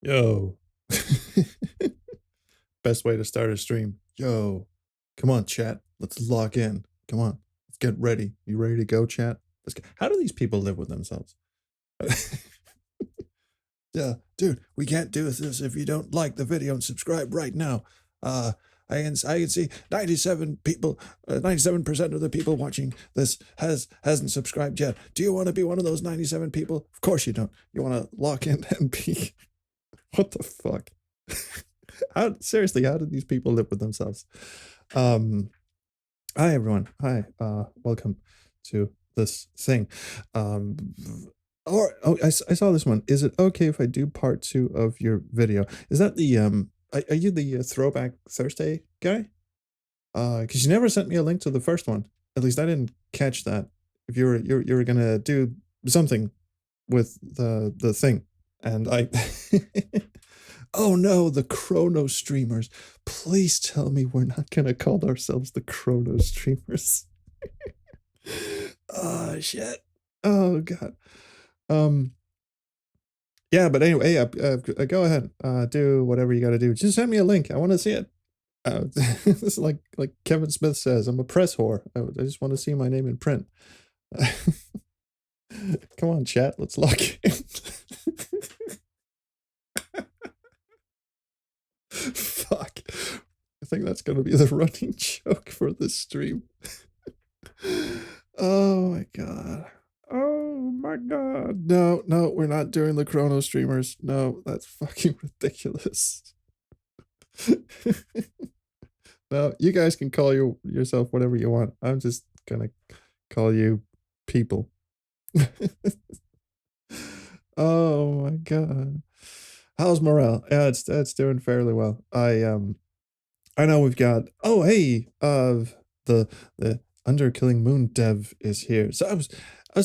Yo. Best way to start a stream. Yo. Come on, chat. Let's log in. Come on. Let's get ready. You ready to go, chat? Let's go. How do these people live with themselves? Yeah, dude, we can't do this if you don't like the video and subscribe right now. I can see 97 people, 97% of the people watching this hasn't subscribed yet. Do you want to be one of those 97 people? Of course you don't. You want to lock in and be. What the fuck? Seriously, how did these people live with themselves? Hi everyone. Hi. Welcome to this thing. Um, I saw this one. Is it okay if I do part 2 of your video? Is that the are you the Throwback Thursday guy? Because you never sent me a link to the first one. At least I didn't catch that. If you were gonna do something with the thing, and I. Oh no, the Chrono Streamers. Please tell me we're not gonna call ourselves the Chrono Streamers. Oh shit. Oh god. Yeah, but anyway, go ahead. Do whatever you gotta do. Just send me a link. I want to see it. This is like Kevin Smith says, I'm a press whore. I just want to see my name in print. Come on, chat. Let's lock in. Fuck. I think that's going to be the running joke for this stream. Oh my god. Oh my god. No, we're not doing the Chrono Streamers. No, that's fucking ridiculous. No, you guys can call yourself whatever you want. I'm just gonna call you people. Oh my god. How's morale? Yeah, it's doing fairly well. I know we've got. Oh, hey, the Under Killing Moon dev is here. So I was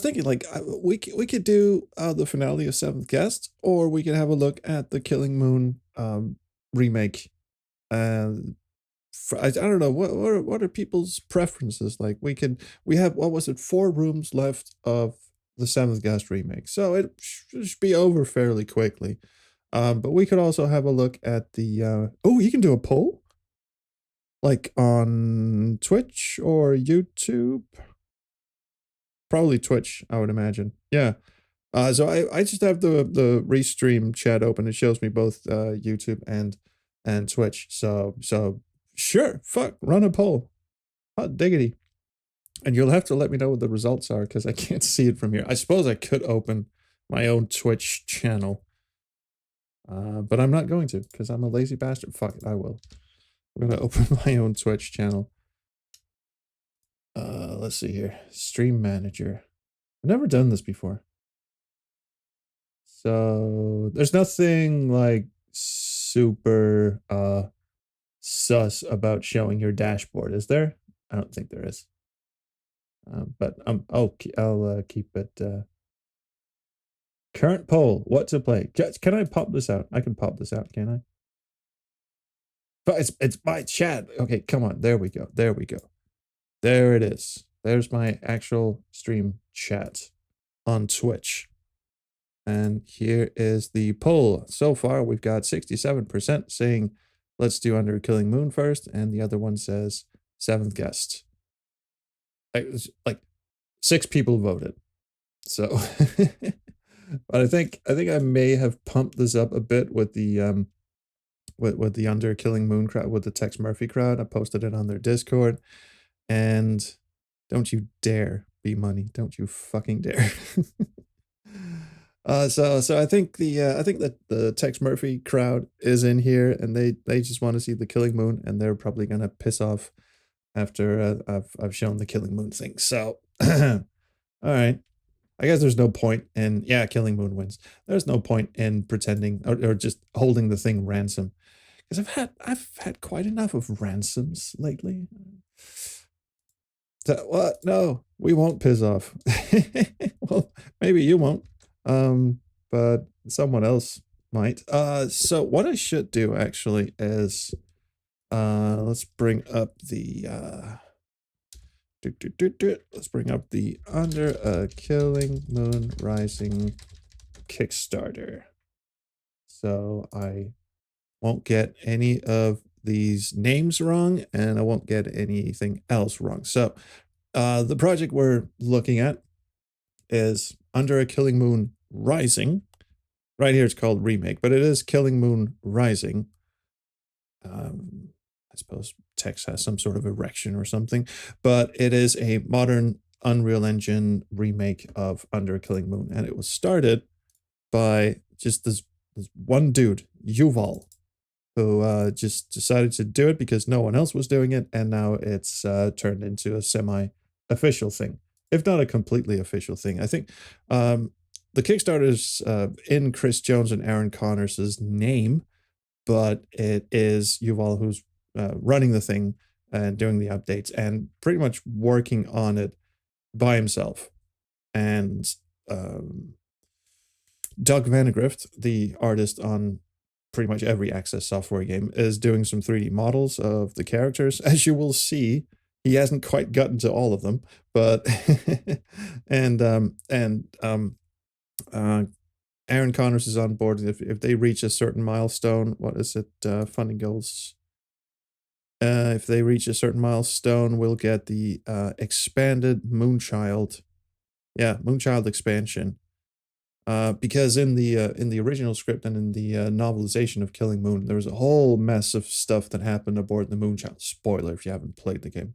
thinking like we could do the finale of Seventh Guest, or we could have a look at the Killing Moon remake. And I don't know what are people's preferences like. We have, what was it, 4 rooms left of the Seventh Guest remake, so it should be over fairly quickly. But we could also have a look at the. Oh, you can do a poll like on Twitch or YouTube. Probably Twitch, I would imagine. Yeah. So I just have the restream chat open. It shows me both YouTube and Twitch. So sure, fuck, run a poll. Hot diggity. And you'll have to let me know what the results are because I can't see it from here. I suppose I could open my own Twitch channel. But I'm not going to because I'm a lazy bastard. Fuck it, I will. I'm gonna open my own Twitch channel. Let's see here. Stream manager. I've never done this before. So there's nothing like super sus about showing your dashboard, is there? I don't think there is. But I'll keep it. Current poll: what to play? Can I pop this out? I can pop this out, can I? But it's my chat. Okay, come on. There we go. There we go. There it is. There's my actual stream chat on Twitch. And here is the poll. So far, we've got 67% saying, let's do Under Killing Moon first, and the other one says Seventh Guest. Like 6 people voted. So, but I think I may have pumped this up a bit with the with the Under Killing Moon crowd, with the Tex Murphy crowd. I posted it on their Discord, and don't you dare be money. Don't you fucking dare. So I think that the Tex Murphy crowd is in here, and they just want to see the Killing Moon, and they're probably gonna piss off after I've shown the Killing Moon thing. So, all right. I guess there's no point in, yeah, Killing Moon wins. There's no point in pretending or just holding the thing ransom, because I've had quite enough of ransoms lately. So, what? No, we won't piss off. Well, maybe you won't. But someone else might. So what I should do actually is, let's bring up the, let's bring up the Under a Killing Moon Rising Kickstarter. so I won't get any of these names wrong, and I won't get anything else wrong. So, the project we're looking at is Under a Killing Moon Rising. Right here it's called Remake, but it is Killing Moon Rising. I suppose text has some sort of erection or something, but it is a modern Unreal Engine remake of Under a Killing Moon, and it was started by just this one dude, Yuval, who just decided to do it because no one else was doing it, and now it's turned into a semi-official thing, if not a completely official thing. I think the Kickstarter's in Chris Jones and Aaron Connors' name, but it is Yuval who's running the thing and doing the updates and pretty much working on it by himself. And um, Doug Vanegrift, the artist on pretty much every Access software game, is doing some 3D models of the characters. As you will see, he hasn't quite gotten to all of them, but uh, Aaron Connors is on board. If they reach a certain milestone, what is it? Funding goals. If they reach a certain milestone, we'll get the expanded Moonchild. Yeah, Moonchild expansion. Because in the original script and in the novelization of Killing Moon, there was a whole mess of stuff that happened aboard the Moonchild. Spoiler if you haven't played the game.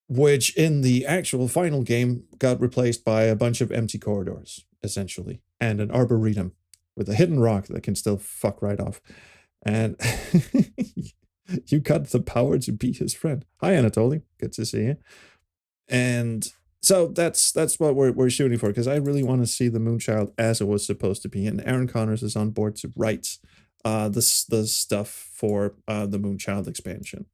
Which in the actual final game got replaced by a bunch of empty corridors, essentially, and an arboretum with a hidden rock that can still fuck right off. And you got the power to be his friend. Hi, Anatoly. Good to see you. And so that's what we're shooting for, because I really want to see the Moonchild as it was supposed to be. And Aaron Connors is on board to write the stuff for the Moonchild expansion.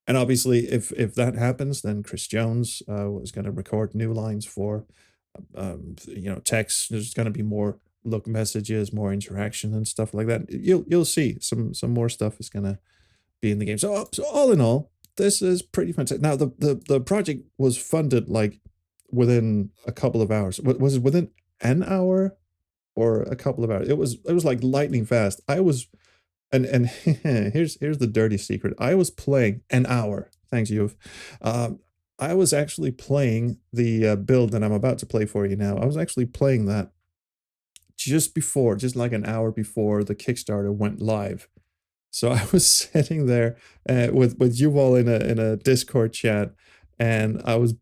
And obviously, if that happens, then Chris Jones was going to record new lines for, text. There's going to be more look messages, more interaction and stuff like that. You'll see some more stuff is going to be in the game. So all in all, this is pretty fantastic. Now the project was funded like within a couple of hours. Was it within an hour or a couple of hours? It was like lightning fast. I was and here's the dirty secret. I was playing an hour. Thanks, you. I was actually playing the build that I'm about to play for you now. I was actually playing that just like an hour before the Kickstarter went live. So I was sitting there with you all in a Discord chat, and I was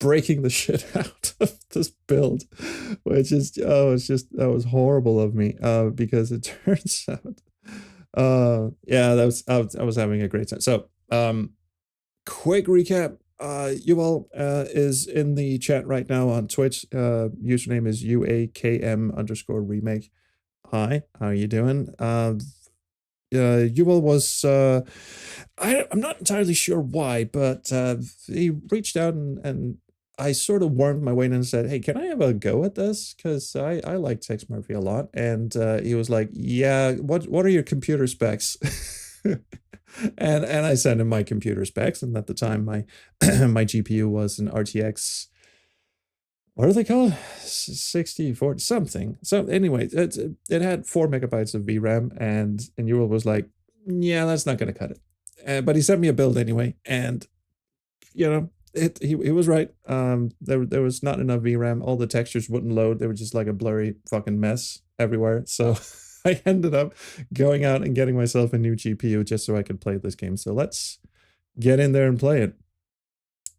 breaking the shit out of this build, which is that was horrible of me because it turns out yeah, I was having a great time. So quick recap. Yuval is in the chat right now on Twitch. Username is UAKM_remake. Hi, how are you doing? Yuval was I'm not entirely sure why, but he reached out and I sort of warmed my way in and said, "Hey, can I have a go at this? Because I like Tex Murphy a lot." And he was like, "Yeah, what are your computer specs?" and I sent him my computer specs, and at the time my my GPU was an RTX. What do they call it? 60, 40, something. So anyway, it had 4 megabytes of VRAM, and Yuval was like, "Yeah, that's not going to cut it." But he sent me a build anyway, and you know, he was right. There was not enough VRAM. All the textures wouldn't load. They were just like a blurry fucking mess everywhere. So I ended up going out and getting myself a new GPU just so I could play this game. So let's get in there and play it.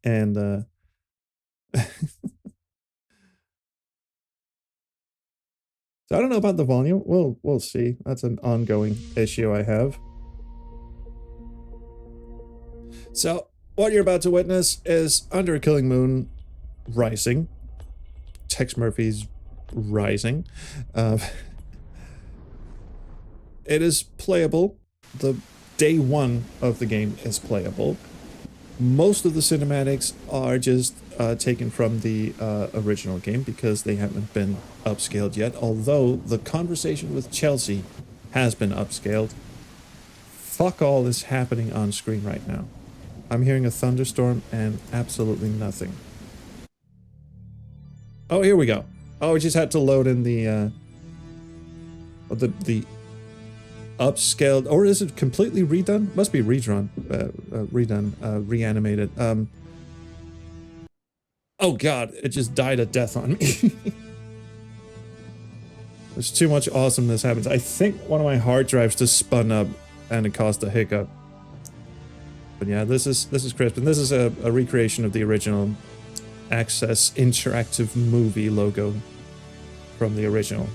And so I don't know about the volume. We'll see. That's an ongoing issue I have. So what you're about to witness is Under a Killing Moon Rising. Tex Murphy's Rising. It is playable. The day one of the game is playable. Most of the cinematics are just taken from the original game because they haven't been upscaled yet, although the conversation with Chelsea has been upscaled. Fuck all is happening on screen right now. I'm hearing a thunderstorm and absolutely nothing. Oh, here we go. Oh, we just had to load in the upscaled, or is it completely redone? Must be redone, reanimated. Oh god, it just died a death on me. There's too much awesomeness happens. I think one of my hard drives just spun up and it caused a hiccup. But yeah, this is crisp, and this is a recreation of the original Access interactive movie logo from the original.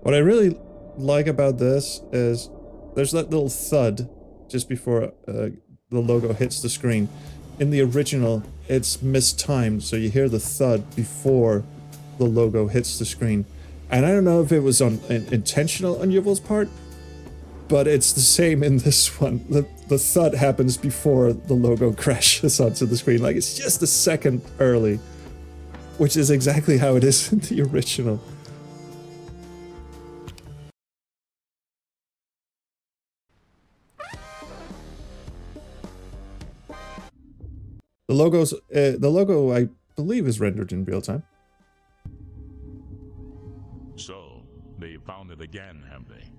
What I really like about this is there's that little thud just before the logo hits the screen. In the original, it's mistimed, so you hear the thud before the logo hits the screen. And I don't know if it was intentional on Yuval's part, but it's the same in this one. The thud happens before the logo crashes onto the screen. Like, it's just a second early, which is exactly how it is in the original. The logo, I believe, is rendered in real time. So, they found it again, have they?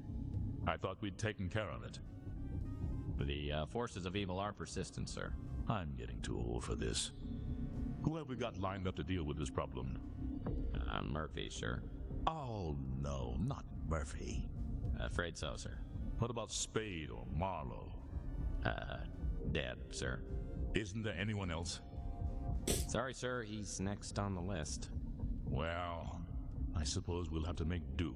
I thought we'd taken care of it. The forces of evil are persistent, sir. I'm getting too old for this. Who have we got lined up to deal with this problem? Murphy, sir. Oh, no, not Murphy. Afraid so, sir. What about Spade or Marlowe? Dead, sir. Isn't there anyone else? Sorry, sir, he's next on the list. Well, I suppose we'll have to make do.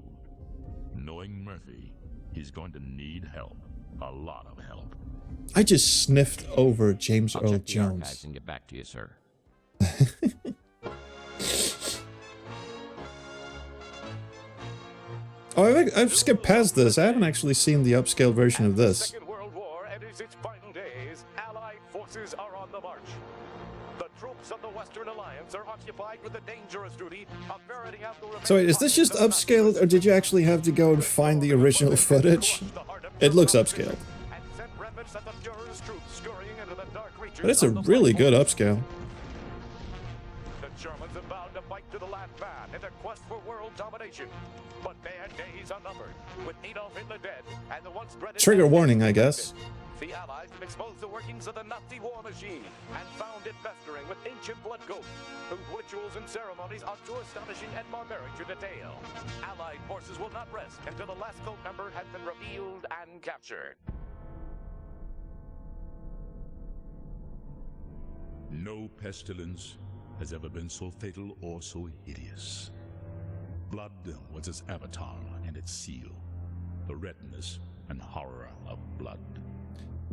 Knowing Murphy, he's going to need help. A lot of help. I just sniffed over James Earl Check the Jones. archives and get back to you, sir. Oh, I've skipped past this. I haven't actually seen the upscale version of this. The Second World War enters its final days. Allied forces are on the march. The troops of the Western Alliance are occupied with the dangerous duty of ferreting out the... So wait, is this just upscaled, or did you actually have to go and find the original footage? It looks upscaled. But it's a really good upscale. The Germans have vowed to fight to the last man in their quest for world domination. But their days are numbered, with Adolf Hitler dead, and the once dreaded... Trigger warning, I guess. The Allies have exposed the workings of the Nazi war machine and found it festering with ancient blood cults, whose rituals and ceremonies are too astonishing and barbaric to detail. Allied forces will not rest until the last cult member has been revealed and captured. No pestilence has ever been so fatal or so hideous. Blood was its avatar and its seal, the redness and horror of blood.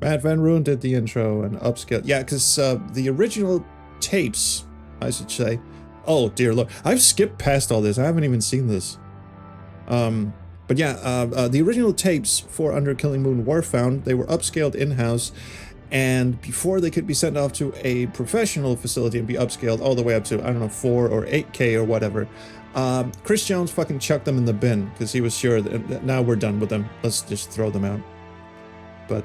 Matt Van Roon did the intro and upscale. Yeah, because the original tapes, I should say. Oh, dear Lord. I've skipped past all this. I haven't even seen this. But yeah, the original tapes for Under Killing Moon were found. They were upscaled in-house. And before they could be sent off to a professional facility and be upscaled all the way up to, I don't know, 4 or 8K or whatever, Chris Jones fucking chucked them in the bin because he was sure that now we're done with them. Let's just throw them out. But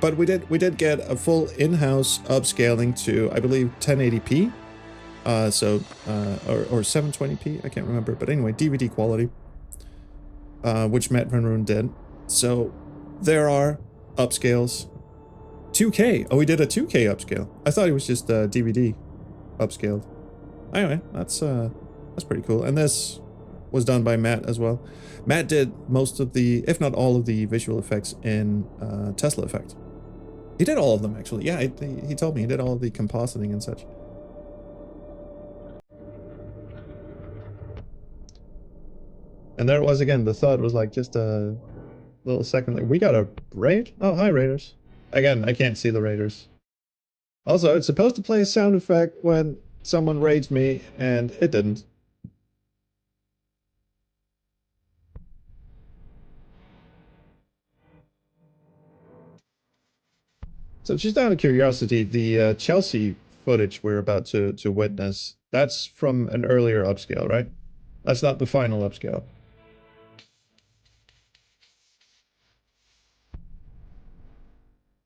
but we did get a full in-house upscaling to, I believe, 1080p, or 720p. I can't remember, but anyway, DVD quality, which Matt Van Roon did. So there are upscales. 2K. Oh, we did a 2K upscale. I thought it was just DVD upscaled. Anyway, that's pretty cool. And this was done by Matt as well. Matt did most of the, if not all of the visual effects in Tesla Effect. He did all of them, actually. Yeah, he told me he did all of the compositing and such. And there it was again. The thud was like just a little second. Like, we got a raid? Oh, hi, raiders. Again, I can't see the raiders. Also, it's supposed to play a sound effect when someone raids me, and it didn't. So just out of curiosity, the Chelsea footage we're about to witness, that's from an earlier upscale, right? That's not the final upscale.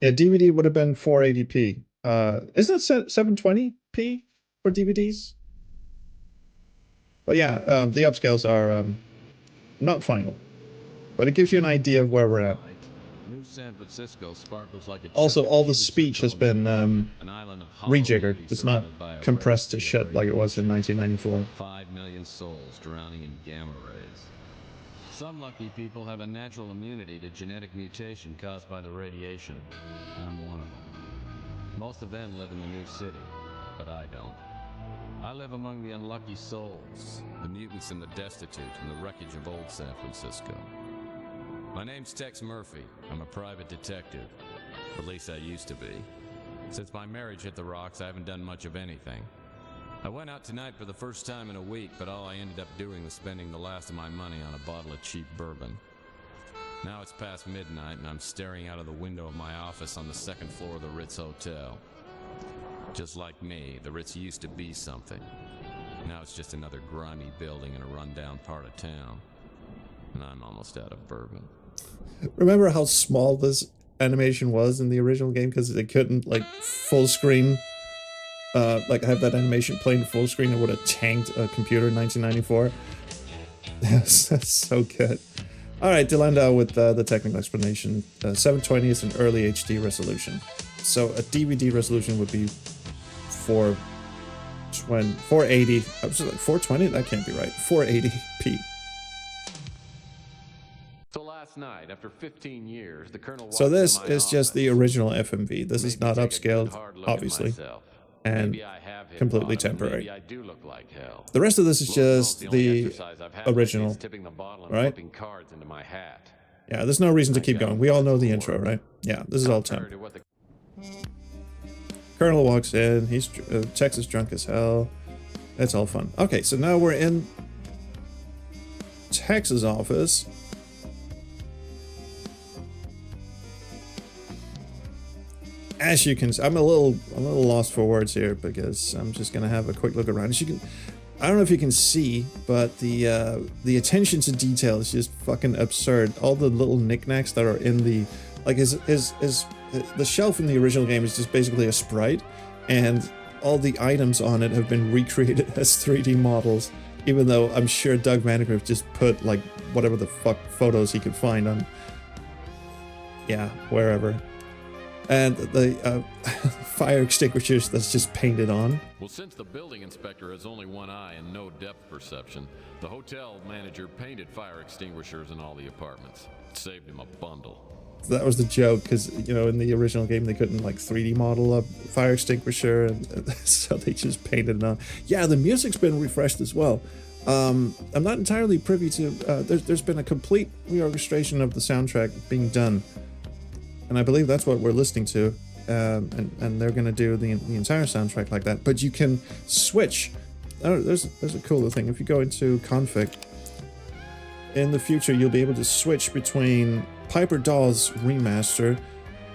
Yeah, DVD would have been 480p. Isn't it 720p for DVDs? But yeah, the upscales are not final, but it gives you an idea of where we're at. New San Francisco sparkles like a Also, chunk all of the cubic speech has zirconia, been an island of hollow rejiggered. beauty It's not surrounded by a compressed to red sea shit of like it was in radiation. 1994. 5 million souls drowning in gamma rays. Some lucky people have a natural immunity to genetic mutation caused by the radiation. I'm one of them. Most of them live in the new city, but I don't. I live among the unlucky souls, the mutants and the destitute, and the wreckage of old San Francisco. My name's Tex Murphy. I'm a private detective. At least I used to be. Since my marriage hit the rocks, I haven't done much of anything. I went out tonight for the first time in a week, but all I ended up doing was spending the last of my money on a bottle of cheap bourbon. Now it's past midnight, and I'm staring out of the window of my office on the second floor of the Ritz Hotel. Just like me, the Ritz used to be something. Now it's just another grimy building in a rundown part of town. And I'm almost out of bourbon. Remember how small this animation was in the original game? Because they couldn't, like, full screen, like, have that animation playing full screen. It would have tanked a computer in 1994. Yes, that's so good. Alright, Delenda with the technical explanation. 720 is an early HD resolution. So a DVD resolution would be 480. I was like 420? That can't be right. 480p. So last night, after 15 years, the Colonel So this walked into my is just the office. original FMV. This is Maybe not take a good upscaled, hard look at obviously, myself. and Maybe I have hit completely bottom, and temporary. Maybe I do look like hell. The rest of this is Lord knows just only the exercise I've had lately original, is tipping the bottle and right? flipping cards into my hat. Yeah, there's no reason to keep got going. We all know the four. intro, right? Yeah, this is all Contrary temp. to what the Colonel walks in. He's Tex is drunk as hell. It's all fun. Okay, so now we're in Tex's office. As you can, I'm a little lost for words here because I'm just gonna have a quick look around. As you can, I don't know if you can see, but the attention to detail is just fucking absurd. All the little knickknacks that are in the, like, the shelf in the original game is just basically a sprite, and all the items on it have been recreated as 3D models. Even though I'm sure Doug Vandegrift just put like whatever the fuck photos he could find on, yeah, wherever. And the fire extinguishers that's just painted on. Well, since the building inspector has only one eye and no depth perception, the hotel manager painted fire extinguishers in all the apartments. It saved him a bundle. That was the joke, because, you know, in the original game they couldn't like 3D model a fire extinguisher, and so they just painted it on. Yeah, the music's been refreshed as well. I'm not entirely privy to, there's been a complete reorchestration of the soundtrack being done. And I believe that's what we're listening to, and they're gonna do the entire soundtrack like that. But you can switch. Oh, there's a cooler thing. If you go into config, in the future you'll be able to switch between Piper Dawes remaster,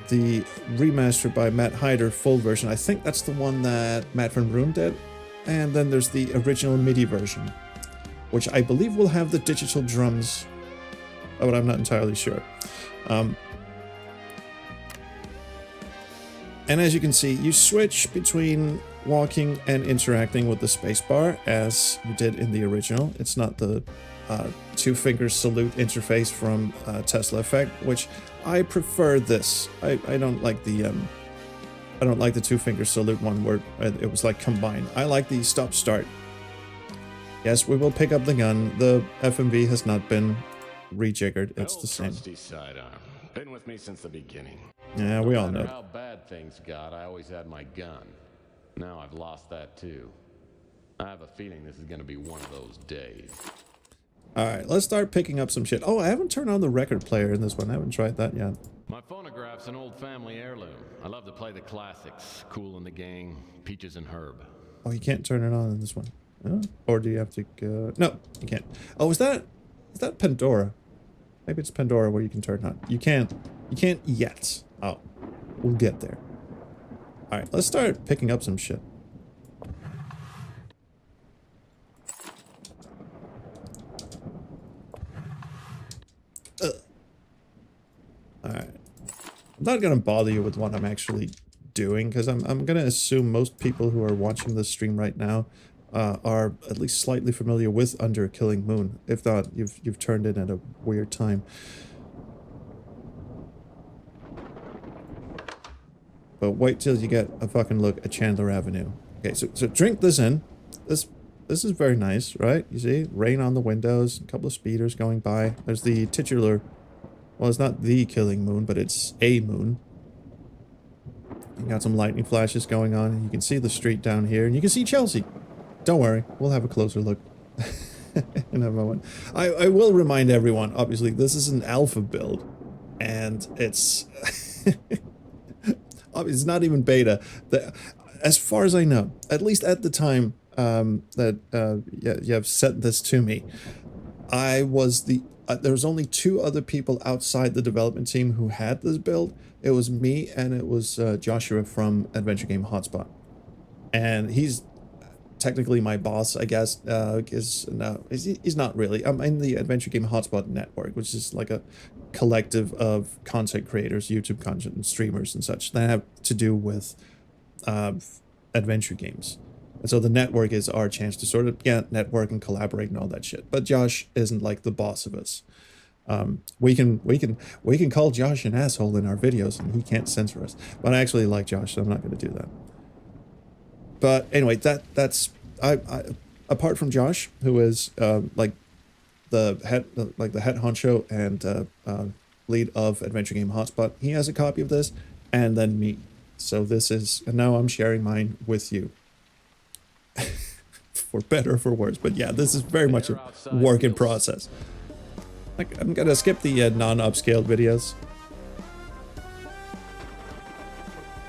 the remaster by Matt Hyder full version. I think that's the one that Matt Van Roon did, and then there's the original MIDI version, which I believe will have the digital drums, but I'm not entirely sure. And as you can see, you switch between walking and interacting with the spacebar as you did in the original. It's not the two fingers salute interface from Tesla Effect, which I prefer this. I don't like the two finger salute one where it was like combined. I like the stop start. Yes, we will pick up the gun. The FMV has not been rejiggered. It's the same. Trusty sidearm. Been with me since the beginning. Yeah, we all No matter know. how bad things got, I always had my gun. Now I've lost that too. I have a feeling this is gonna be one of those days. Alright, let's start picking up some shit. Oh, I haven't turned on the record player in this one. I haven't tried that yet. My phonograph's an old family heirloom. I love to play the classics. Kool and the Gang, Peaches and Herb. Oh, you can't turn it on in this one. Huh? Or do you have to go... No, you can't. Oh, is that Pandora? Maybe it's Pandora where you can turn it on. You can't yet. Oh, we'll get there. Alright, let's start picking up some shit. Alright. I'm not gonna bother you with what I'm actually doing, because I'm gonna assume most people who are watching this stream right now are at least slightly familiar with Under a Killing Moon. If not, you've turned in at a weird time. But wait till you get a fucking look at Chandler Avenue. Okay, so drink this in. This is very nice, right? You see, rain on the windows, a couple of speeders going by. There's the titular, well, it's not the killing moon, but it's a moon. You got some lightning flashes going on, and you can see the street down here, and you can see Chelsea. Don't worry, we'll have a closer look in a moment. I will remind everyone, obviously, this is an alpha build, and it's it's not even beta. As far as I know, at least at the time you have sent this to me, I was there was only 2 other people outside the development team who had this build. It was me and it was Joshua from Adventure Game Hotspot, and he's technically my boss, I guess. He's not really. I'm in the Adventure Game Hotspot network, which is like a collective of content creators, YouTube content and streamers and such that have to do with adventure games. And so the network is our chance to sort of network and collaborate and all that shit. But Josh isn't like the boss of us. We can call Josh an asshole in our videos and he can't censor us. But I actually like Josh, so I'm not going to do that. But anyway, that's apart from Josh, who is like the head honcho and lead of Adventure Game Hotspot. He has a copy of this, and then me. So this is, and now I'm sharing mine with you. For better or for worse, but yeah, this is very much a work in process. Like, I'm gonna skip the non-upscaled videos.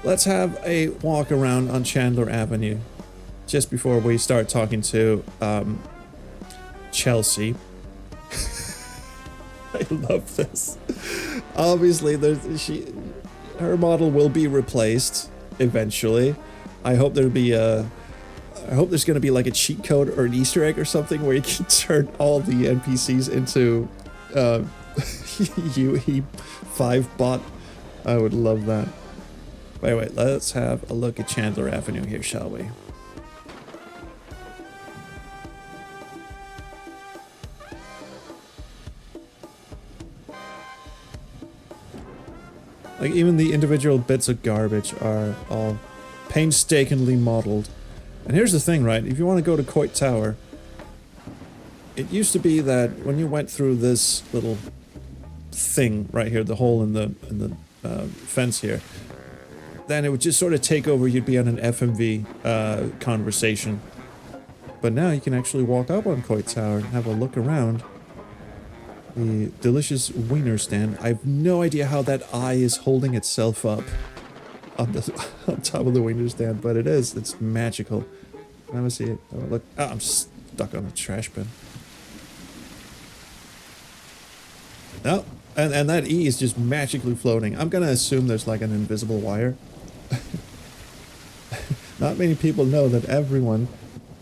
Let's have a walk around on Chandler Avenue just before we start talking to Chelsea. I love this. Obviously, her model will be replaced eventually. I hope there'll be I hope there's going to be like a cheat code or an Easter egg or something where you can turn all the NPCs into UE5 bot. I would love that. Wait, let's have a look at Chandler Avenue here, shall we? Like, even the individual bits of garbage are all painstakingly modeled. And here's the thing, right? If you want to go to Coit Tower, it used to be that when you went through this little thing right here, the hole in the fence here, then it would just sort of take over. You'd be on an FMV conversation. But now you can actually walk up on Coit Tower and have a look around the delicious wiener stand. I have no idea how that eye is holding itself up on top of the wiener stand, but it is. It's magical. Let me see it. Oh, look. Oh, I'm stuck on a trash bin. No, and that E is just magically floating. I'm gonna assume there's like an invisible wire. Not many people know that everyone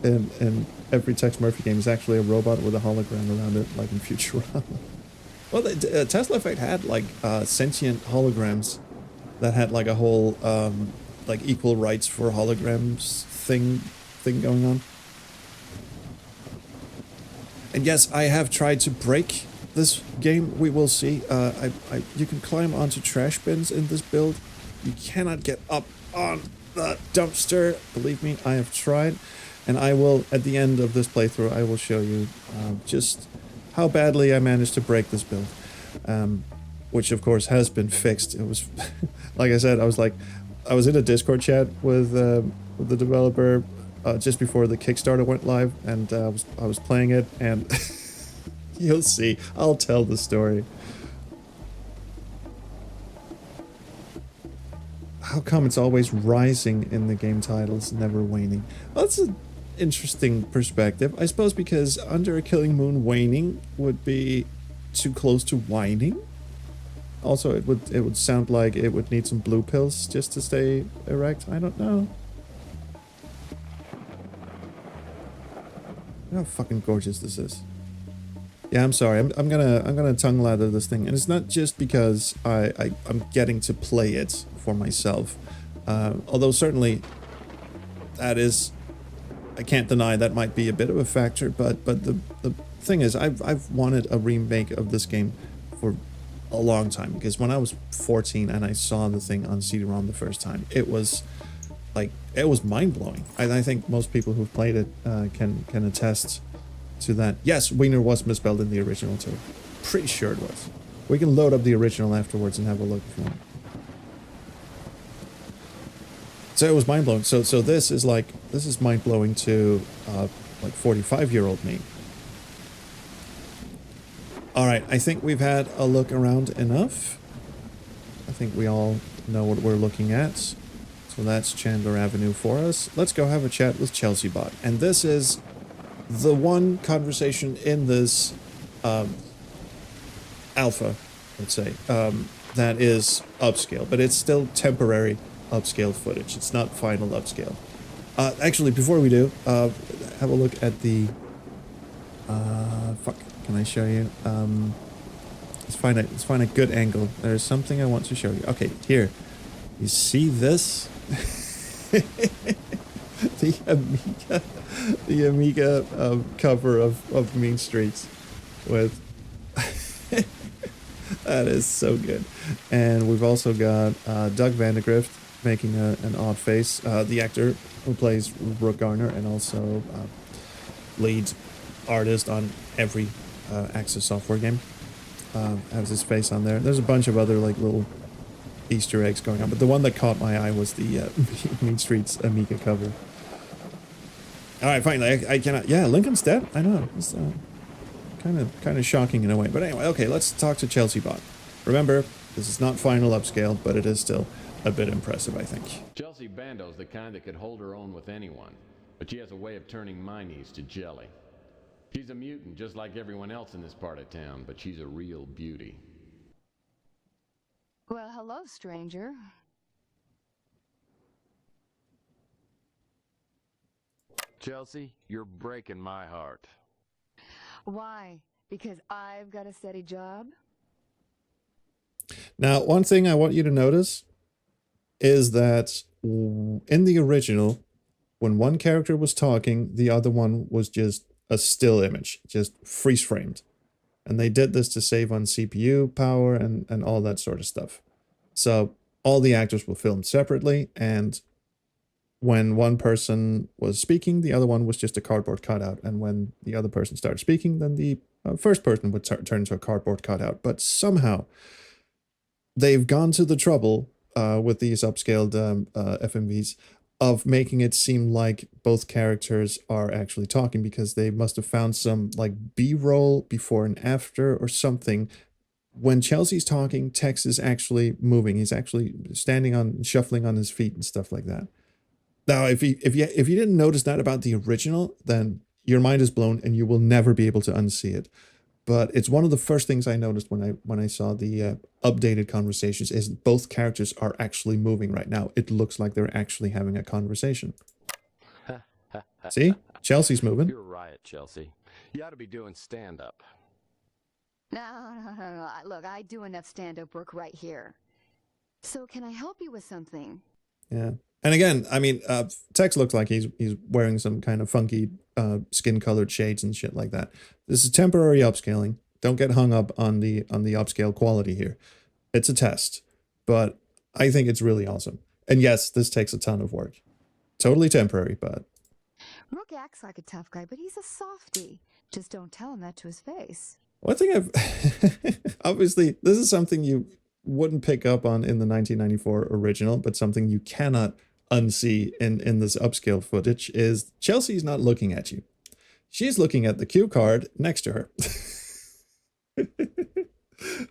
in every Tex Murphy game is actually a robot with a hologram around it, like in Futurama. Well, the Tesla Effect had like sentient holograms that had like a whole like equal rights for holograms thing going on. And yes, I have tried to break this game. We will see. You can climb onto trash bins in this build. You cannot get up on the dumpster. Believe me, I have tried. And I will, at the end of this playthrough, I will show you just how badly I managed to break this build. Which of course has been fixed. It was, like I said, I was in a Discord chat with the developer just before the Kickstarter went live, and I was playing it, and you'll see. I'll tell the story. How come it's always rising in the game titles, never waning? Well, that's an interesting perspective. I suppose because Under a Killing Moon waning would be too close to whining. Also, it would sound like it would need some blue pills just to stay erect. I don't know. Look how fucking gorgeous this is. Yeah, I'm sorry. I'm gonna tongue lather this thing, and it's not just because I'm getting to play it for myself. Although certainly that is, I can't deny that might be a bit of a factor, but the thing is, I've wanted a remake of this game for a long time, because when I was 14 and I saw the thing on CD-ROM the first time, it was like, it was mind-blowing. I think most people who've played it can attest to that. Yes, Wiener was misspelled in the original too. Pretty sure it was. We can load up the original afterwards and have a look if you want. So it was mind-blowing. So this is like, this is mind-blowing to like 45-year-old me. Alright, I think we've had a look around enough. I think we all know what we're looking at. So that's Chandler Avenue for us. Let's go have a chat with Chelsea Bot. And this is the one conversation in this alpha, let's say, that is upscale, but it's still temporary upscale footage. It's not final upscale. Actually, before we do, have a look at the... fuck, can I show you? Let's find a good angle. There's something I want to show you. Okay, here. You see this? the Amiga cover of Mean Streets with... That is so good. And we've also got Doug Vandegrift making an odd face. The actor who plays Brooke Garner and also lead artist on every Access software game. Has his face on there. There's a bunch of other like little Easter eggs going on, but the one that caught my eye was the Mean Streets Amiga cover. Alright, fine. I cannot... Yeah, Lincoln's dead. I know. It's kind of shocking in a way. But anyway, okay, let's talk to Chelsea Bot. Remember, this is not final upscale, but it is still a bit impressive, I think. Chelsea Bando's the kind that could hold her own with anyone, but she has a way of turning my knees to jelly. She's a mutant just like everyone else in this part of town, but she's a real beauty. Well, hello, stranger. Chelsea, you're breaking my heart. Why? Because I've got a steady job? Now, one thing I want you to notice is that in the original, when one character was talking, the other one was just a still image, just freeze framed. And they did this to save on CPU power and all that sort of stuff. So all the actors were filmed separately, and when one person was speaking, the other one was just a cardboard cutout. And when the other person started speaking, then the first person would turn into a cardboard cutout. But somehow they've gone to the trouble with these upscaled FMVs of making it seem like both characters are actually talking, because they must have found some like B-roll before and after or something. When Chelsea's talking, Tex is actually moving. He's actually standing on, shuffling on his feet and stuff like that. Now, if you didn't notice that about the original, then your mind is blown and you will never be able to unsee it. But it's one of the first things I noticed when I saw the updated conversations, is both characters are actually moving right now. It looks like they're actually having a conversation. See? Chelsea's moving. You're right, Chelsea. You ought to be doing stand-up. No. Look, I do enough stand-up work right here. So can I help you with something? Yeah. And again, I mean, Tex looks like he's wearing some kind of funky skin-colored shades and shit like that. This is temporary upscaling. Don't get hung up on the upscale quality here. It's a test, but I think it's really awesome. And yes, this takes a ton of work. Totally temporary, but... Rook acts like a tough guy, but he's a softie. Just don't tell him that to his face. One thing I've... Obviously, this is something you wouldn't pick up on in the 1994 original, but something you cannot unsee in this upscale footage is Chelsea's not looking at you. She's looking at the cue card next to her.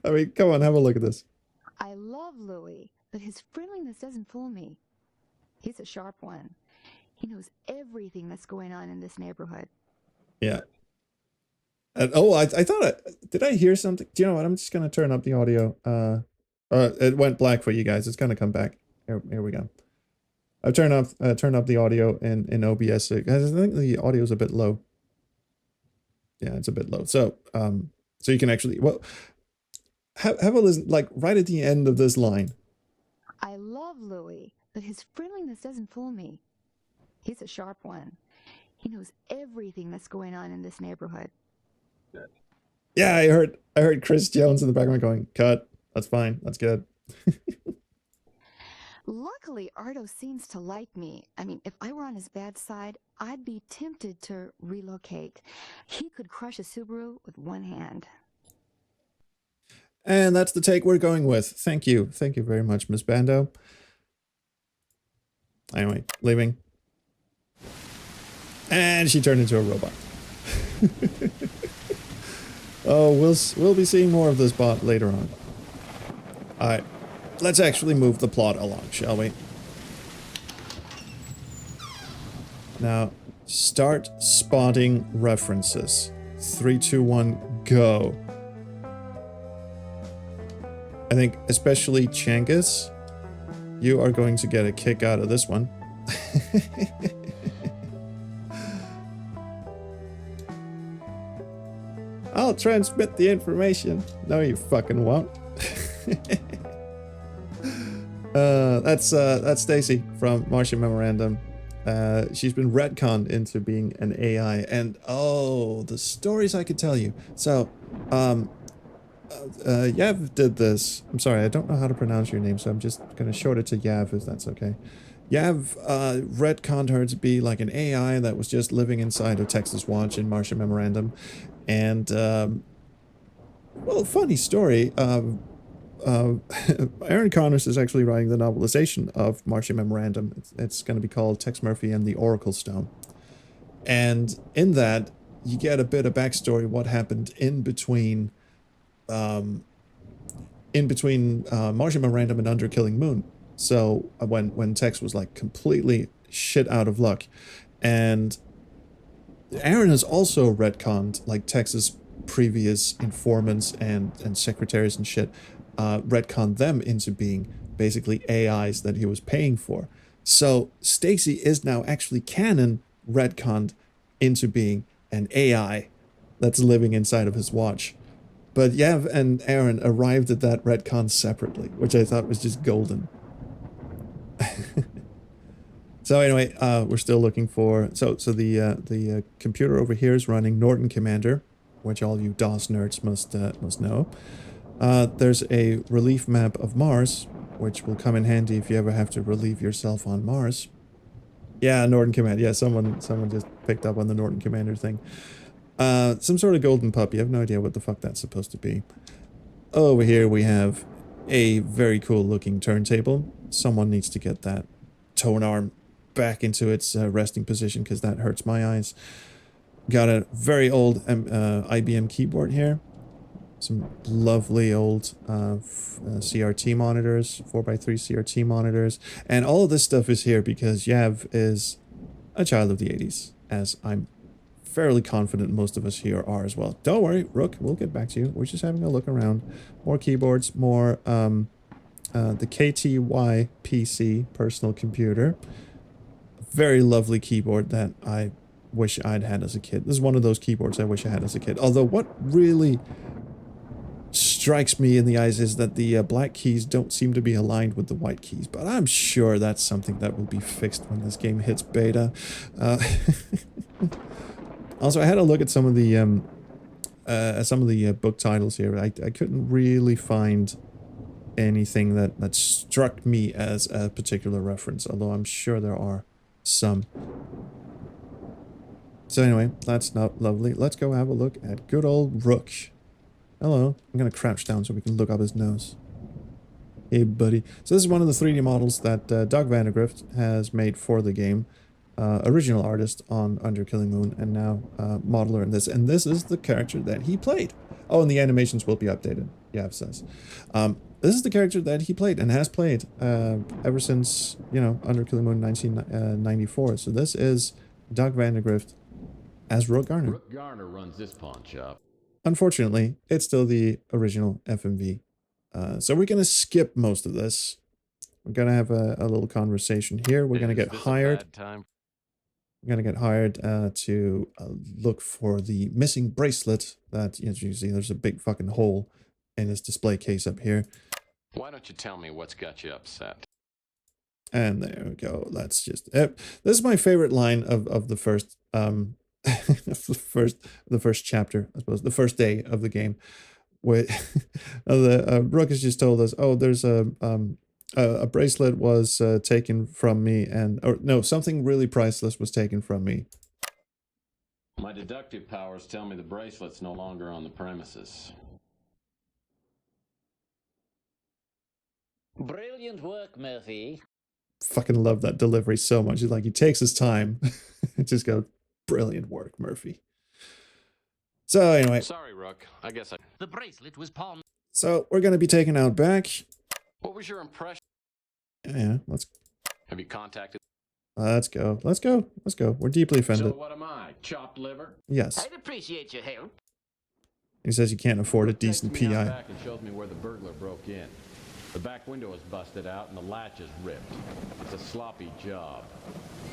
I mean, come on, have a look at this. I love Louis, but his friendliness doesn't fool me. He's a sharp one. He knows everything that's going on in this neighborhood. Yeah. And, oh, I thought did I hear something? Do you know what? I'm just going to turn up the audio. It went black for you guys. It's going to come back. Here we go. I've turned up the audio in OBS. I think the audio is a bit low. Yeah, it's a bit low. So so you can actually, well, have a listen, like right at the end of this line. I love Louis, but his friendliness doesn't fool me. He's a sharp one. He knows everything that's going on in this neighborhood. Yeah, I heard Chris Jones in the background going, cut. That's fine. That's good. Luckily, Ardo seems to like me. I mean, if I were on his bad side, I'd be tempted to relocate. He could crush a Subaru with one hand. And that's the take we're going with. Thank you. Thank you very much, Miss Bando. Anyway, leaving. And she turned into a robot. Oh, we'll be seeing more of this bot later on. Alright. Let's actually move the plot along, shall we? Now, start spotting references. 3, 2, 1, go. I think especially Changus, you are going to get a kick out of this one. I'll transmit the information. No, you fucking won't. That's Stacy from Martian Memorandum. She's been retconned into being an AI, and oh, the stories I could tell you. So, Yav did this. I'm sorry, I don't know how to pronounce your name, so I'm just gonna short it to Yav, if that's okay. Yav retconned her to be like an AI that was just living inside of Texas Watch in Martian Memorandum, and well, funny story. Aaron Connors is actually writing the novelization of Martian Memorandum. It's going to be called Tex Murphy and the Oracle Stone. And in that, you get a bit of backstory, what happened in between Martian Memorandum and Under Killing Moon. So when Tex was like completely shit out of luck. And Aaron has also retconned like Tex's previous informants and secretaries and shit, retconned them into being basically AIs that he was paying for. So Stacy is now actually canon retconned into being an AI that's living inside of his watch. But Yav and Aaron arrived at that retcon separately, which I thought was just golden. So anyway, we're still looking for... So the computer over here is running Norton Commander, which all you DOS nerds must know. There's a relief map of Mars, which will come in handy if you ever have to relieve yourself on Mars. Yeah, Norton Commander. Yeah, someone just picked up on the Norton Commander thing. Some sort of golden puppy. I have no idea what the fuck that's supposed to be. Over here we have a very cool looking turntable. Someone needs to get that tone arm back into its resting position because that hurts my eyes. Got a very old IBM keyboard here. Some lovely old CRT monitors, 4x3 CRT monitors. And all of this stuff is here because Yav is a child of the 80s, as I'm fairly confident most of us here are as well. Don't worry, Rook, we'll get back to you. We're just having a look around. More keyboards, more the KTY PC personal computer. Very lovely keyboard that I wish I'd had as a kid. This is one of those keyboards I wish I had as a kid. Although what really strikes me in the eyes is that the black keys don't seem to be aligned with the white keys, but I'm sure that's something that will be fixed when this game hits beta. Also, I had a look at some of the book titles here. I couldn't really find anything that struck me as a particular reference, although I'm sure there are some. So anyway, that's not lovely. Let's go have a look at good old Rook. Hello. I'm going to crouch down so we can look up his nose. Hey, buddy. So this is one of the 3D models that Doug Vandergrift has made for the game. Original artist on Under Killing Moon, and now modeler in this. And this is the character that he played. Oh, and the animations will be updated, Yav says. This is the character that he played and has played ever since, you know, Under Killing Moon 1994. So this is Doug Vandergrift as Rook Garner. Rook Garner runs this pawn shop. Unfortunately, it's still the original FMV. So we're going to skip most of this. We're going to have a little conversation here. We're going to get hired. We're going to get hired to look for the missing bracelet that, as you see, there's a big fucking hole in this display case up here. Why don't you tell me what's got you upset? And there we go. That's just it. This is my favorite line of the first the first chapter, I suppose, the first day of the game. Where the Rook has just told us, oh, there's a bracelet was taken from me, and or no, something really priceless was taken from me. My deductive powers tell me the bracelet's no longer on the premises. Brilliant work, Murphy. Fucking love that delivery so much. It's like he takes his time. Just go, brilliant work, Murphy. So anyway, Sorry, Rook. I guess I... The bracelet was pawned. so we're gonna be taking out back. What was your impression? Yeah, let's Have you contacted... let's go. Let's go. Let's go. We're deeply So offended. what am I? Chopped liver? Yes. I'd appreciate your help. He says you can't afford a Rook takes decent me out PI. back and shows me where the burglar broke in. The back window is busted out and the latch is ripped. It's a sloppy job.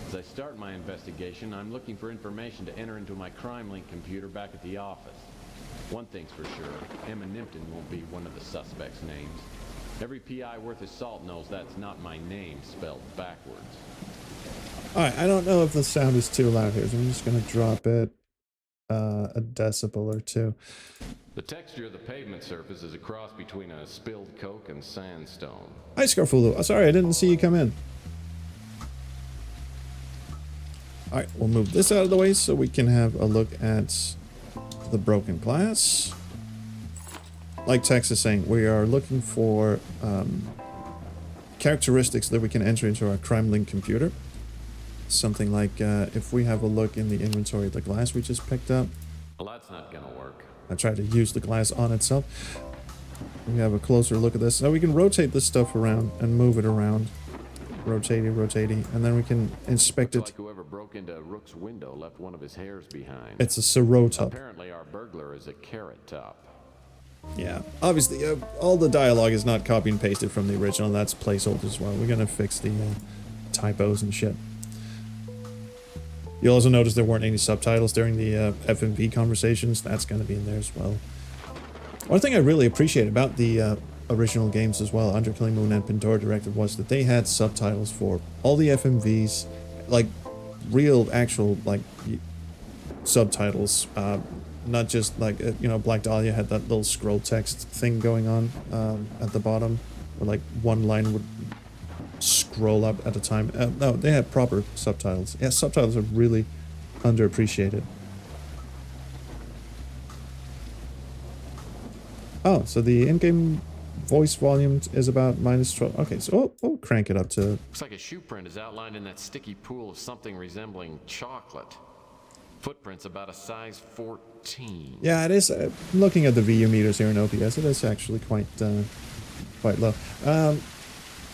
As I start my investigation, I'm looking for information to enter into my crime link computer back at the office. One thing's for sure, Emma Nimpton won't be one of the suspects' names. Every PI worth his salt knows that's not my name spelled backwards. Alright, I don't know if the sound is too loud here, so I'm just gonna drop it a decibel or two. The texture of the pavement surface is a cross between a spilled Coke and sandstone. Hi, Scarfulu. Oh, sorry, I didn't see you come in. Alright, we'll move this out of the way so we can have a look at the broken glass. Like Tex is saying, we are looking for characteristics that we can enter into our crime link computer. Something like if we have a look in the inventory of the glass we just picked up. Well, that's not gonna work. I try to use the glass on itself. We have a closer look at this. Now we can rotate this stuff around and move it around. Rotating, and then we can inspect Looks it. like whoever broke into Rook's window left one of his hairs behind. It's a Sirotop. Apparently our burglar is a Carrot Top. Yeah, obviously all the dialogue is not copy and pasted from the original. That's placeholders as well. We're gonna fix the typos and shit. You'll also notice there weren't any subtitles during the FMV conversations. That's gonna be in there as well. One thing I really appreciate about the original games as well, Under Killing Moon and Pandora Directive, was that they had subtitles for all the FMVs, like real, actual, like subtitles. Not just like, you know, Black Dahlia had that little scroll text thing going on at the bottom, where like one line would scroll up at a time. No, they had proper subtitles. Yeah, subtitles are really underappreciated. Oh, so the in-game voice volume is about -12. Okay, so we'll crank it up to... Looks like a shoe print is outlined in that sticky pool of something resembling chocolate. Footprints about a size 14. Yeah, it is. Looking at the VU meters here in OBS, it is actually quite low.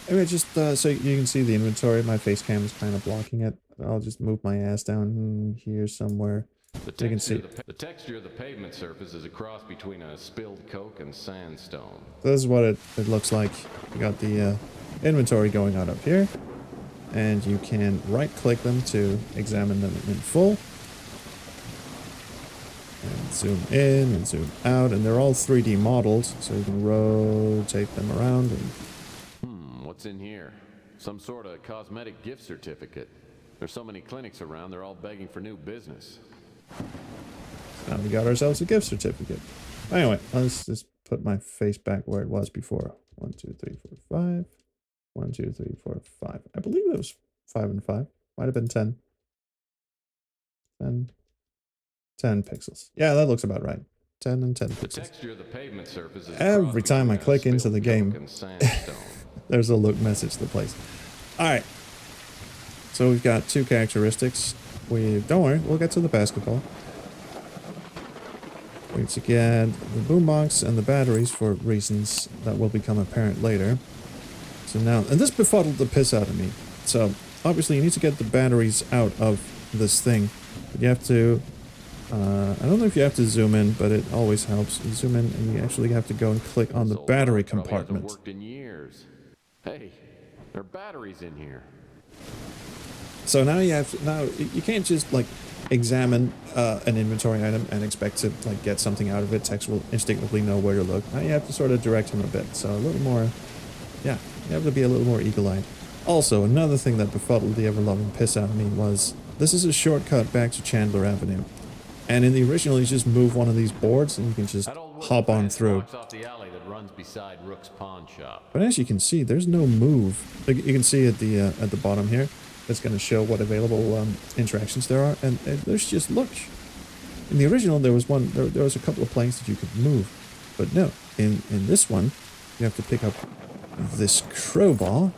Anyway, just so you can see the inventory, my face cam is kind of blocking it. I'll just move my ass down here somewhere. You can see. The texture of the pavement surface is a cross between a spilled Coke and sandstone. This is what it looks like. You got the inventory going on up here, and you can right-click them to examine them in full. And zoom in and zoom out, and they're all 3D modeled, so you can rotate them around. And What's in here? Some sort of cosmetic gift certificate. There's so many clinics around, they're all begging for new business. now we got ourselves a gift certificate. Anyway, let's just put my face back where it was before. 1, 2, 3, 4, 5. 1, 2, 3, 4, 5. I believe it was 5 and 5. Might have been 10. 10 pixels. Yeah, that looks about right. 10 and 10 The pixels. texture of the pavement surface is Every time I click into the game, and sandstone. there's a look message that plays. Alright. So we've got two characteristics. Don't worry, we'll get to the basketball. We need to get the boombox and the batteries for reasons that will become apparent later. So now, and this befuddled the piss out of me. So obviously you need to get the batteries out of this thing. But you have to, I don't know if you have to zoom in, but it always helps. You zoom in and you actually have to go and click on the battery compartment. Worked in years. Hey, there are batteries in here. So now you have to, now you can't just like examine an inventory item and expect to like get something out of it. Tex will instinctively know where to look. Now you have to sort of direct him a bit. So a little more, yeah, you have to be a little more eagle-eyed. Also, another thing that befuddled the ever-loving piss out of me was, this is a shortcut back to Chandler Avenue. And in the original, you just move one of these boards and you can just That old wooden hop on fence through. blocks off the alley that runs beside Rook's pawn shop. But as you can see, there's no move. Like, you can see at the bottom here, it's going to show what available interactions there are, and there's just look. In the original, there was there was a couple of planks that you could move, but no. In this one, you have to pick up this crowbar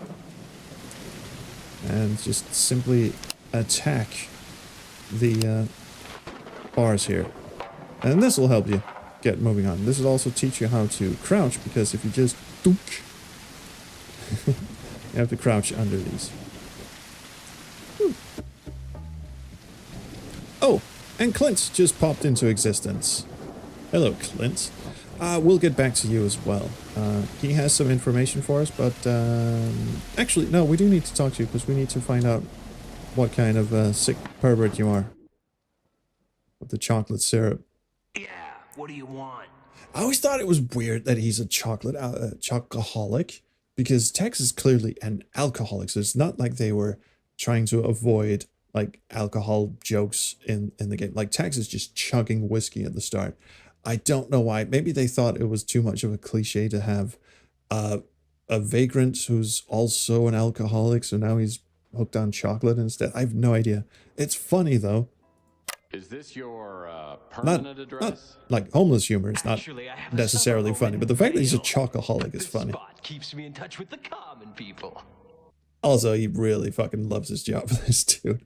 and just simply attack the bars here, and this will help you get moving on. This will also teach you how to crouch, because if you just you have to crouch under these. Whew. Oh, and Clint just popped into existence. Hello, Clint. We'll get back to you as well. He has some information for us, but actually, no, we do need to talk to you because we need to find out what kind of sick pervert you are with the chocolate syrup. Yeah, what do you want? I always thought it was weird that he's a chocoholic, because Tex is clearly an alcoholic, so it's not like they were trying to avoid like alcohol jokes in the game. Like, Tex is just chugging whiskey at the start. I don't know why. Maybe they thought it was too much of a cliche to have a vagrant who's also an alcoholic, so now he's hooked on chocolate instead. I have no idea. It's funny though. Is this your permanent address? Not like homeless humor is not Actually, I have a necessarily summer funny, home but the in fact that he's a Rio. chocoholic is This funny. spot keeps me in touch with the common people. Also, he really fucking loves his job, this dude.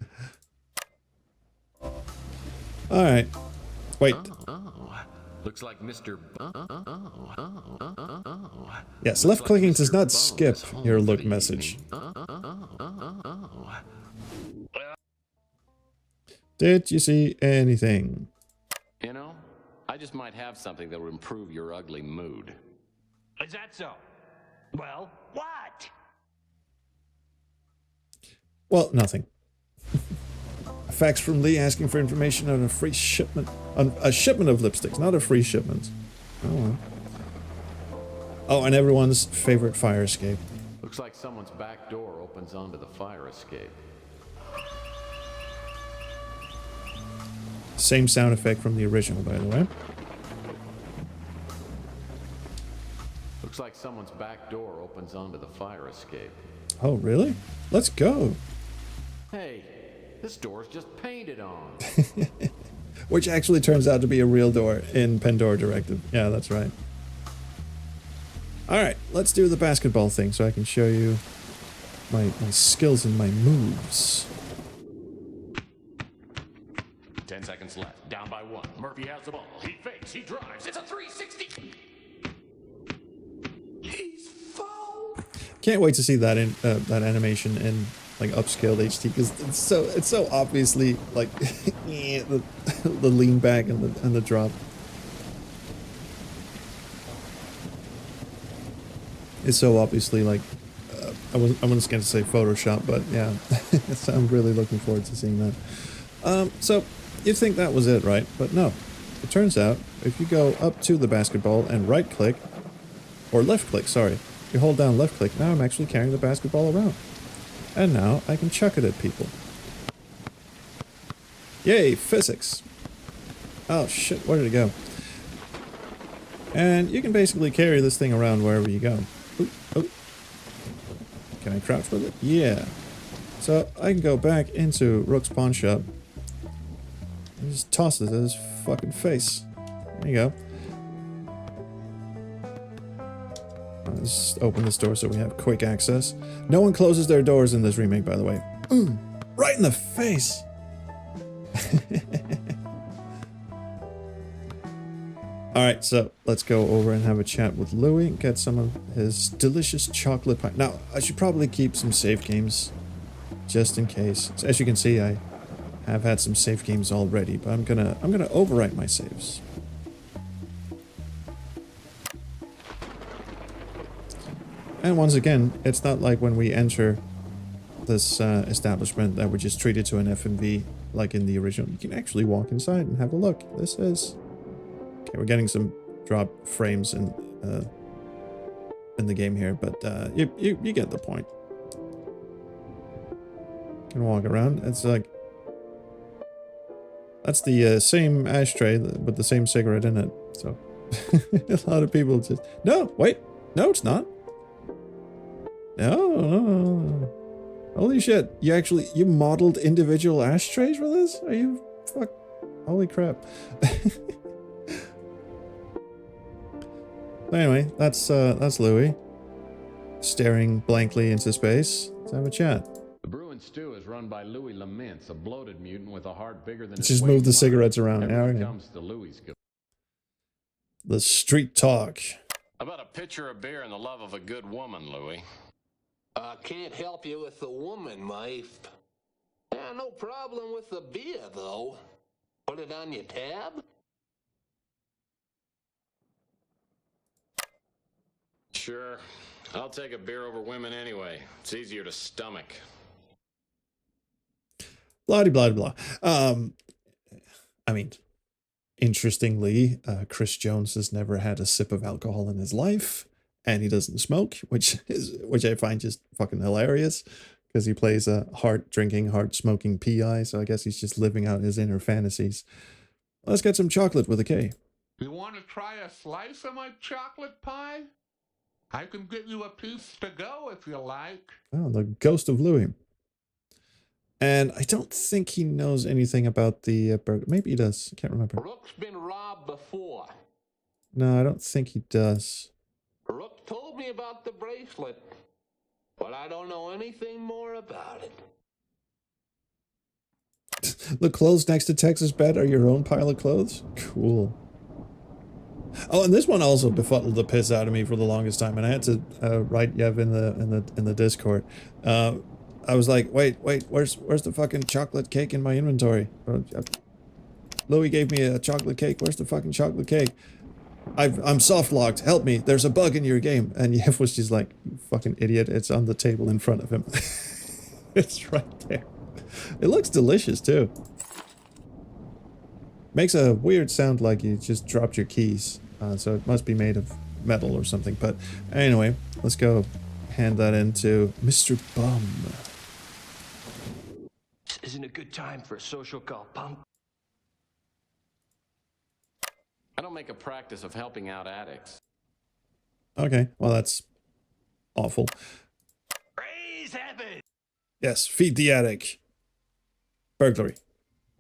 Alright. Wait. Looks like Mr. Yes, left clicking does not skip your look message. Did you see anything? You know, I just might have something that will improve your ugly mood. Is that so? Well, what? Well, nothing. A fax from Lee asking for information on a free shipment. On a shipment of lipsticks, not a free shipment. Oh, well. Oh, and everyone's favorite fire escape. Looks like someone's back door opens onto the fire escape. Same sound effect from the original, by the way. Looks like someone's back door opens onto the fire escape. Oh, really? Let's go. Hey, this door's just painted on. Which actually turns out to be a real door in Pandora Directive. Yeah, that's right. Alright, let's do the basketball thing so I can show you my skills and my moves. 10 seconds left. Down by 1. Murphy has the ball. He fakes. He drives. It's a 360. He's fouled. Can't wait to see that in that animation in like upscaled HD, because it's so obviously like the lean back and the drop. It's so obviously like I wasn't going to say Photoshop, but yeah, so I'm really looking forward to seeing that. So you'd think that was it, right? But no. It turns out if you go up to the basketball and right click, or left click, sorry, you hold down left click, now I'm actually carrying the basketball around. And now I can chuck it at people. Yay, physics. Oh shit, where did it go? And you can basically carry this thing around wherever you go. Oop, oop. Can I crouch with it? Yeah. So I can go back into Rook's pawn shop and just toss it at his fucking face. There you go. Let's open this door so we have quick access. No one closes their doors in this remake, by the way. Right in the face! Alright, so let's go over and have a chat with Louis, get some of his delicious chocolate pie. Now, I should probably keep some save games, just in case. So as you can see, I have had some save games already, but I'm gonna overwrite my saves. And once again, it's not like when we enter this establishment that we're just treated to an FMV like in the original. You can actually walk inside and have a look. This is... Okay, we're getting some drop frames in the game here, but you get the point. can walk around. It's like... That's the same ashtray with the same cigarette in it. So, a lot of people just... No, wait. No, it's not. No. Holy shit. You modeled individual ashtrays for this? Are you... Fuck. Holy crap. Anyway, that's Louis. Staring blankly into space. Let's have a chat. The brew and stew is run by Louis Lamintz, a bloated mutant with a heart bigger than Let's his just move the waistline. cigarettes around. Everyone Yeah, comes to Louis. the street talk. How about a pitcher of beer and the love of a good woman, Louis? I can't help you with the woman, Maeve. No problem with the beer, though. Put it on your tab? Sure. I'll take a beer over women anyway. It's easier to stomach. Blah blah blah. I mean, interestingly, Chris Jones has never had a sip of alcohol in his life, and he doesn't smoke, which I find just fucking hilarious, because he plays a hard drinking, hard smoking PI. So I guess he's just living out his inner fantasies. Let's get some chocolate with a K. You want to try a slice of my chocolate pie? I can give you a piece to go if you like. Oh, the ghost of Louis. And I don't think he knows anything about the burger. Maybe he does. I can't remember. Rook's been robbed before. No, I don't think he does. Rook told me about the bracelet, but I don't know anything more about it. The clothes next to Tex's bed are your own pile of clothes? Cool. Oh, and this one also befuddled the piss out of me for the longest time, and I had to write Yev in the Discord. I was like, wait, where's the fucking chocolate cake in my inventory? Louis gave me a chocolate cake. Where's the fucking chocolate cake? I'm soft locked. Help me. There's a bug in your game. And Yev was just like, you fucking idiot. It's on the table in front of him. It's right there. It looks delicious too. Makes a weird sound like you just dropped your keys. So it must be made of metal or something. But anyway, let's go hand that into Mr. Bum. This isn't a good time for a social call, punk. I don't make a practice of helping out addicts. Okay, well that's awful. Praise heaven! Yes, feed the attic. Burglary.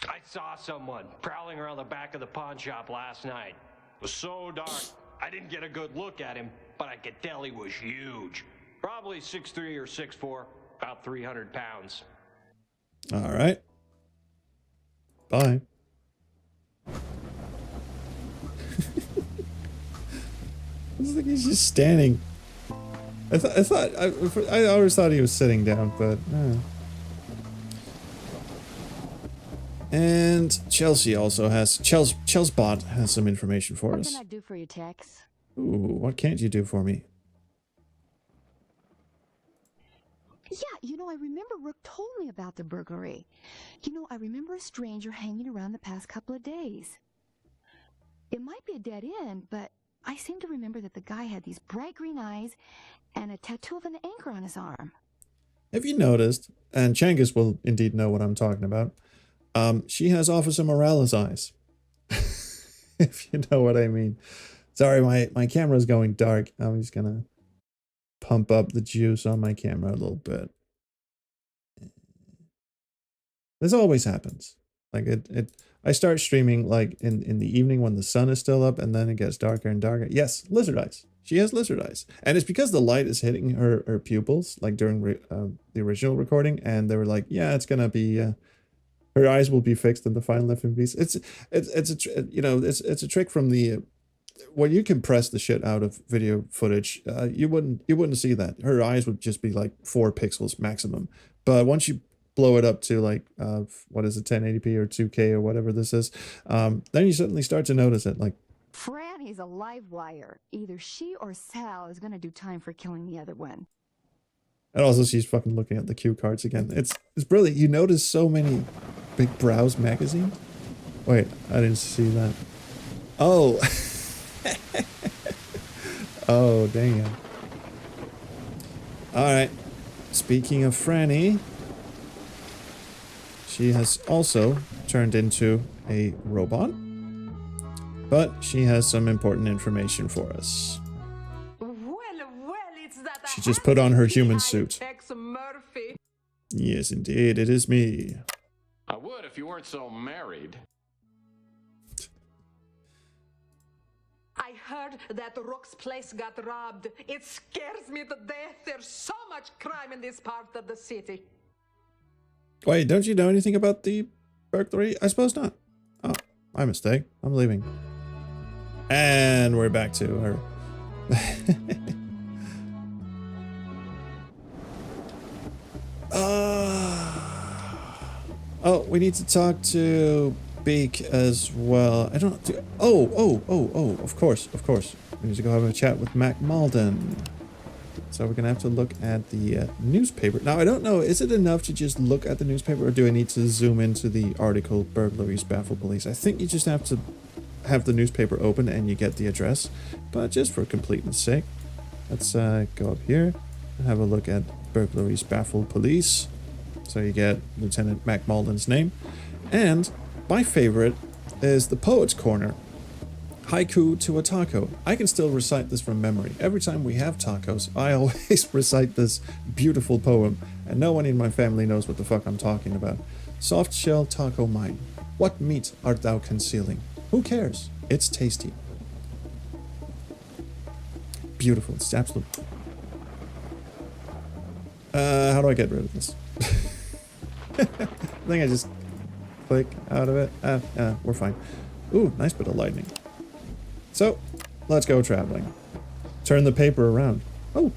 I saw someone prowling around the back of the pawn shop last night. It was so dark, I didn't get a good look at him, but I could tell he was huge. Probably 6'3" or 6'4", about 300 pounds. All right. Bye. It's like he's just standing. I always thought he was sitting down, but And Chelsea also has Chelsbot has some information for us. What can I do for you, Tex? Ooh, what can't you do for me? Yeah, I remember Rook told me about the burglary. I remember a stranger hanging around the past couple of days. It might be a dead end, but I seem to remember that the guy had these bright green eyes and a tattoo of an anchor on his arm. Have you noticed, and Changus will indeed know what I'm talking about, she has Officer Morales eyes. If you know what I mean. Sorry, my camera's going dark. I'm just gonna pump up the juice on my camera a little bit. This always happens. Like I start streaming like in the evening when the sun is still up, and then it gets darker and darker. Yes, lizard eyes. She has lizard eyes, and it's because the light is hitting her pupils, like during the original recording, and they were like, yeah, it's gonna be her eyes will be fixed in the final FMVs. It's a trick from the when you compress the shit out of video footage, you wouldn't see that. Her eyes would just be like 4 pixels maximum. But once you blow it up to like what is it, 1080p or 2K or whatever this is, then you suddenly start to notice it. Like Franny's a live wire. Either she or Sal is gonna do time for killing the other one. And also she's fucking looking at the cue cards again. It's brilliant. You notice so many big browse magazines. Wait, I didn't see that. Oh. Oh, damn. All right. Speaking of Franny, She has also turned into a robot, but she has some important information for us. It's that She just put on her human suit. Murphy. Yes, indeed, it is me. I would if you weren't so married. I heard that Rock's place got robbed. It scares me to death. There's so much crime in this part of the city. Wait, don't you know anything about the burglary? I suppose not. Oh, my mistake. I'm leaving. And we're back to her. Oh, we need to talk to Beak as well. I don't do. Oh, of course. We need to go have a chat with Mac Malden. So we're gonna have to look at the newspaper. Now, I don't know, is it enough to just look at the newspaper, or do I need to zoom into the article, Burglaries Baffle Police? I think you just have to have the newspaper open and you get the address. But just for completeness sake, let's go up here and have a look at Burglaries Baffle Police. So you get Lieutenant Mac Malden's name. And my favorite is the Poet's Corner. Haiku to a taco. I can still recite this from memory. Every time we have tacos, I always recite this beautiful poem, and no one in my family knows what the fuck I'm talking about. Soft shell taco mine. What meat art thou concealing? Who cares? It's tasty. Beautiful. It's absolute. How do I get rid of this? I think I just click out of it. We're fine. Ooh, nice bit of lightning. So, let's go traveling. Turn the paper around. Oh,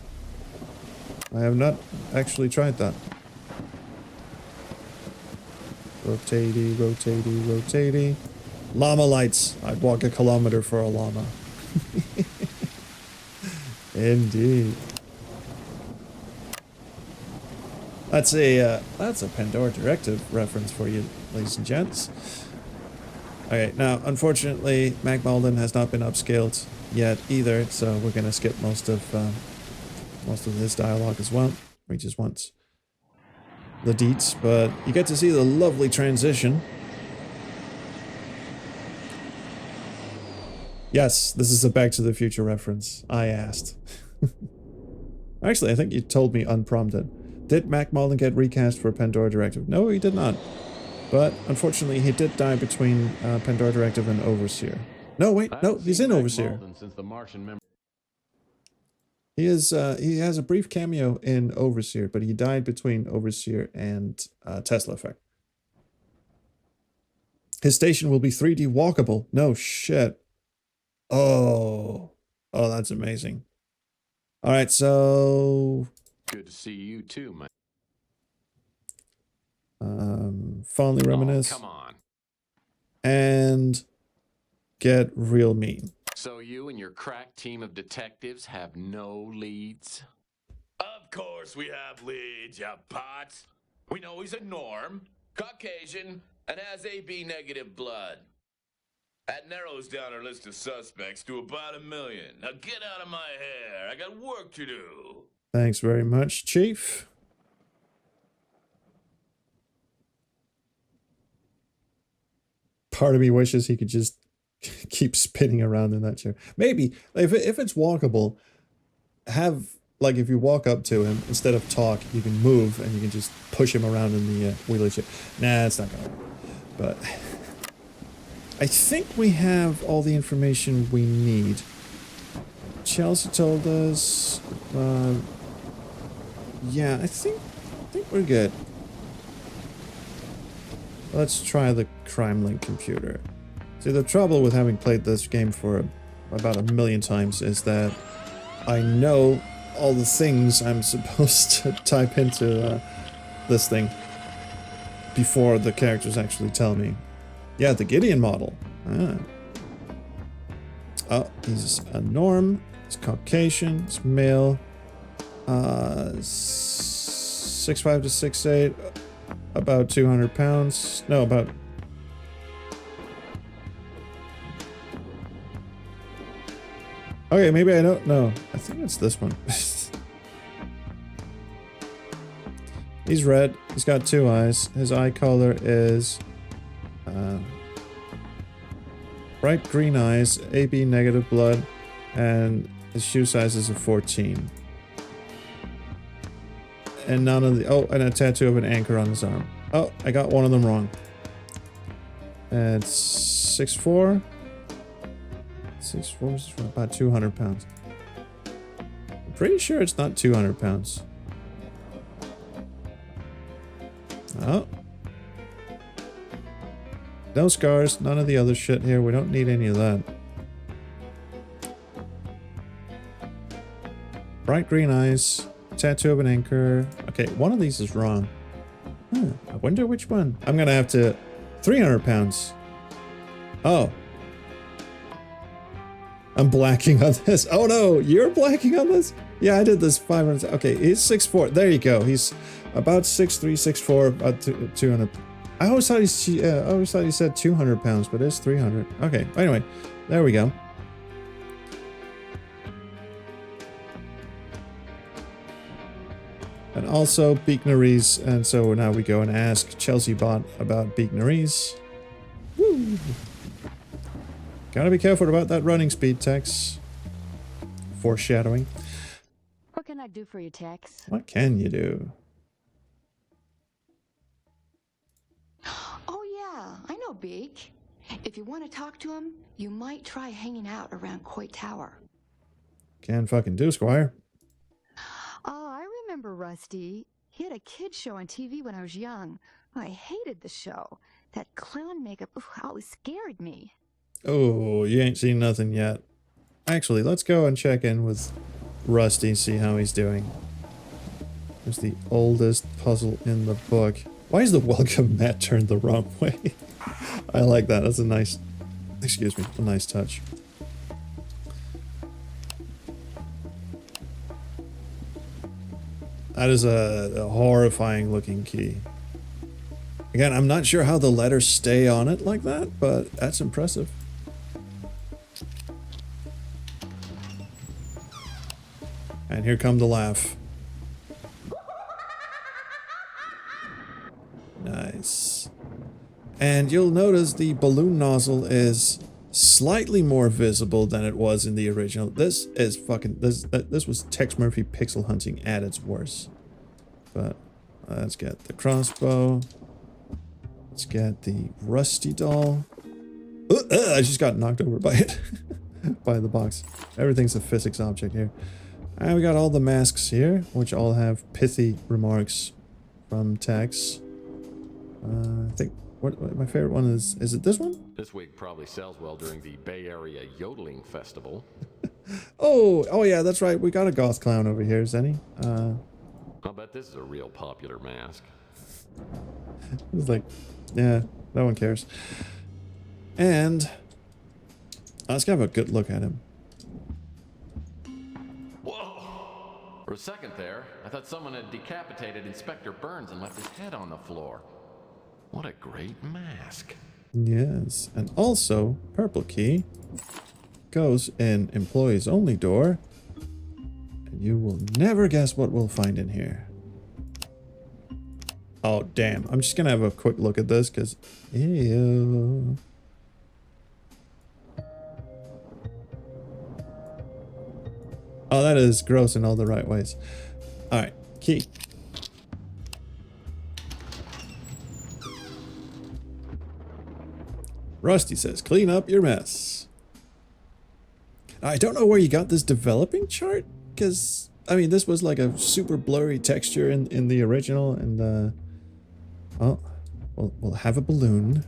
I have not actually tried that. Rotatey, rotatey, rotatey. Llama lights. I'd walk a kilometer for a llama. Indeed. That's a Pandora Directive reference for you, ladies and gents. Okay, now, unfortunately, Mac Malden has not been upscaled yet either, so we're gonna skip most of this dialogue as well. We just want the deets, but you get to see the lovely transition. Yes, this is a Back to the Future reference. I asked. Actually, I think you told me unprompted. Did Mac Malden get recast for Pandora Directive? No, he did not. But unfortunately, he did die between Pandora Directive and Overseer. No, wait, no, he's in Overseer. He is. He has a brief cameo in Overseer, but he died between Overseer and Tesla Effect. His station will be 3D walkable. No shit. Oh, that's amazing. All right, so good to see you too, man. Fondly reminisce. Oh, come on. And get real mean. So you and your crack team of detectives have no leads? Of course we have leads, you pots. We know he's a norm, Caucasian, and has AB negative blood. That narrows down our list of suspects to about 1 million. Now get out of my hair. I got work to do. Thanks very much, Chief. Part of me wishes he could just keep spinning around in that chair. Maybe, if it's walkable, have, like, if you walk up to him, instead of talk, you can move and you can just push him around in the wheelie chair. Nah, it's not gonna work. But I think we have all the information we need. Chelsea told us, yeah, I think we're good. Let's try the Crime Link computer. See, the trouble with having played this game for about 1 million times is that I know all the things I'm supposed to type into this thing before the characters actually tell me. Yeah, the Gideon model. Ah. Oh, he's a norm. He's Caucasian. He's male. 6'5" to 6'8". About 200 pounds. No, about... Okay, maybe I don't know. I think it's this one. He's red. He's got 2 eyes. His eye color is bright green eyes, AB negative blood, and his shoe size is a 14. And none of the... Oh, and a tattoo of an anchor on his arm. Oh, I got one of them wrong. And it's 6'4". 6'4" is about 200 pounds. I'm pretty sure it's not 200 pounds. Oh. No scars, none of the other shit here. We don't need any of that. Bright green eyes, tattoo of an anchor. Okay, one of these is wrong. I wonder which one. I'm gonna have to... 300 pounds. Oh. I'm blacking on this. Oh no, you're blacking on this? Yeah, I did this 500. Okay, he's 6'4". There you go. He's about 6'3", 6'4", about 200. I always thought he said 200 pounds, but it's 300. Okay, anyway, there we go. And also Beeknaries, and so now we go and ask Chelsea Bot about Beeknaries. Woo! Gotta be careful about that running speed, Tex. Foreshadowing. What can I do for you, Tex? What can you do? Oh yeah, I know Beak. If you want to talk to him, you might try hanging out around Coit Tower. Can fucking do, Squire. Oh, I remember Rusty. He had a kid show on TV when I was young. I hated the show. That clown makeup always scared me. Oh, you ain't seen nothing yet. Actually, let's go and check in with Rusty, see how he's doing. It's the oldest puzzle in the book. Why is the welcome mat turned the wrong way? I like that. That's a nice, excuse me, a nice touch. That is a horrifying looking key. Again, I'm not sure how the letters stay on it like that, but that's impressive. And here come the laugh. Nice. And you'll notice the balloon nozzle is slightly more visible than it was in the original. This is fucking... This was Tex Murphy pixel hunting at its worst. But let's get the crossbow. Let's get the Rusty doll. I just got knocked over by it. By the box. Everything's a physics object here. And we got all the masks here, which all have pithy remarks from Tex. I think what my favorite one is it this one? This wig probably sells well during the Bay Area Yodeling Festival. Oh yeah, that's right. We got a goth clown over here, Zenny. I'll bet this is a real popular mask. It's like, yeah, no one cares. And let's have a good look at him. Whoa! For a second there, I thought someone had decapitated Inspector Burns and left his head on the floor. What a great mask. Yes, and also, purple key goes in employees only door. And you will never guess what we'll find in here. Oh, damn. I'm just gonna have a quick look at this, because... Ew. Oh, that is gross in all the right ways. Alright, key. Rusty says, clean up your mess. I don't know where you got this developing chart, because, I mean, this was like a super blurry texture in the original, and, well, we'll have a balloon.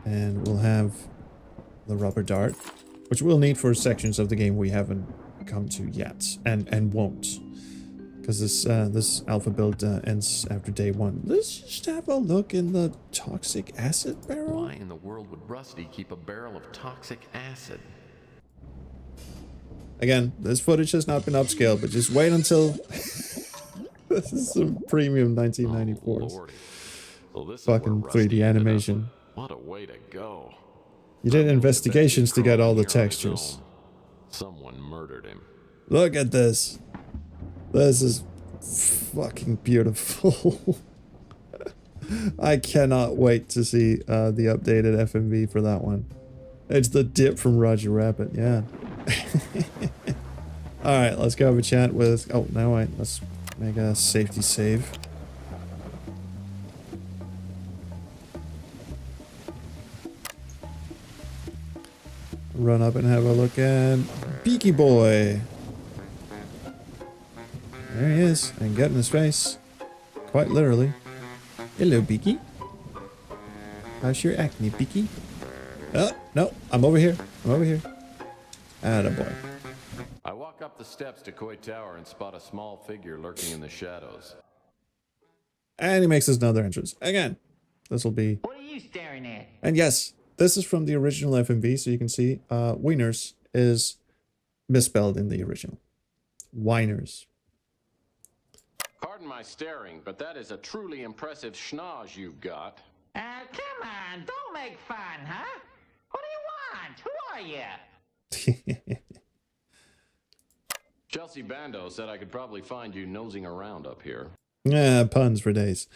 And we'll have the rubber dart, which we'll need for sections of the game we haven't come to yet, and won't. Because this alpha build ends after day 1. Let's just have a look in the toxic acid barrel. Why in the world would Rusty keep a barrel of toxic acid? Again, this footage has not been upscaled, but just wait until... This is some premium 1994. Oh, Lordy. Well, this fucking 3D animation. What a way to go. You did investigations to get all the textures. Someone murdered him. Look at this. This is fucking beautiful. I cannot wait to see the updated FMV for that one. It's the dip from Roger Rabbit, yeah. Alright, let's go have a chat with... Oh, no, wait. Let's make a safety save. Run up and have a look at Beaky Boy. There he is. And get in his face. Quite literally. Hello, Beaky. How's your acne, Beaky? Oh, no. I'm over here. I'm over here. Attaboy. I walk up the steps to Koi Tower and spot a small figure lurking in the shadows. And he makes us another entrance. Again. This will be... What are you staring at? And yes, this is from the original FMV, so you can see Wieners is misspelled in the original. Winers. Pardon my staring, but that is a truly impressive schnoz you've got. Come on, don't make fun, huh? What do you want? Who are you? Chelsea Bando said I could probably find you nosing around up here. Yeah, puns for days.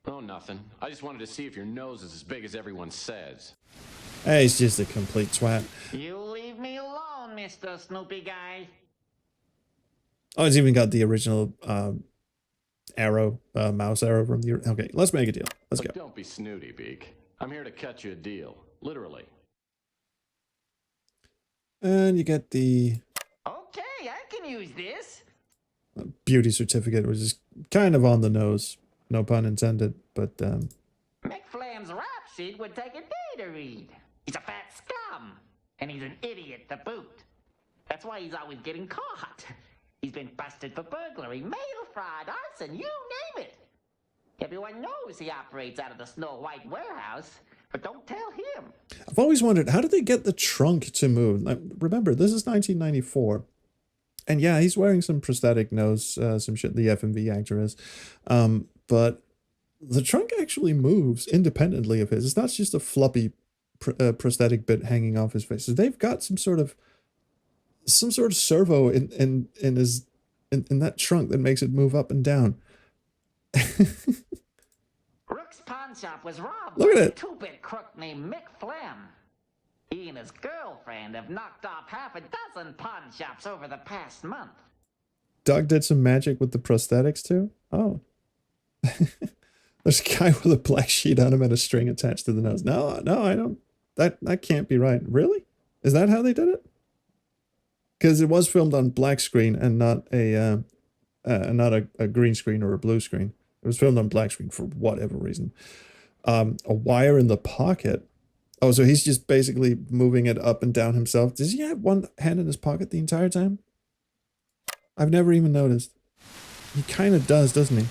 Oh, nothing. I just wanted to see if your nose is as big as everyone says. Hey, he's just a complete twat. You leave me alone, Mr. Snoopy guy. Oh, it's even got the original arrow, mouse arrow from the... Okay, let's make a deal. Let's go. Don't be snooty, Beak. I'm here to cut you a deal. Literally. And you get the... Okay, I can use this. beauty certificate, which is kind of on the nose. No pun intended, but... McFlam's rap sheet would take a day to read. He's a fat scum, and he's an idiot to boot. That's why he's always getting caught. He's been busted for burglary, mail fraud, arson, you name it. Everyone knows he operates out of the Snow White warehouse, but don't tell him. I've always wondered, how did they get the trunk to move? Like, remember, this is 1994. And yeah, he's wearing some prosthetic nose, some shit, the FMV actor is. But the trunk actually moves independently of his. It's not just a floppy prosthetic bit hanging off his face. So they've got some sort of servo in that trunk that makes it move up and down. Rook's pawn shop was robbed Look by at a it. two-bit crook named Mick Flem. He and his girlfriend have knocked off half a dozen pawn shops over the past month. Doug did some magic with the prosthetics too? Oh. There's a guy with a black sheet on him and a string attached to the nose. No, I don't. That can't be right. Really? Is that how they did it? Because it was filmed on black screen and not a green screen or a blue screen. It was filmed on black screen for whatever reason. A wire in the pocket. Oh, so he's just basically moving it up and down himself. Does he have one hand in his pocket the entire time? I've never even noticed. He kind of does, doesn't he?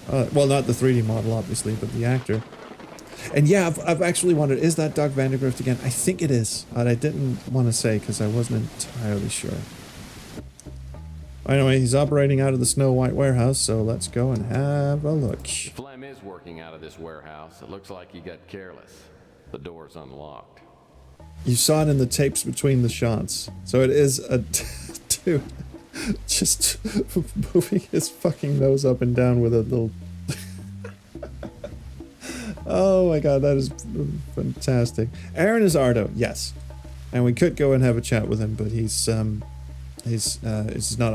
Well, not the 3D model, obviously, but the actor. And yeah, I've actually wondered, is that Doug Vandergrift again? I think it is, but I didn't want to say because I wasn't entirely sure. Anyway, he's operating out of the Snow White warehouse, so let's go and have a look. Flem is working out of this warehouse. It looks like he got careless. The door's unlocked. You saw it in the tapes between the shots. So it is a dude just moving his fucking nose up and down with a little... Oh my god, that is fantastic. Aaron is Ardo, yes. And we could go and have a chat with him, but he's not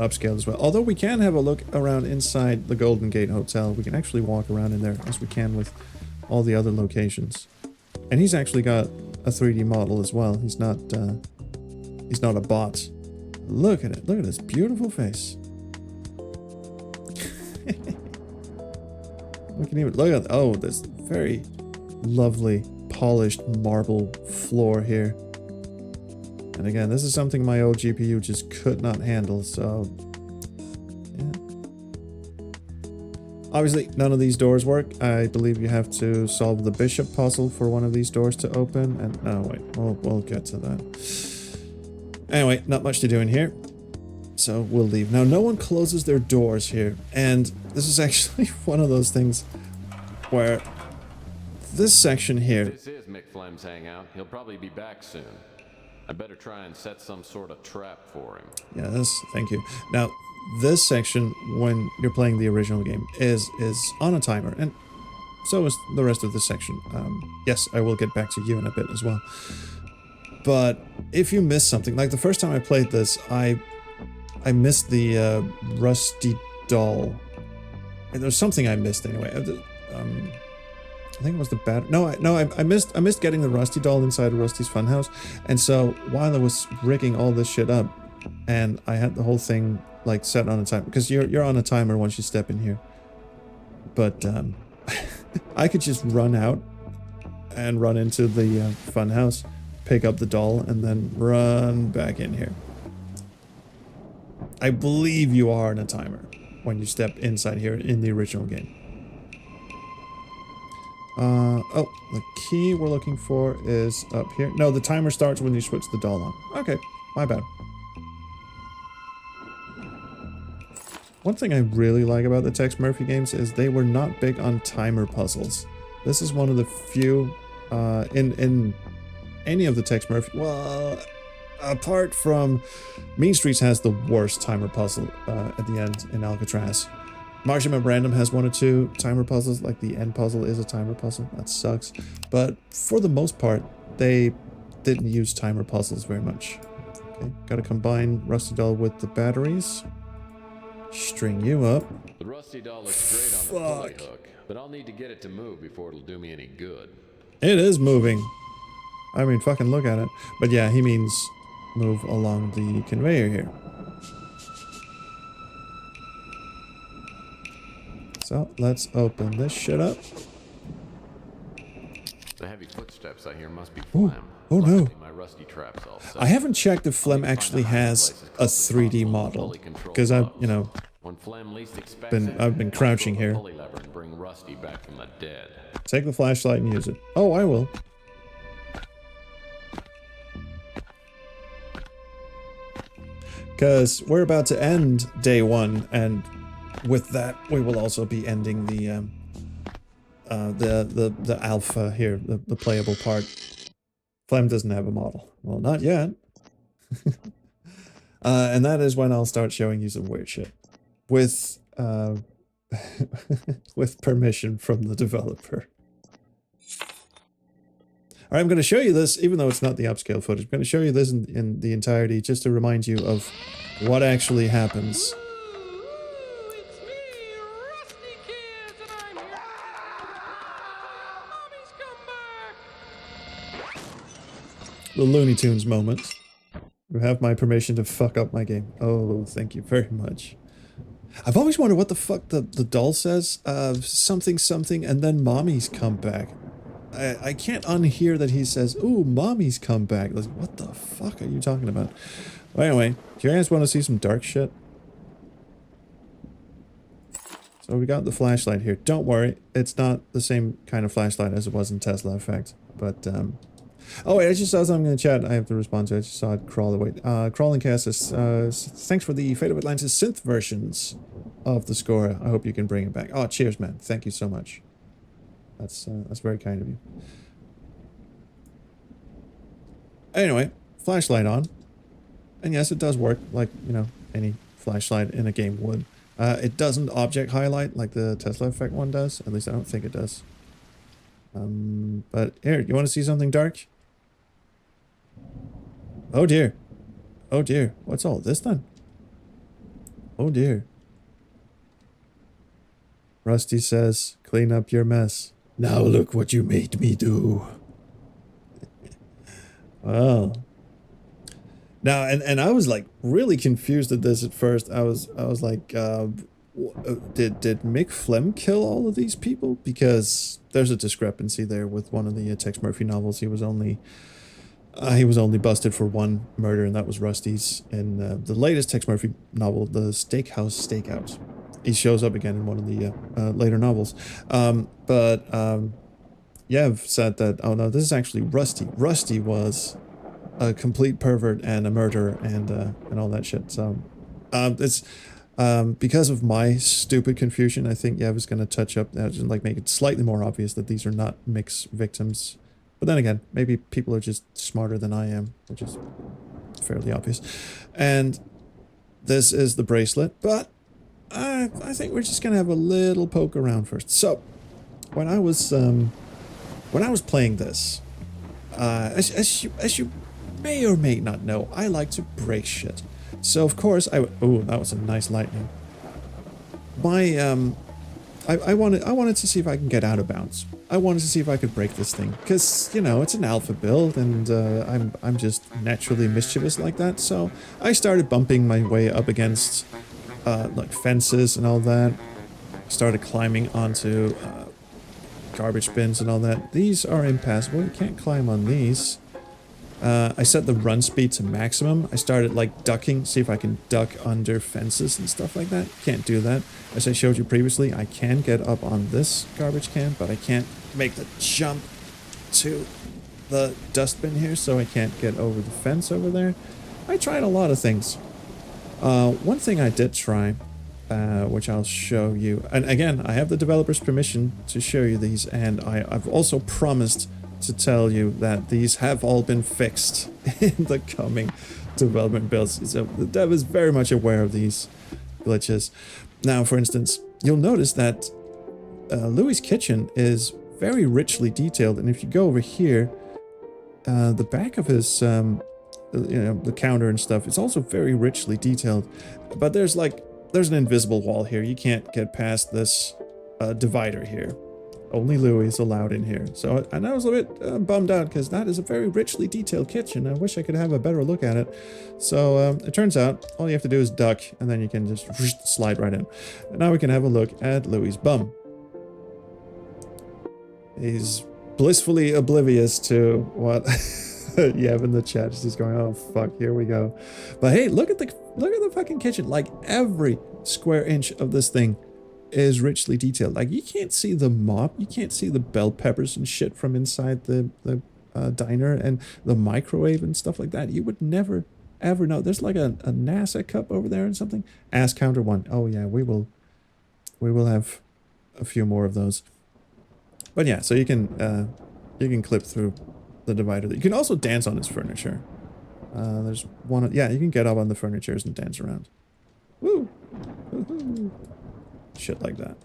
upscaled as well. Although we can have a look around inside the Golden Gate Hotel. We can actually walk around in there as we can with all the other locations. And he's actually got a 3D model as well. He's not a bot. Look at it. Look at his beautiful face. We can even look at, oh, this very lovely polished marble floor here. And again, this is something my old GPU just could not handle, so yeah. Obviously, none of these doors work. I believe you have to solve the bishop puzzle for one of these doors to open. And no, wait, we'll get to that. Anyway, not much to do in here, so we'll leave. Now, no one closes their doors here, and this is actually one of those things where this section here... This is Mick Flem's hangout. He'll probably be back soon. I better try and set some sort of trap for him. Yes, thank you. Now, this section, when you're playing the original game, is on a timer, and so is the rest of this section. Yes, I will get back to you in a bit as well. But if you miss something, like the first time I played this, I missed the Rusty doll. And there's something I missed anyway. I think it was the bat. No, I missed getting the Rusty doll inside of Rusty's Funhouse, and so while I was rigging all this shit up, and I had the whole thing like set on a timer, because you're on a timer once you step in here. But I could just run out and run into the Funhouse, pick up the doll, and then run back in here. I believe you are on a timer when you step inside here in the original game. Oh, the key we're looking for is up here. No, the timer starts when you switch the doll on. Okay, my bad. One thing I really like about the Tex Murphy games is they were not big on timer puzzles. This is one of the few in any of the Tex Murphy. Well, apart from Mean Streets has the worst timer puzzle at the end in Alcatraz. Martian Memorandum has one or two timer puzzles, like the end puzzle is a timer puzzle. That sucks. But for the most part, they didn't use timer puzzles very much. Okay, gotta combine Rusty Doll with the batteries. String you up. The Rusty doll looks great on the pulley hook, but I'll need to get it to move before it'll do me any good. It is moving. I mean, fucking look at it. But yeah, he means move along the conveyor here. So let's open this shit up. The heavy footsteps I hear must be Ooh. Flem. Oh no. My rusty traps all set. I haven't checked if Flem actually has a 3D model, because I've, you know, I've been crouching here. Bring Rusty back from the dead. Take the flashlight and use it. Oh, I will. Because we're about to end day one, and with that, we will also be ending the alpha here, the playable part. Flem doesn't have a model. Well, not yet. And that is when I'll start showing you some weird shit. With, with permission from the developer. Alright, I'm going to show you this, even though it's not the upscale footage. I'm going to show you this in the entirety, just to remind you of what actually happens. The Looney Tunes moment. You have my permission to fuck up my game. Oh, thank you very much. I've always wondered what the fuck the doll says. Something, something, and then mommy's come back. I can't unhear that he says, ooh, mommy's come back. Like, what the fuck are you talking about? Well, anyway, do you guys want to see some dark shit? So we got the flashlight here. Don't worry, it's not the same kind of flashlight as it was in Tesla Effect. But, oh wait, I just saw something in the chat I have to respond to. I just saw it crawl away. Crawling Cast says, thanks for the Fate of Atlantis synth versions of the score. I hope you can bring it back. Oh, cheers, man. Thank you so much. That's very kind of you. Anyway, flashlight on. And yes, it does work like, you know, any flashlight in a game would. It doesn't object highlight like the Tesla Effect one does. At least I don't think it does. But here, you want to see something dark? Oh dear. Oh dear. What's all this then? Oh dear. Rusty says, clean up your mess. Now look what you made me do. Well. Now, and I was like really confused at this at first. I was like, did Mick Flem kill all of these people? Because there's a discrepancy there with one of the Tex Murphy novels. He was only busted for one murder, and that was Rusty's. In the latest Tex Murphy novel, The Steakhouse Stakeout, he shows up again in one of the later novels. But Yev said that, oh no, this is actually Rusty. Rusty was a complete pervert and a murderer and all that shit. So it's because of my stupid confusion, I think Yev is going to touch up that and like make it slightly more obvious that these are not Mick's victims. But then again, maybe people are just smarter than I am, which is fairly obvious. And this is the bracelet, but I think we're just gonna have a little poke around first. So, when I was playing this, as you may or may not know, I like to break shit. So of course oh, that was a nice lightning. I wanted to see if I can get out of bounds. I wanted to see if I could break this thing, because you know it's an alpha build, and I'm just naturally mischievous like that. So I started bumping my way up against like fences and all that. Started climbing onto garbage bins and all that. These are impassable. You can't climb on these. I set the run speed to maximum. I started like ducking, see if I can duck under fences and stuff like that. Can't do that. As I showed you previously, I can get up on this garbage can, but I can't make the jump to the dustbin here, so I can't get over the fence over there. I tried a lot of things. One thing I did try, which I'll show you, and again, I have the developer's permission to show you these, and I've also promised to tell you that these have all been fixed in the coming development builds. So the dev is very much aware of these glitches. Now, for instance, you'll notice that Louis' kitchen is very richly detailed, and if you go over here, the back of his, you know, the counter and stuff, it's also very richly detailed. But there's an invisible wall here. You can't get past this divider here. Only Louis is allowed in here. So, and I was a bit bummed out because that is a very richly detailed kitchen. I wish I could have a better look at it. So it turns out all you have to do is duck, and then you can just slide right in. And now we can have a look at Louis' bum. He's blissfully oblivious to what you have in the chat. He's just going, oh fuck, here we go. But hey, look at the fucking kitchen. Like every square inch of this thing is richly detailed. Like you can't see the mop, you can't see the bell peppers and shit from inside the diner, and the microwave and stuff like that. You would never ever know. There's like a NASA cup over there and something. Ask counter 1. Oh yeah, we will have a few more of those. But yeah, so you can clip through the divider. You can also dance on this furniture. There's one. Yeah, you can get up on the furnitures and dance around. Woo! Woo-hoo. Shit like that.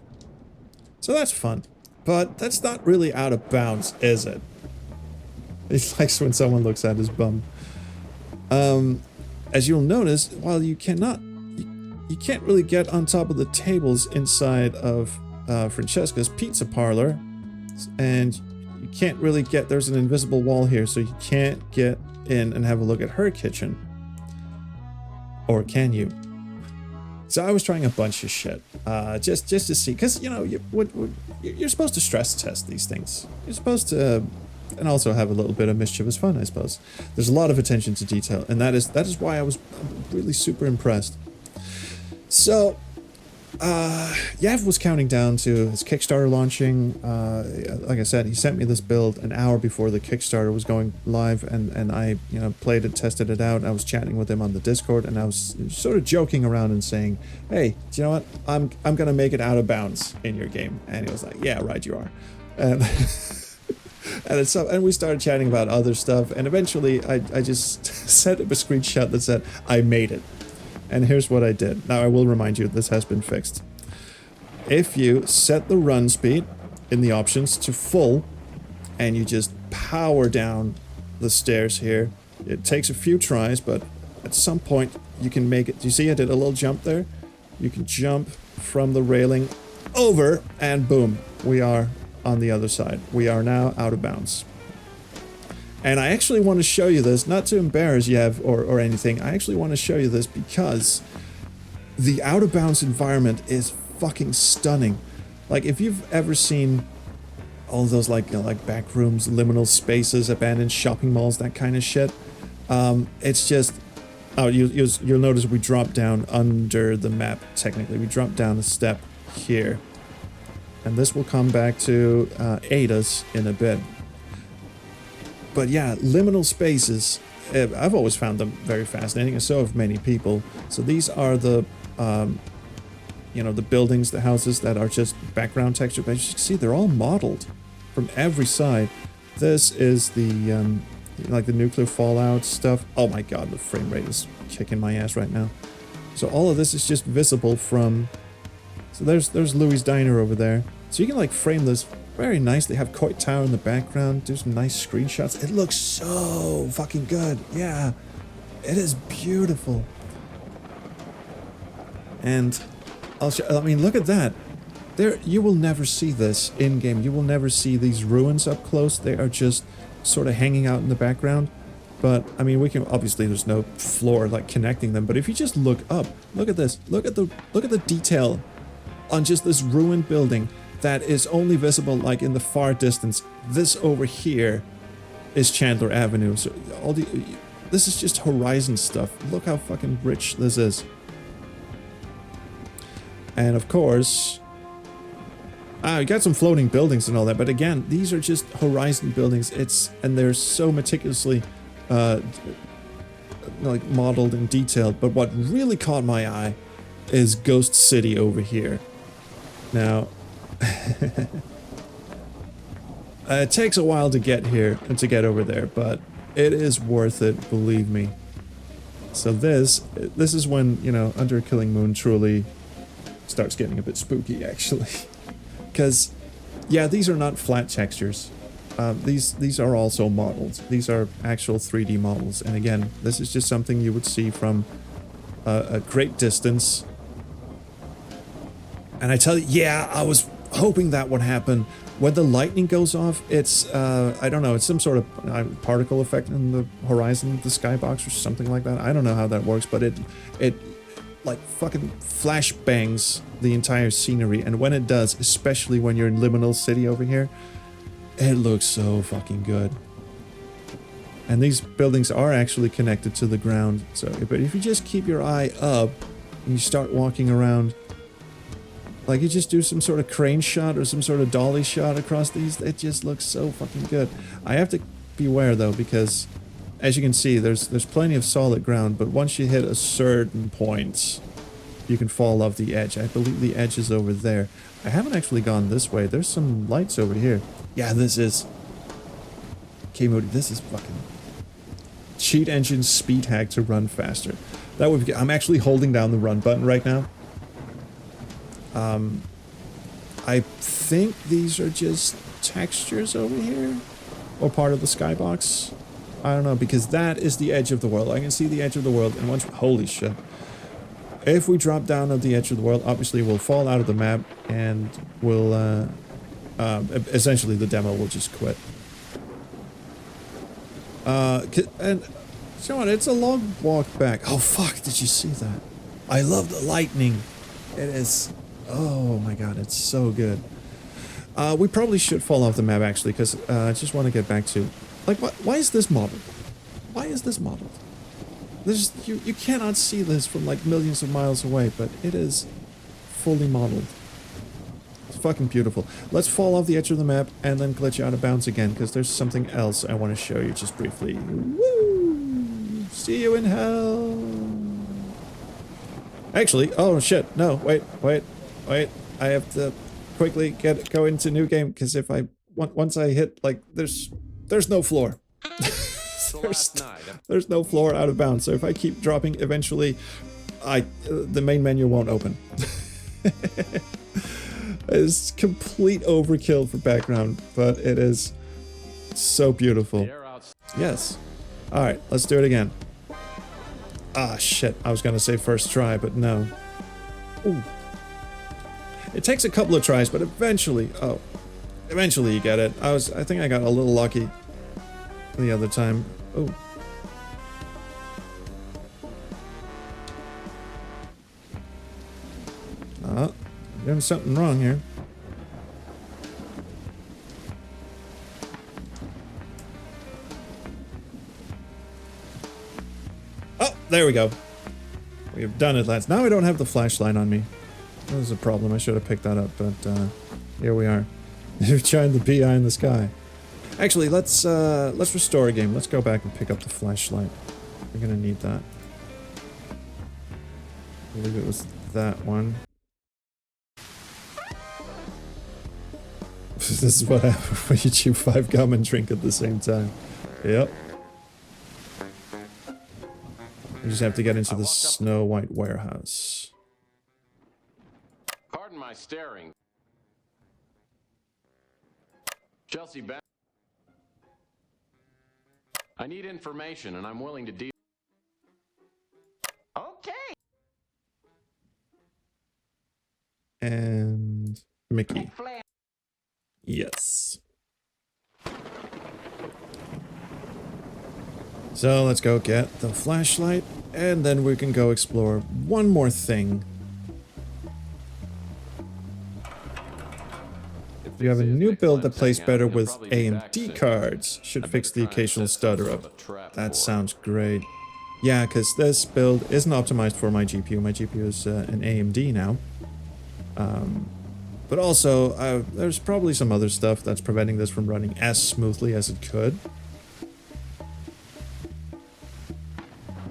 So that's fun, but that's not really out of bounds, is it? He likes when someone looks at his bum. As you'll notice, while you can't really get on top of the tables inside of Francesca's pizza parlor, and you can't really get, there's an invisible wall here, so you can't get in and have a look at her kitchen. Or can you? So I was trying a bunch of shit, just to see, because, you know, you're supposed to stress test these things. You're supposed to, and also have a little bit of mischievous fun, I suppose. There's a lot of attention to detail, and that is why I was really super impressed. So, Yav was counting down to his Kickstarter launching. Like I said, he sent me this build an hour before the Kickstarter was going live, and I, you know, played it, tested it out. I was chatting with him on the Discord, and I was sort of joking around and saying, "Hey, do you know what? I'm gonna make it out of bounds in your game." And he was like, "Yeah, right, you are." And and we started chatting about other stuff, and eventually I just sent him a screenshot that said, "I made it." And here's what I did. Now, I will remind you, this has been fixed. If you set the run speed in the options to full, and you just power down the stairs here, it takes a few tries, but at some point you can make it. Do you see I did a little jump there? You can jump from the railing over, and boom, we are on the other side. We are now out of bounds. And I actually want to show you this, not to embarrass Yev or anything. I actually want to show you this because the out of bounds environment is fucking stunning. Like, if you've ever seen all those like back rooms, liminal spaces, abandoned shopping malls, that kind of shit, it's just, oh, you'll notice we drop down under the map. Technically, we drop down a step here, and this will come back to aid us in a bit. But yeah, liminal spaces, I've always found them very fascinating, and so have many people. So these are the, you know, the buildings, the houses that are just background texture. But as you can see, they're all modeled from every side. This is the, like the nuclear fallout stuff. Oh my god, the frame rate is kicking my ass right now. So all of this is just visible from... So there's Louis' Diner over there. So you can like frame this very nicely, have Coit Tower in the background, do some nice screenshots. It looks so fucking good. Yeah, it is beautiful. And I mean, look at that. There, you will never see this in-game. You will never see these ruins up close. They are just sort of hanging out in the background. But, I mean, we can, obviously there's no floor like connecting them, but if you just look up, look at this. Look at the detail on just this ruined building that is only visible like in the far distance. This over here is Chandler Avenue. So this is just Horizon stuff. Look how fucking rich this is. And of course, you got some floating buildings and all that, but again, these are just Horizon buildings. And they're so meticulously like modeled and detailed. But what really caught my eye is Ghost City over here. Now, it takes a while to get here and to get over there, but it is worth it, believe me. So this is when, you know, Under a Killing Moon truly starts getting a bit spooky, actually. Because, yeah, these are not flat textures. These are also models. These are actual 3D models. And again, this is just something you would see from a great distance. And I tell you, yeah, I was hoping that would happen. When the lightning goes off, it's, I don't know, it's some sort of particle effect in the horizon of the skybox or something like that. I don't know how that works, but it like fucking flash bangs the entire scenery. And when it does, especially when you're in Liminal City over here, it looks so fucking good. And these buildings are actually connected to the ground. So, but if you just keep your eye up and you start walking around, like you just do some sort of crane shot or some sort of dolly shot across these, it just looks so fucking good. I have to beware though, because as you can see, there's plenty of solid ground, but once you hit a certain point, you can fall off the edge. I believe the edge is over there. I haven't actually gone this way. There's some lights over here. Yeah, this is... K-Modi, this is fucking... Cheat engine speed hack to run faster. That would be... I'm actually holding down the run button right now. I think these are just textures over here, or part of the skybox. I don't know, because that is the edge of the world. I can see the edge of the world, and once, holy shit. If we drop down on the edge of the world, obviously we'll fall out of the map, and we'll, essentially the demo will just quit. And, so on, it's a long walk back. Oh fuck, did you see that? I love the lightning. It is... Oh my god, it's so good. We probably should fall off the map actually, because I just want to get back to... Like, why is this modeled? Why is this modeled? There's, you cannot see this from like millions of miles away, but it is fully modeled. It's fucking beautiful. Let's fall off the edge of the map and then glitch out of bounds again, because there's something else I want to show you just briefly. Woo! See you in hell! Actually, oh shit, no, wait. I have to quickly go into new game, because if once I hit, like, there's no floor. There's no floor out of bounds, so if I keep dropping, eventually the main menu won't open. It's complete overkill for background, but it is so beautiful. Yes. Alright, let's do it again. Ah, shit. I was gonna say first try, but no. Ooh. It takes a couple of tries, but eventually you get it. I think I got a little lucky the other time. Oh. I'm doing something wrong here. Oh, there we go. We have done it, lads. Now I don't have the flashlight on me. That was a problem. I should have picked that up, but here we are. You're trying the PI in the sky. Actually, let's restore a game. Let's go back and pick up the flashlight. We're gonna need that. I believe it was that one. This is what happens when you chew 5 gum and drink at the same time. Yep. We just have to get into the Snow White warehouse. Pardon my staring. Chelsea Ben. I need information, and I'm willing to deal. Okay. And Mickey. Hey, Flam. Yes. So let's go get the flashlight, and then we can go explore one more thing. You have a new build that plays better with AMD cards. Should fix the occasional stutter up. That sounds great. Yeah, because this build isn't optimized for my GPU. My GPU is an AMD now. But also, there's probably some other stuff that's preventing this from running as smoothly as it could.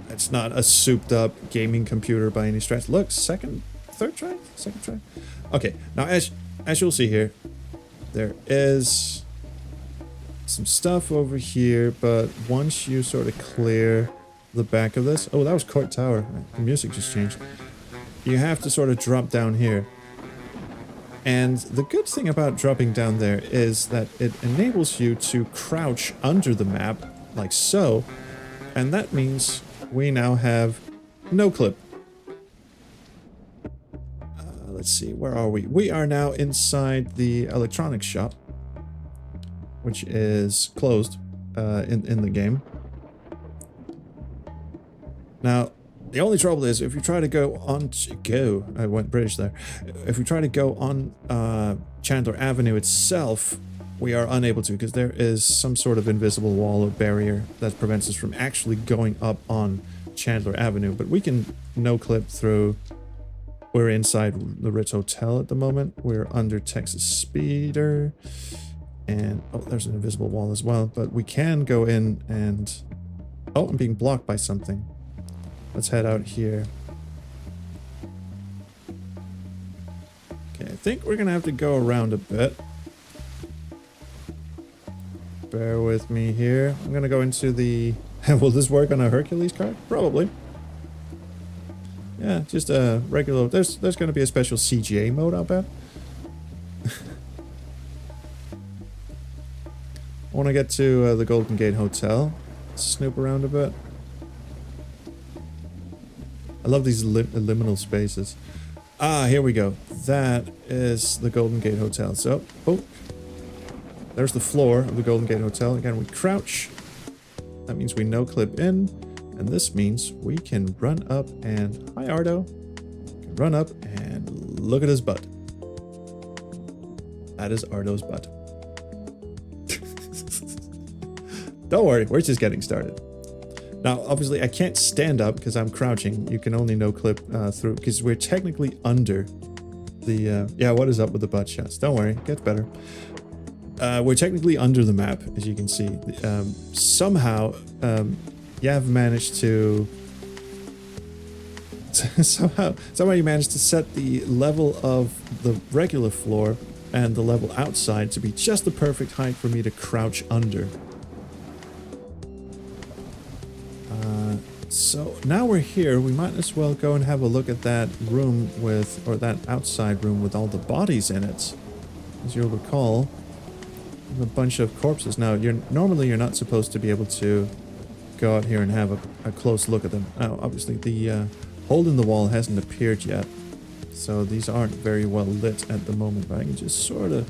It's not a souped up gaming computer by any stretch. Look, second try. Okay, now as you'll see here, there is some stuff over here, but once you sort of clear the back of this, oh, that was Court Tower. The music just changed. You have to sort of drop down here. And the good thing about dropping down there is that it enables you to crouch under the map, like so, and that means we now have no clip. Let's see, where are we? We are now inside the electronics shop, which is closed in the game. Now, the only trouble is if you try to go on I went British there. If we try to go on Chandler Avenue itself, we are unable to because there is some sort of invisible wall or barrier that prevents us from actually going up on Chandler Avenue. But we can no-clip through. We're inside the Ritz Hotel at the moment. We're under Texas Speeder. And, oh, there's an invisible wall as well. But we can go in and... Oh, I'm being blocked by something. Let's head out here. Okay, I think we're gonna have to go around a bit. Bear with me here. I'm gonna go into the... Will this work on a Hercules card? Probably. Yeah, just a regular... There's gonna be a special CGA mode, I'll bet. I want to get to the Golden Gate Hotel. Snoop around a bit. I love these liminal spaces. Ah, here we go. That is the Golden Gate Hotel. So, oh, there's the floor of the Golden Gate Hotel. Again, we crouch. That means we no-clip in. And this means we can run up and... Hi, Ardo. We can run up and look at his butt. That is Ardo's butt. Don't worry, we're just getting started. Now, obviously, I can't stand up because I'm crouching. You can only no-clip through because we're technically under the... yeah, what is up with the butt shots? Don't worry, it gets better. We're technically under the map, as you can see. Somehow, Yav managed to... somehow you managed to set the level of the regular floor and the level outside to be just the perfect height for me to crouch under. So now we're here, we might as well go and have a look at that room with, or that outside room with all the bodies in it. As you'll recall, a bunch of corpses. Now, normally you're not supposed to be able to go out here and have a close look at them. Now, obviously the hole in the wall hasn't appeared yet, so these aren't very well lit at the moment, but I can just sort of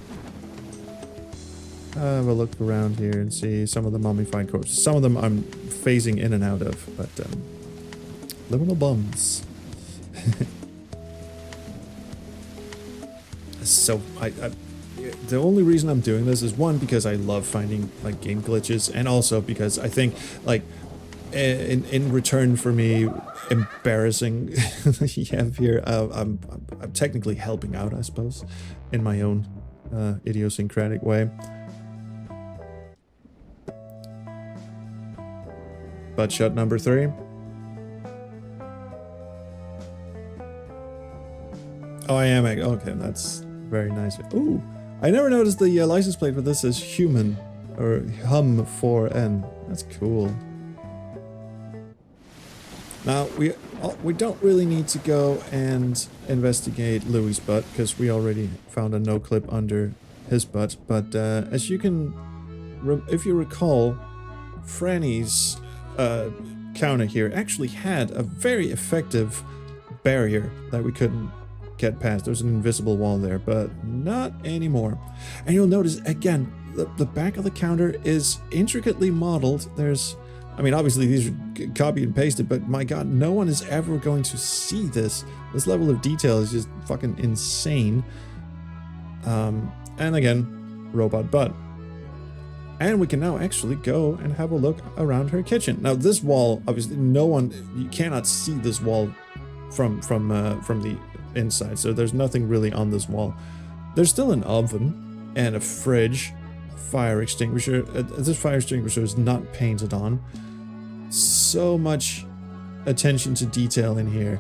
have a look around here and see some of the mummified corpses. Some of them I'm phasing in and out of, but liminal bums. So the only reason I'm doing this is one, because I love finding like game glitches, and also because I think like in return for me embarrassing Yev here, I'm technically helping out, I suppose, in my own idiosyncratic way. Butt shot number 3. Oh, I am. Okay, that's very nice. Ooh, I never noticed the license plate for this is human, or hum 4N. That's cool. Now, we don't really need to go and investigate Louis' butt, because we already found a no-clip under his butt, but as you can, if you recall, Franny's counter here actually had a very effective barrier that we couldn't get past. There's an invisible wall there, but not anymore. And you'll notice, again, the back of the counter is intricately modeled. There's, I mean, obviously these are copied and pasted, but my god, no one is ever going to see this. This level of detail is just fucking insane. And again, robot butt. And we can now actually go and have a look around her kitchen. Now this wall, obviously you cannot see this wall from the inside, so there's nothing really on this wall. There's still an oven and a fridge, fire extinguisher. This fire extinguisher is not painted on. So much attention to detail in here.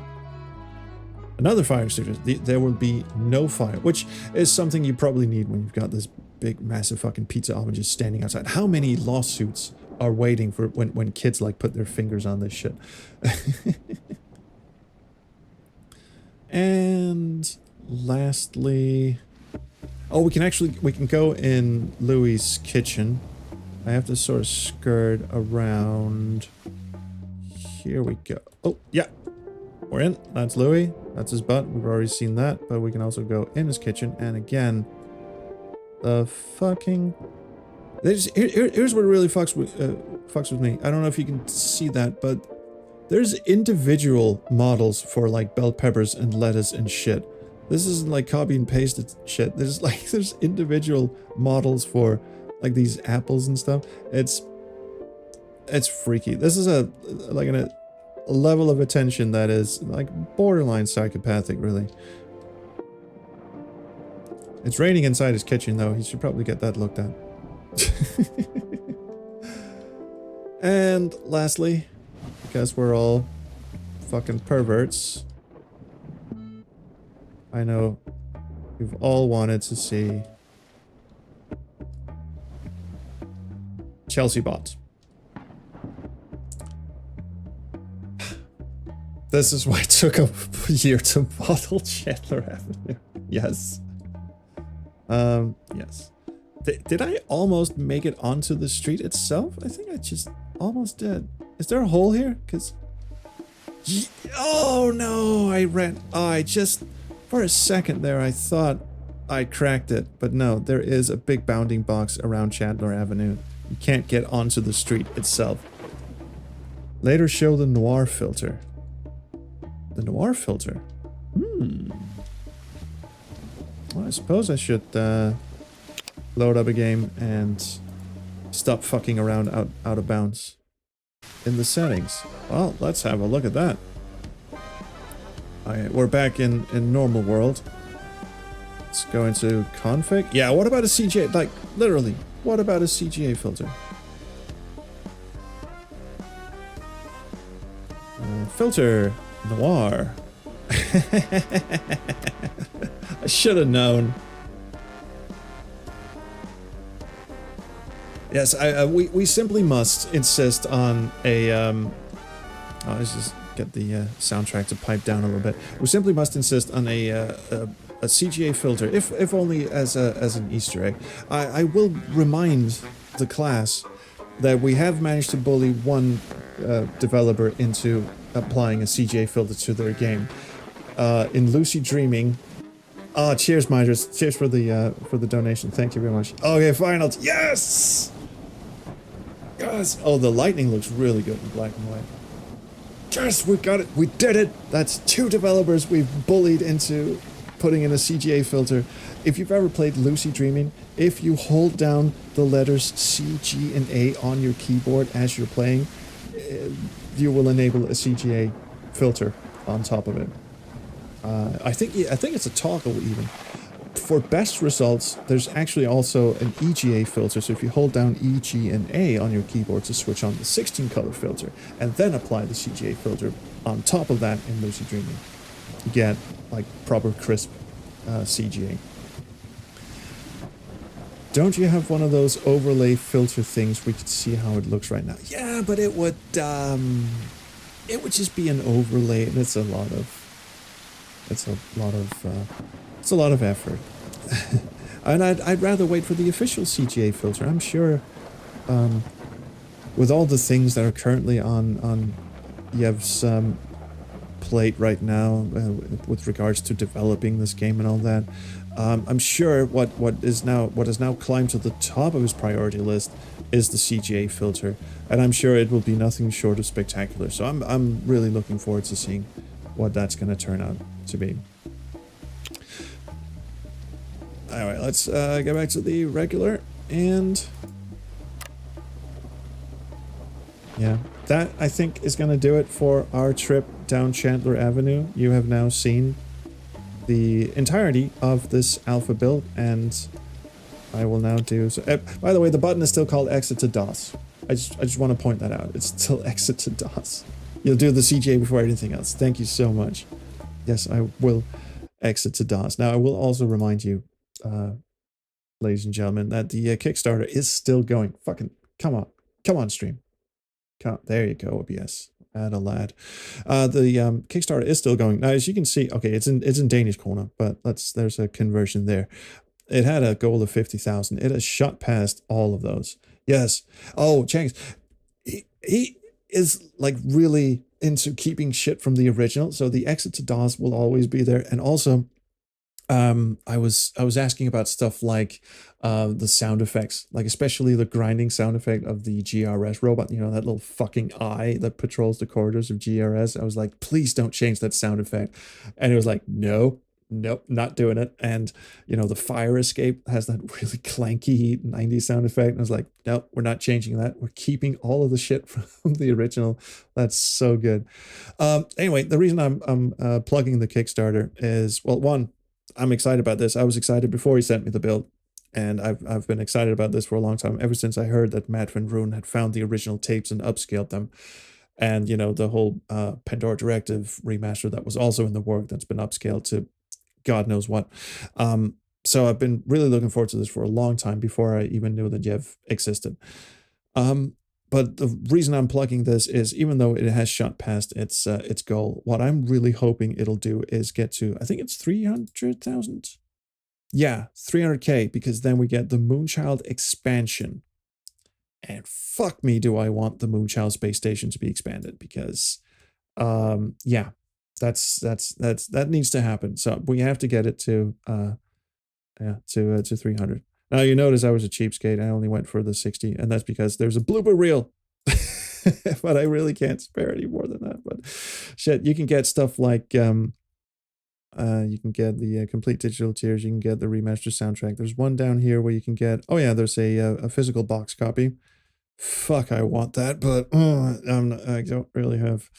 Another fire extinguisher. There will be no fire, which is something you probably need when you've got this big, massive fucking pizza oven just standing outside. How many lawsuits are waiting for when kids like put their fingers on this shit? And lastly, oh, we can go in Louis' kitchen. I have to sort of skirt around. Here we go. Oh, yeah. We're in. That's Louis. That's his butt. We've already seen that, but we can also go in his kitchen. And again, the fucking... Here's what really fucks with me. I don't know if you can see that, but there's individual models for like bell peppers and lettuce and shit. This isn't like copy and pasted shit. There's individual models for like these apples and stuff. It's freaky. This is a level of attention that is like borderline psychopathic, really. It's raining inside his kitchen though. He should probably get that looked at. And lastly, because we're all fucking perverts, I know we've all wanted to see Chelsea bots. This is why it took a year to model Chandler Avenue. Yes. Yes. Did I almost make it onto the street itself? I think I just almost did. Is there a hole here? Because... Oh no, I just... For a second there, I thought I cracked it. But no, there is a big bounding box around Chandler Avenue. You can't get onto the street itself. Later show the noir filter. The noir filter? Well, I suppose I should load up a game and stop fucking around out of bounds in the settings. Well, let's have a look at that. Alright, we're back in normal world. Let's go into config. Yeah, what about a CGA? Like, literally, what about a CGA filter? Filter noir. I should have known. Yes, we simply must insist on a let's just get the soundtrack to pipe down a little bit. We simply must insist on a CGA filter, if only as an Easter egg. I will remind the class that we have managed to bully one developer into applying a CGA filter to their game. In Lucid Dreaming. Ah, cheers, Miders. Cheers for the donation. Thank you very much. Okay, finals. Yes! Yes! Oh, the lightning looks really good in black and white. Yes, we got it. We did it. That's 2 developers we've bullied into putting in a CGA filter. If you've ever played Lucid Dreaming, if you hold down the letters C, G, and A on your keyboard as you're playing, you will enable a CGA filter on top of it. I think it's a toggle even. For best results, there's actually also an EGA filter, so if you hold down E, G, and A on your keyboard to switch on the 16 color filter, and then apply the CGA filter on top of that in Lucid Dreaming, you get like proper crisp CGA. Don't you have one of those overlay filter things we could see how it looks right now? Yeah, but it would it would just be an overlay, and it's a lot of effort. And I'd rather wait for the official CGA filter. I'm sure, with all the things that are currently on Yev's plate right now, with regards to developing this game and all that, I'm sure what has now climbed to the top of his priority list is the CGA filter, and I'm sure it will be nothing short of spectacular. So I'm really looking forward to seeing what that's going to turn out to be. Alright, let's go back to the regular, and yeah, that I think is going to do it for our trip down Chandler Avenue. You have now seen the entirety of this alpha build, and I will now do so. By the way, the button is still called exit to DOS. I just want to point that out. It's still exit to DOS. You'll do the CGA before anything else. Thank you so much. Yes, I will exit to DOS. Now, I will also remind you, ladies and gentlemen, that the Kickstarter is still going. Fucking come on, stream. There you go, OBS. Add a lad. The Kickstarter is still going. Now, as you can see, okay, it's in Danish kroner, but there's a conversion there. It had a goal of 50,000. It has shot past all of those. Yes. Oh, Changs, he is like really into keeping shit from the original, so the exit to DOS will always be there. And also, I was asking about stuff like the sound effects, like especially the grinding sound effect of the GRS robot, you know, that little fucking eye that patrols the corridors of GRS. I was like, please don't change that sound effect. And it was like, nope, not doing it. And, you know, the fire escape has that really clanky 90s sound effect. And I was like, nope, we're not changing that. We're keeping all of the shit from the original. That's so good. Anyway, the reason I'm plugging the Kickstarter is, well, one, I'm excited about this. I was excited before he sent me the build, and I've been excited about this for a long time, ever since I heard that Matt Van Roon had found the original tapes and upscaled them. And, you know, the whole Pandora Directive remaster that was also in the work that's been upscaled to God knows what. So I've been really looking forward to this for a long time before I even knew that Yev existed. But the reason I'm plugging this is, even though it has shot past its goal, what I'm really hoping it'll do is get to, I think it's 300,000? Yeah, 300k, because then we get the Moonchild expansion. And fuck me, do I want the Moonchild space station to be expanded, because yeah, that needs to happen. So we have to get it to 300. Now, you notice I was a cheapskate. I only went for the 60, and that's because there's a blooper reel. But I really can't spare any more than that. But shit, you can get stuff like, you can get the complete digital tiers. You can get the remastered soundtrack. There's one down here where you can get, oh yeah, there's a physical box copy. Fuck, I want that, but I don't really have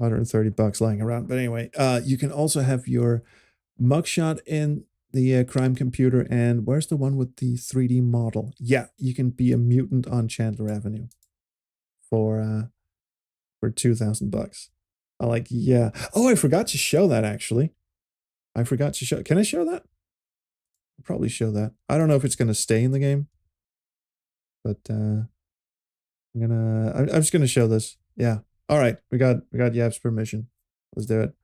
$130 lying around. But anyway, you can also have your mugshot in the crime computer, and where's the one with the 3D model? Yeah, you can be a mutant on Chandler Avenue for $2,000. I'm like, yeah. Oh, I forgot to show that, actually. I forgot to show. Can I show that? I'll probably show that. I don't know if it's gonna stay in the game, but I'm just gonna show this. Yeah. All right, we got Yav's permission. Let's do it.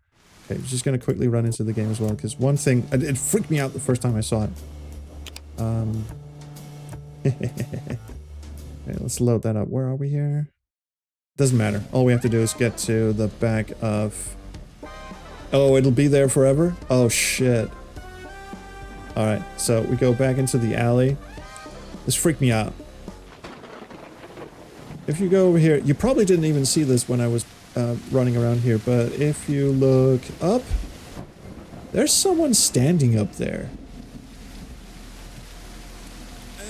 Okay, I'm just going to quickly run into the game as well, because one thing, it freaked me out the first time I saw it. Okay, let's load that up. Where are we here? Doesn't matter. All we have to do is get to the back of... Oh, it'll be there forever? Oh, shit. Alright, so we go back into the alley. This freaked me out. If you go over here, you probably didn't even see this when I was running around here, but if you look up, there's someone standing up there.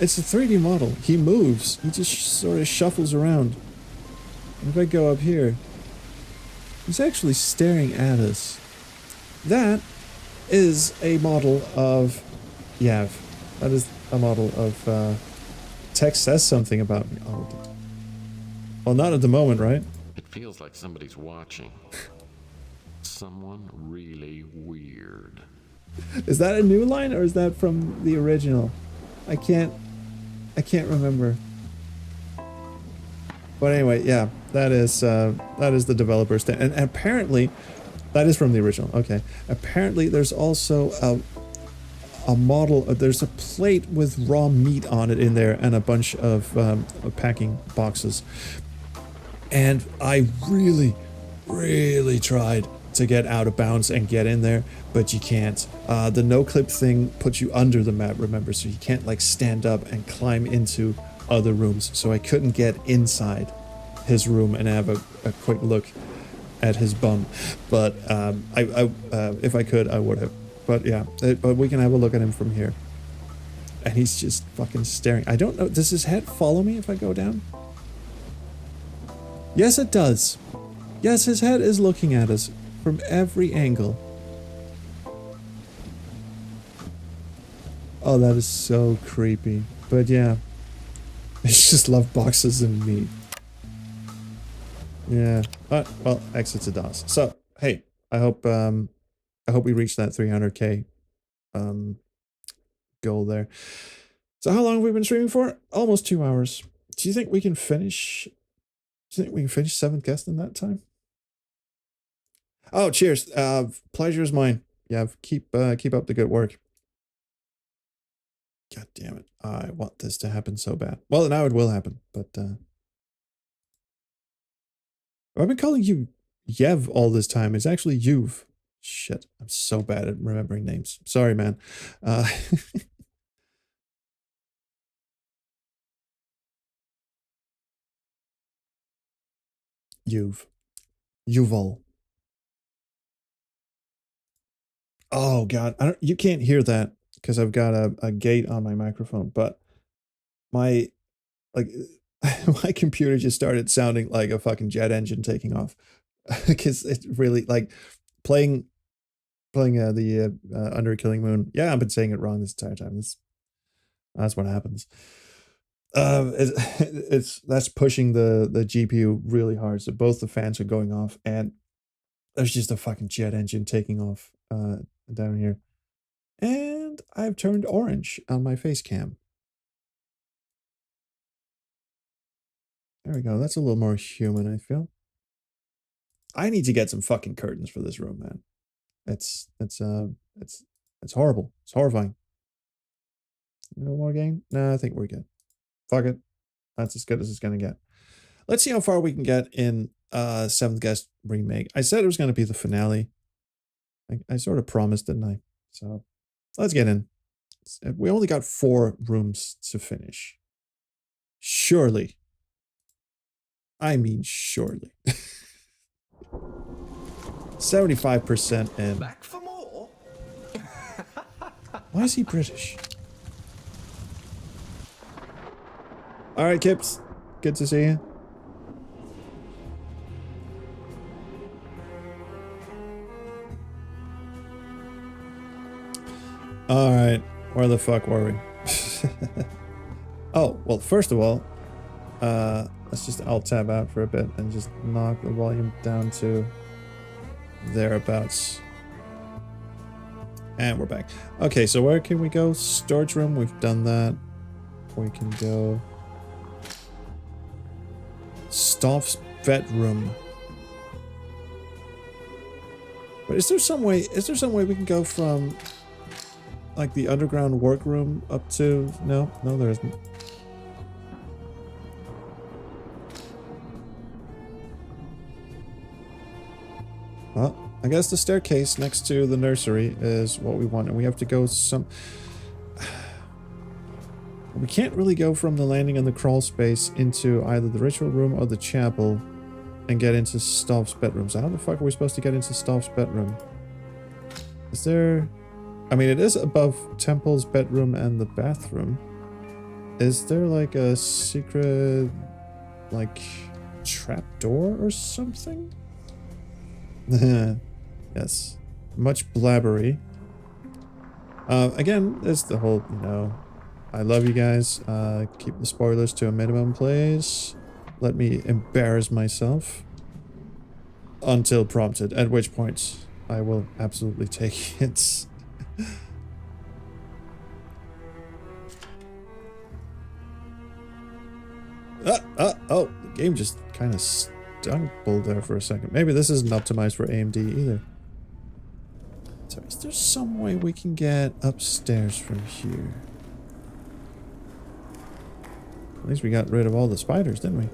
It's a 3D model. He moves. He just sort of shuffles around. And if I go up here, he's actually staring at us. That is a model of Yav. That is a model of text says something about me. Oh, well, not at the moment, right? It feels like somebody's watching. Someone really weird. Is that a new line, or is that from the original? I can't remember. But anyway, yeah, that is the developer's thing. And apparently, that is from the original. Okay. Apparently, there's also a model. There's a plate with raw meat on it in there, and a bunch of packing boxes. And I really, really tried to get out of bounds and get in there, but you can't. The no-clip thing puts you under the map, remember, so you can't like stand up and climb into other rooms. So I couldn't get inside his room and have a quick look at his bum. But if I could, I would have. But yeah, but we can have a look at him from here. And he's just fucking staring. I don't know, does his head follow me if I go down? Yes, it does. Yes, his head is looking at us from every angle. Oh, that is so creepy. But yeah. It's just love boxes and meat. Yeah. Well, exit to DOS. So, hey, I hope we reach that 300k goal there. So how long have we been streaming for? Almost 2 hours. Do you think we can finish? Do you think we can finish 7th guest in that time? Oh, cheers. Pleasure is mine. Yeah, keep up the good work. God damn it. I want this to happen so bad. Well, now it will happen, but I've been calling you Yev all this time. It's actually Yuv. Shit, I'm so bad at remembering names. Sorry, man. Yuv. Yuval. Oh god, you can't hear that because I've got a gate on my microphone, but my my computer just started sounding like a fucking jet engine taking off because it really like playing the Under Killing Moon. Yeah, I've been saying it wrong this entire time. That's what happens. That's pushing the GPU really hard, so both the fans are going off, and there's just a fucking jet engine taking off down here. And I've turned orange on my face cam. There we go. That's a little more human, I feel. I need to get some fucking curtains for this room, man. It's horrible. It's horrifying. No more game? No, I think we're good. Fuck it. That's as good as it's gonna get. Let's see how far we can get in 7th Guest Remake. I said it was gonna be the finale. I sort of promised, didn't I? So let's get in. We only got 4 rooms to finish. Surely. I mean, surely. 75% in. Back for more? Why is he British? Alright, Kips. Good to see you. Alright. Where the fuck were we? Oh, well, first of all, let's just alt-tab out for a bit and just knock the volume down to thereabouts. And we're back. Okay, so where can we go? Storage room, we've done that. We can go... Stauf's bedroom. But is there some way we can go from like the underground workroom up to... No, there isn't. Well, I guess the staircase next to the nursery is what we want, and we have to go some... We can't really go from the landing and the crawl space into either the ritual room or the chapel and get into Stauf's bedroom. So how the fuck are we supposed to get into Stauf's bedroom? Is there... I mean, it is above Temple's bedroom and the bathroom. Is there like a secret, like, trapdoor or something? Yes. Much blabbery. Again, there's the whole, you know, I love you guys. Keep the spoilers to a minimum, please. Let me embarrass myself. Until prompted, at which point I will absolutely take it. Oh, Game just kind of stumbled there for a second. Maybe this isn't optimized for AMD either. So is there some way we can get upstairs from here? At least we got rid of all the spiders, didn't we?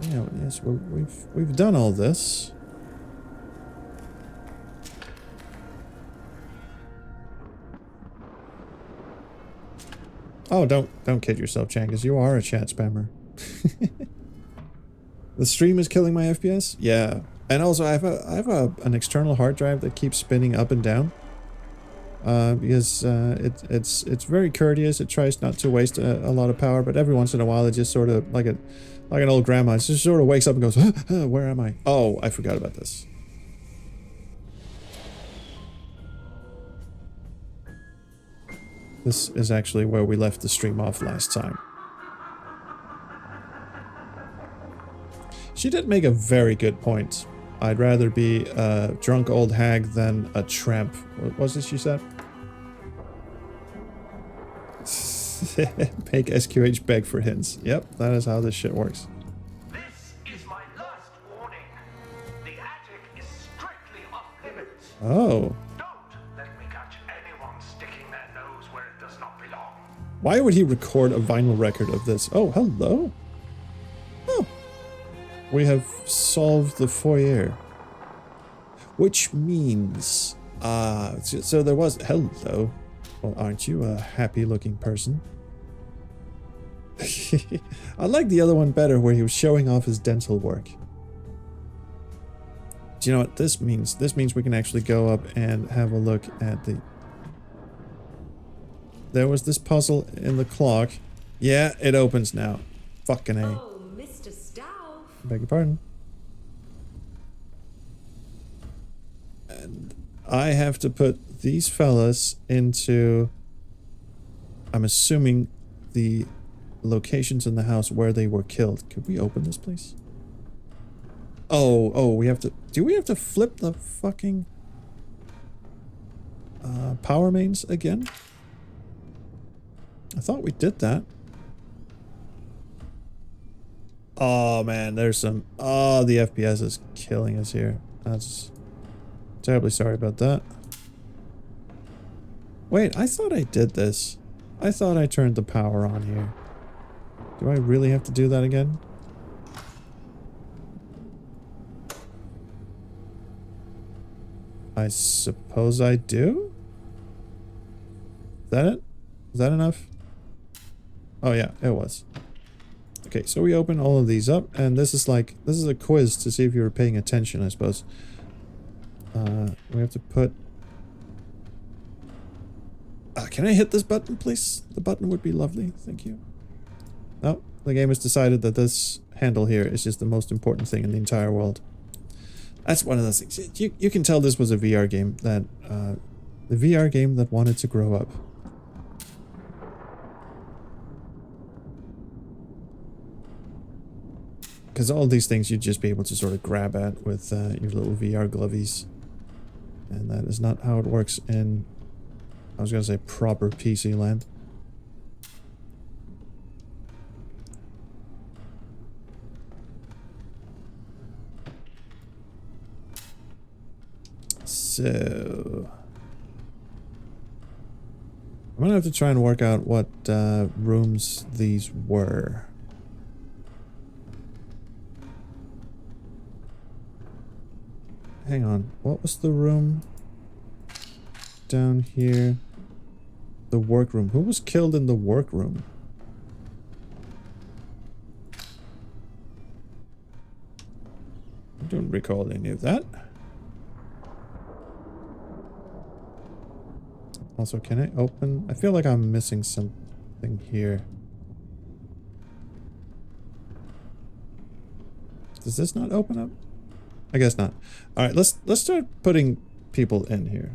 Yeah, yes, we've done all this. Oh, don't kid yourself, Changas. You are a chat spammer. The stream is killing my FPS? Yeah. And also I have an external hard drive that keeps spinning up and down. Because it's very courteous. It tries not to waste a lot of power, but every once in a while it just sort of like an old grandma. It just sort of wakes up and goes, where am I? Oh, I forgot about this. This is actually where we left the stream off last time. She did make a very good point. I'd rather be a drunk old hag than a tramp. What was it she said? Make SQH beg for hints. Yep, that is how this shit works. This is my last warning. The attic is strictly off limits. Oh. Don't let me catch anyone sticking their nose where it does not belong. Why would he record a vinyl record of this? Oh, hello. Oh. We have solved the foyer. Which means... so there was... Hello. Well, aren't you a happy-looking person? I like the other one better where he was showing off his dental work. Do you know what this means? This means we can actually go up and have a look at the... There was this puzzle in the clock. Yeah, it opens now. Fucking A. Oh, Mr. Stauf. Beg your pardon. And I have to put these fellas into... I'm assuming the locations in the house where they were killed. Could we open this, please? Oh, we have to... Do we have to flip the fucking... power mains again? I thought we did that. Oh, man, there's some... Oh, the FPS is killing us here. That's... Terribly sorry about that. Wait, I thought I did this. I thought I turned the power on here. Do I really have to do that again? I suppose I do? Is that it? Is that enough? Oh yeah, it was. Okay, so we open all of these up, and this is a quiz to see if you were paying attention, I suppose. We have to put... can I hit this button, please? The button would be lovely, thank you. No, the game has decided that this handle here is just the most important thing in the entire world. That's one of those things. You can tell this was a VR game that... the VR game that wanted to grow up. Because all these things you'd just be able to sort of grab at with your little VR glovies. And that is not how it works in, I was going to say, proper PC land. So... I'm going to have to try and work out what rooms these were. Hang on, what was the room down here? The workroom. Who was killed in the workroom? I don't recall any of that. Also, can I open? I feel like I'm missing something here. Does this not open up? I guess not. Alright, let's start putting people in here.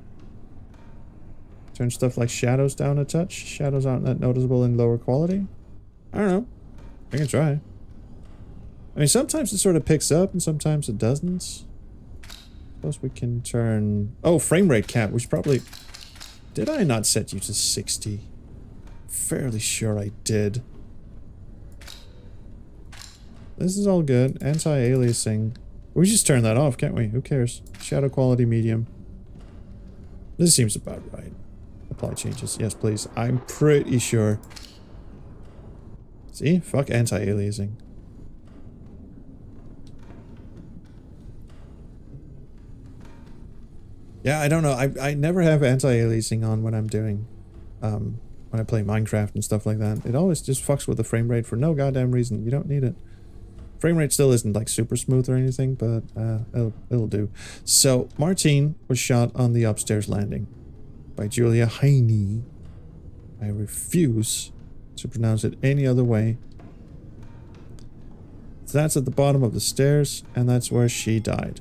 Turn stuff like shadows down a touch. Shadows aren't that noticeable in lower quality. I don't know. I can try. I mean, sometimes it sort of picks up and sometimes it doesn't. Suppose we can turn... Oh, frame rate cap. We should probably... Did I not set you to 60? Fairly sure I did. This is all good. Anti-aliasing. We just turn that off, can't we? Who cares? Shadow quality medium. This seems about right. Apply changes. Yes, please. I'm pretty sure. See? Fuck anti-aliasing. Yeah, I don't know. I never have anti-aliasing on when I'm doing, when I play Minecraft and stuff like that. It always just fucks with the frame rate for no goddamn reason. You don't need it. Frame rate still isn't like super smooth or anything, but it'll do. So, Martine was shot on the upstairs landing by Julia Heine. I refuse to pronounce it any other way. That's at the bottom of the stairs, and that's where she died.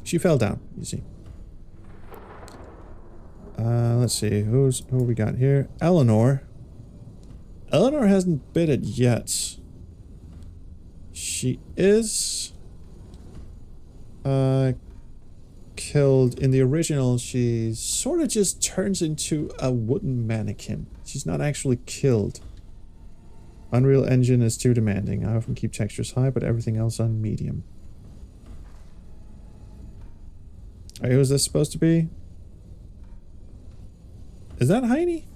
She fell down, you see. Let's see, who we got here? Eleanor. Eleanor hasn't bit it yet. She is killed. In the original, she sort of just turns into a wooden mannequin. She's not actually killed. Unreal Engine is too demanding. I often keep textures high, but everything else on medium. Alright, who is this supposed to be? Is that Heine?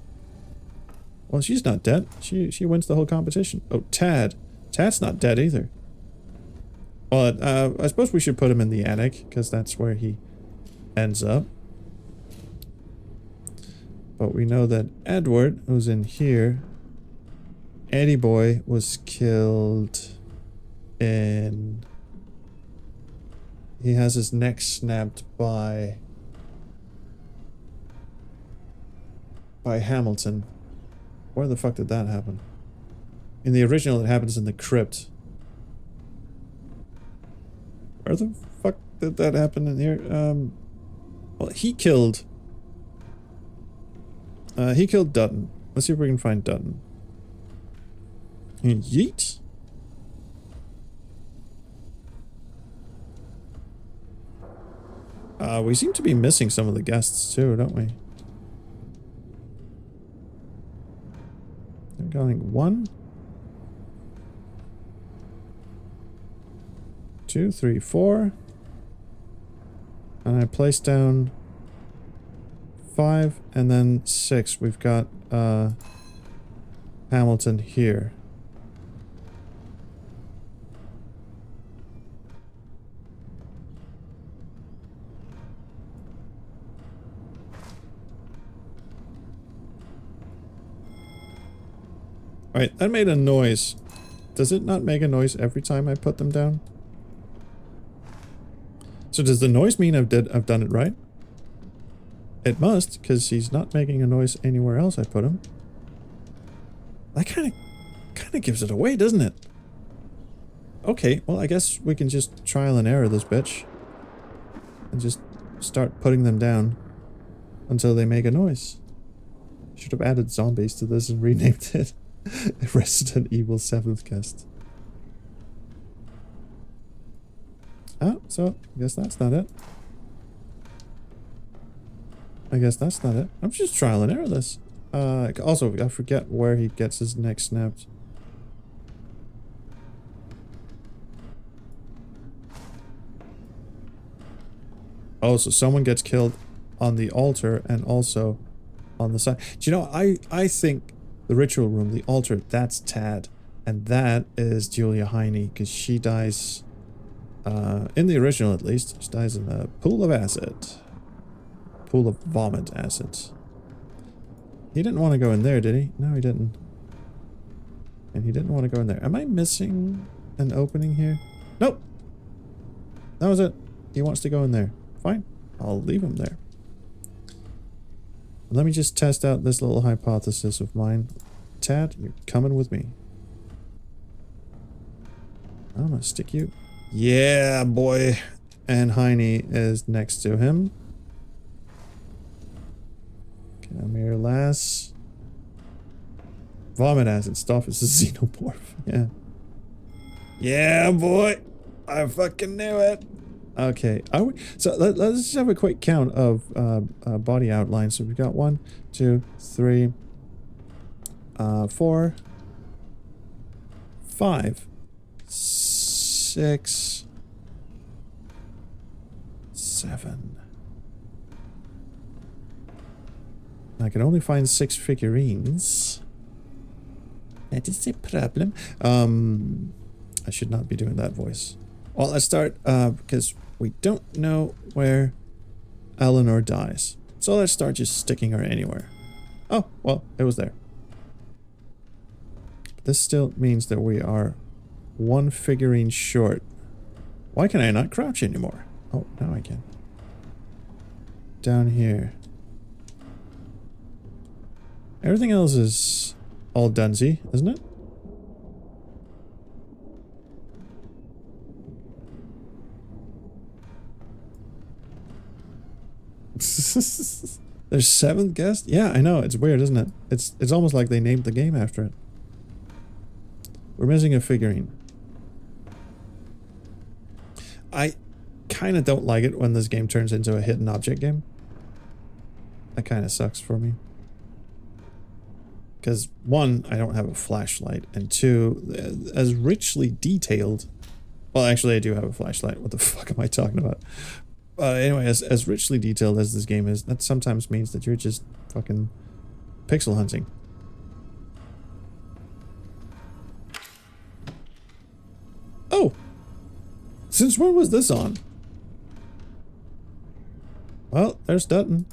Well, she's not dead. She wins the whole competition. Oh, Tad. Tad's not dead either. Well, I suppose we should put him in the attic, because that's where he ends up. But we know that Edward, who's in here, Eddie Boy was killed in... He has his neck snapped by Hamilton. Where the fuck did that happen? In the original, it happens in the crypt. Where the fuck did that happen in here? Well, he killed Dutton. Let's see if we can find Dutton. Yeet. We seem to be missing some of the guests too, don't we? I'm going 1, 2, 3, 4. And I place down 5 and then 6. We've got Hamilton here. Alright, that made a noise. Does it not make a noise every time I put them down? So does the noise mean I've done it right? It must, because he's not making a noise anywhere else I put him. That kind of gives it away, doesn't it? Okay, well I guess we can just trial and error this bitch. And just start putting them down until they make a noise. Should have added zombies to this and renamed it Resident Evil 7th Guest. Oh, so I guess that's not it. I guess that's not it. I'm just trial and error this. Also, I forget where he gets his neck snapped. Oh, so someone gets killed on the altar and also on the side. Do you know, I think the ritual room, the altar, that's Tad. And that is Julia Heine, because she dies, in the original at least, she dies in a pool of acid. Pool of vomit acid. He didn't want to go in there, did he? No, he didn't. And he didn't want to go in there. Am I missing an opening here? Nope. That was it. He wants to go in there. Fine. I'll leave him there. Let me just test out this little hypothesis of mine. Tad, you're coming with me. I'm gonna stick you. Yeah, boy. And Heine is next to him. Come here, lass. Vomit acid. Stauf is a xenomorph. Yeah. Yeah, boy. I fucking knew it. Okay. So let's just have a quick count of body outlines. So we've got 1, 2, 3, 4, 5, 6, 7. I can only find 6 figurines. That is a problem. I should not be doing that voice. Well, let's start, because we don't know where Eleanor dies. So let's start just sticking her anywhere. Oh, well, it was there. This still means that we are 1 figurine short. Why can I not crouch anymore? Oh, now I can. Down here. Everything else is all dunsy, isn't it? There's 7th guest? Yeah, I know. It's weird, isn't it? It's almost like they named the game after it. We're missing a figurine. I kind of don't like it when this game turns into a hidden object game. That kind of sucks for me. Because 1, I don't have a flashlight, and 2, as richly detailed... Well, actually, I do have a flashlight. What the fuck am I talking about? Anyway, as richly detailed as this game is, that sometimes means that you're just fucking pixel hunting. Oh! Since when was this on? Well, there's Dutton.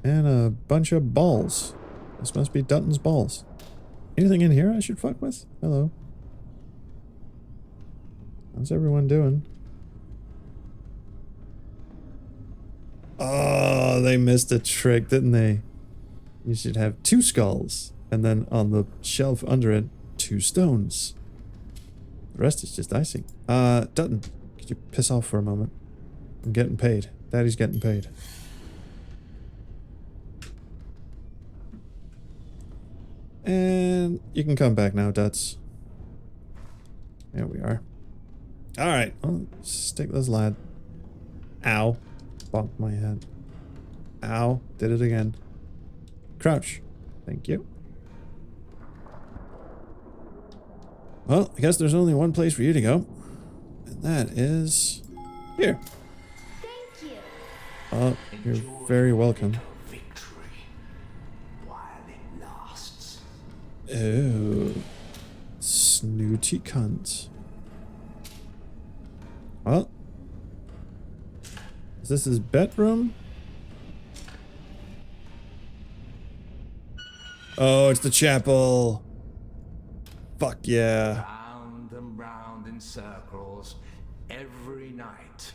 And a bunch of balls. This must be Dutton's balls. Anything in here I should fuck with? Hello. How's everyone doing? Oh, they missed a trick, didn't they? You should have 2 skulls. And then on the shelf under it, 2 stones. The rest is just icing. Dutton, could you piss off for a moment? I'm getting paid. Daddy's getting paid. And you can come back now, Duts. There we are. Alright, well, stick this lad. Ow. Bonked my head. Ow. Did it again. Crouch. Thank you. Well, I guess there's only one place for you to go. And that is... here. Thank you. Oh, you're very welcome. Oh. Snooty cunt. Well. Is this his bedroom? Oh, it's the chapel. Fuck yeah. Round and round in circles every night.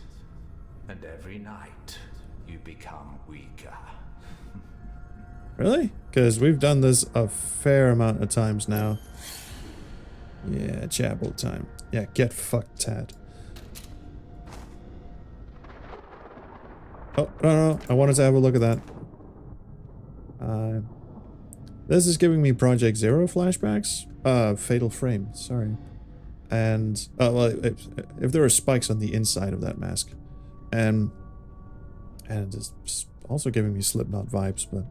And every night you become weaker. Really? Because we've done this a fair amount of times now. Yeah, chapel time. Yeah, get fucked, Tad. Oh, no, I wanted to have a look at that. This is giving me Project Zero flashbacks. Fatal Frame, sorry. And, well, if there are spikes on the inside of that mask. And it's also giving me Slipknot vibes, but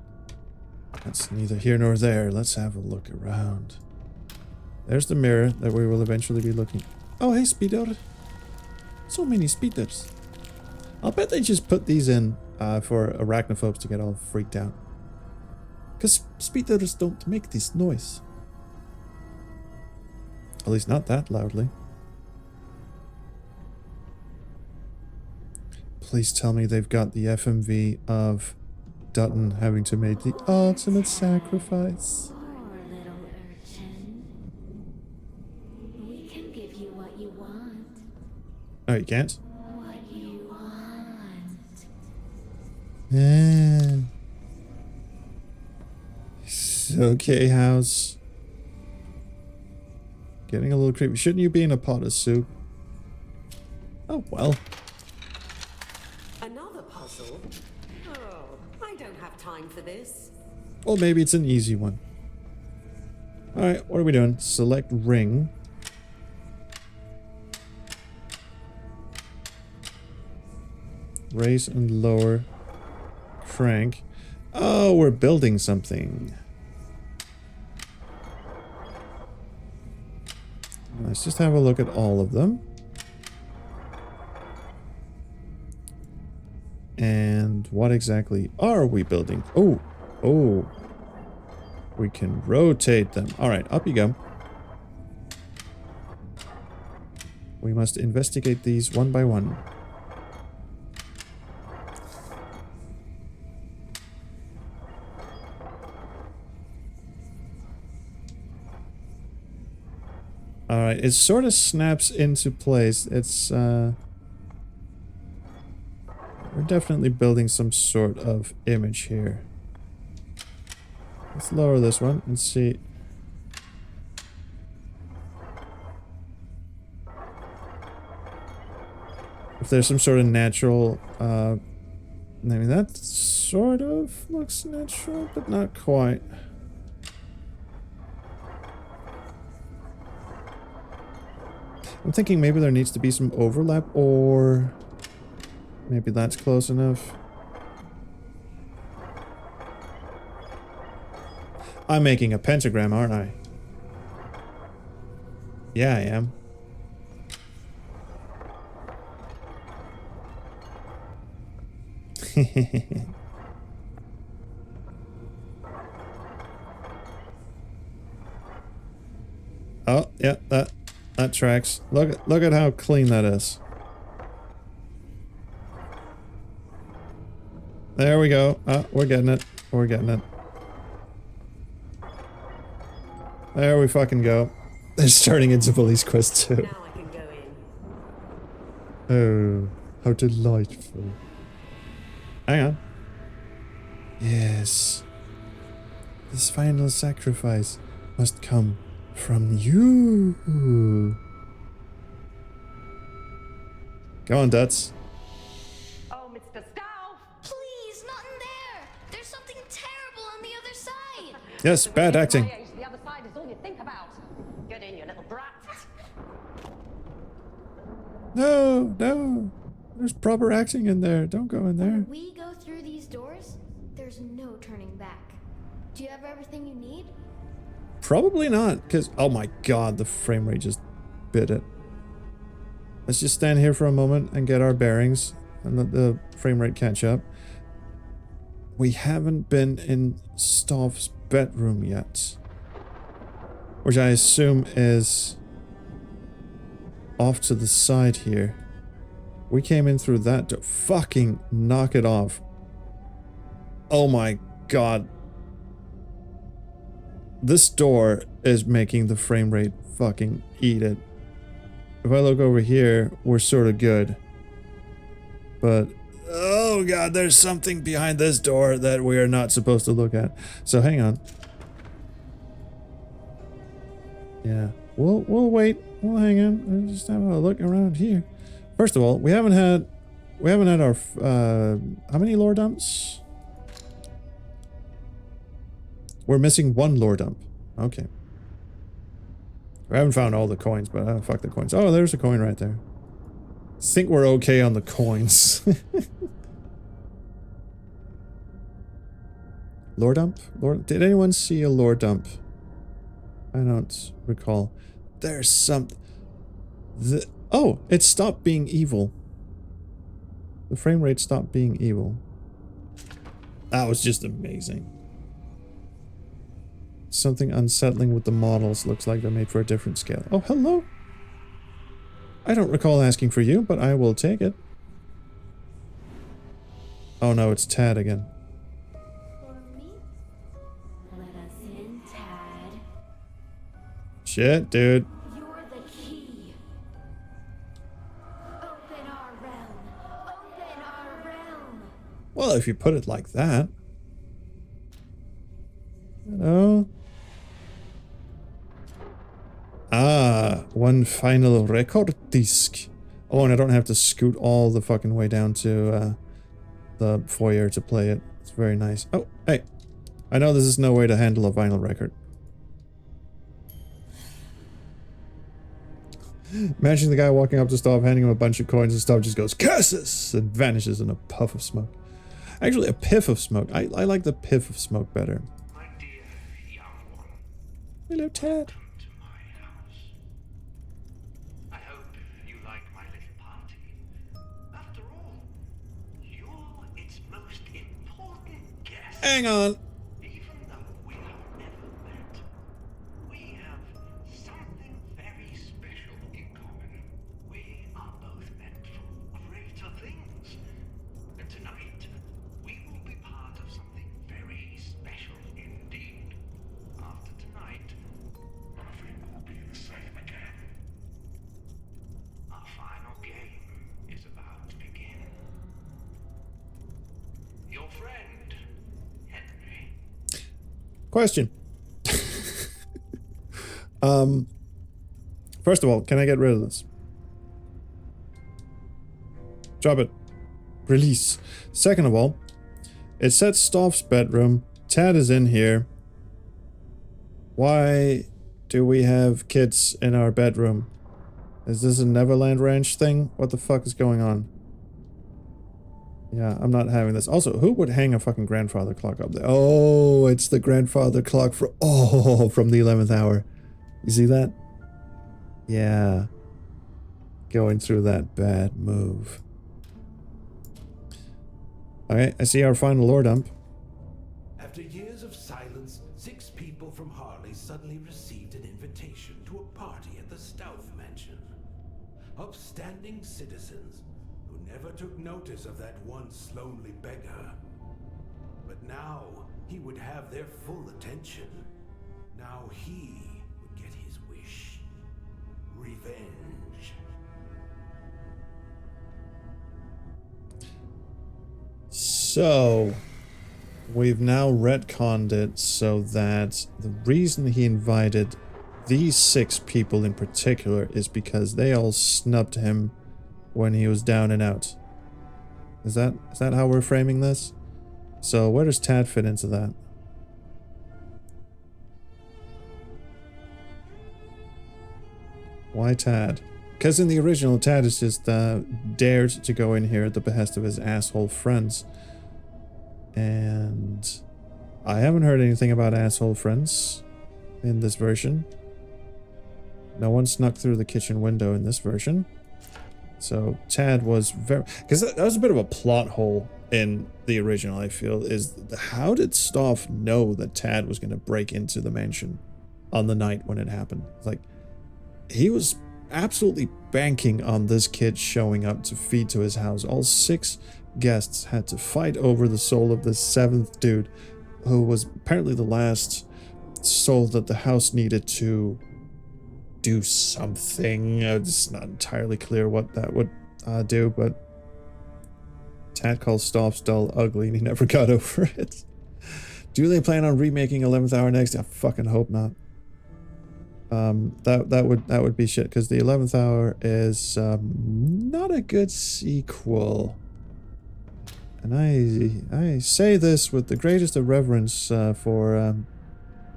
that's neither here nor there. Let's have a look around. There's the mirror that we will eventually be looking. Oh, hey, speeder. So many speeders. I'll bet they just put these in for arachnophobes to get all freaked out. Because speeders don't make this noise. At least not that loudly. Please tell me they've got the FMV of Dutton having to make the ultimate sacrifice. Poor little urchin. We can give you what you want. Oh, you can't? What you want. It's okay, House. Getting a little creepy. Shouldn't you be in a pot of soup? Oh, well. Another puzzle? Oh, I don't have time for this. Well, maybe it's an easy one. Alright, what are we doing? Select ring. Raise and lower. Crank. Oh, we're building something. Let's just have a look at all of them. And what exactly are we building? Oh, oh. We can rotate them. All right, up you go. We must investigate these one by one. All right, it sort of snaps into place. It's, we're definitely building some sort of image here. Let's lower this one and see. If there's some sort of natural, I mean, that sort of looks natural, but not quite. I'm thinking maybe there needs to be some overlap, or maybe that's close enough. I'm making a pentagram, aren't I? Yeah, I am. Oh, yeah, that tracks. Look at how clean that is. There we go. Oh, we're getting it. We're getting it. There we fucking go. They're starting into Police Quest 2. Now I can go in. Oh, how delightful. Hang on. Yes. This final sacrifice must come from you. Go on, Duts. Oh, Mr. Stauf! Please, not in there! There's something terrible on the other side! Yes, bad acting. The other side is all you think about. Get in, you little brat. No, no. There's proper acting in there. Don't go in there. When we go through these doors, there's no turning back. Do you have everything you need? Probably not, because, oh my god, the frame rate just bit it. Let's just stand here for a moment and get our bearings and let the frame rate catch up. We haven't been in Stauf's bedroom yet, which I assume is off to the side here. We came in through that door. Fucking knock it off. Oh my god. This door is making the frame rate fucking eat it. If I look over here, we're sort of good. But, oh god, there's something behind this door that we are not supposed to look at. So hang on. Yeah, we'll wait. We'll hang on. We'll just have a look around here. First of all, we haven't had our, how many lore dumps? We're missing one lore dump. Okay. We haven't found all the coins, but fuck the coins. Oh, there's a coin right there. I think we're okay on the coins. Lore dump? Did anyone see a lore dump? I don't recall. There's some... Oh, it stopped being evil. The frame rate stopped being evil. That was just amazing. Something unsettling with the models. Looks like they're made for a different scale. Oh, hello. I don't recall asking for you, but I will take it. Oh no, it's Tad again. For me? Let us in, Tad. Shit, dude. You're the key. Open our realm. Open our realm. Well, if you put it like that. Hello? Ah, one final record disc. Oh, and I don't have to scoot all the fucking way down to the foyer to play it. It's very nice. Oh, hey. I know this is no way to handle a vinyl record. Imagine the guy walking up to Stauf, handing him a bunch of coins, and Stauf just goes, "Curses!" and vanishes in a puff of smoke. Actually, a piff of smoke. I like the piff of smoke better. My dear young one, Hello, Tad. come to my house. Hang on. Even though we have never met, we have something very special in common. We are both meant for greater things. And tonight, we will be part of something very special indeed. After tonight, nothing will be the same again. Our final game is about to begin. Your friend, Henry. Question. First of all, can I get rid of this? Drop it. Release. Second of all, it said Stauf's bedroom. Tad is in here. Why do we have kids in our bedroom? Is this a Neverland Ranch thing? What the fuck is going on? Yeah, I'm not having this. Also, who would hang a fucking grandfather clock up there? Oh, it's the grandfather clock from the 11th hour. You see that? Yeah. Going through that bad move. Alright, I see our final lore dump. After years of silence, 6 people from Harley suddenly received an invitation to a party at the Stauf mansion. Upstanding citizens who never took notice of that once lonely beggar. But now he would have their full attention. Now he would get his wish. Revenge. So, we've now retconned it so that the reason he invited these 6 people in particular is because they all snubbed him when he was down and out. Is that how we're framing this? So where does Tad fit into that? Why Tad? Because in the original, Tad is just dared to go in here at the behest of his asshole friends. And I haven't heard anything about asshole friends in this version. No one snuck through the kitchen window in this version. So Tad was very... Because that was a bit of a plot hole in the original, I feel, is how did Stauf know that Tad was going to break into the mansion on the night when it happened? Like, he was absolutely banking on this kid showing up to feed to his house. All 6 guests had to fight over the soul of this 7th dude, who was apparently the last soul that the house needed to do something. It's not entirely clear what that would do, but Tad calls Stauf's doll ugly and he never got over it. Do they plan on remaking 11th Hour next? I fucking hope not. That would be shit, because the 11th Hour is not a good sequel. And I say this with the greatest of reverence for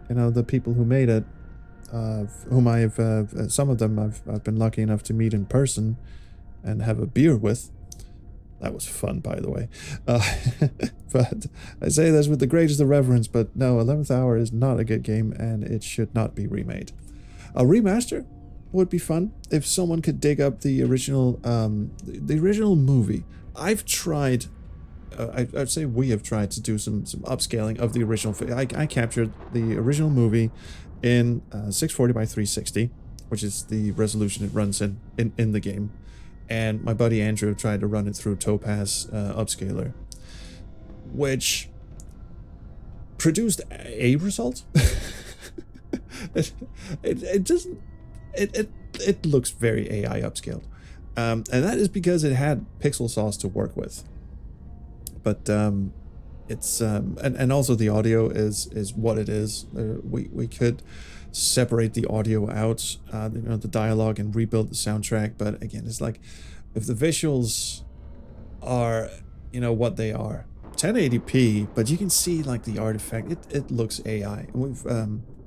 you know, the people who made it, whom I've some of them I've been lucky enough to meet in person and have a beer with. That was fun, by the way. But I say this with the greatest of reverence, but no, 11th Hour is not a good game and it should not be remade. A remaster would be fun if someone could dig up the original movie. I've tried, I'd say we have tried to do some upscaling of the original. I captured the original movie in 640 by 360, which is the resolution it runs in the game. And my buddy Andrew tried to run it through Topaz Upscaler, which produced a result. It looks very AI upscaled, and that is because it had pixel sauce to work with. But it's and also the audio is what it is. We could separate the audio out, you know, the dialogue, and rebuild the soundtrack. But again, it's like, if the visuals are, you know, what they are, 1080p, but you can see like the artifact. It looks AI. We've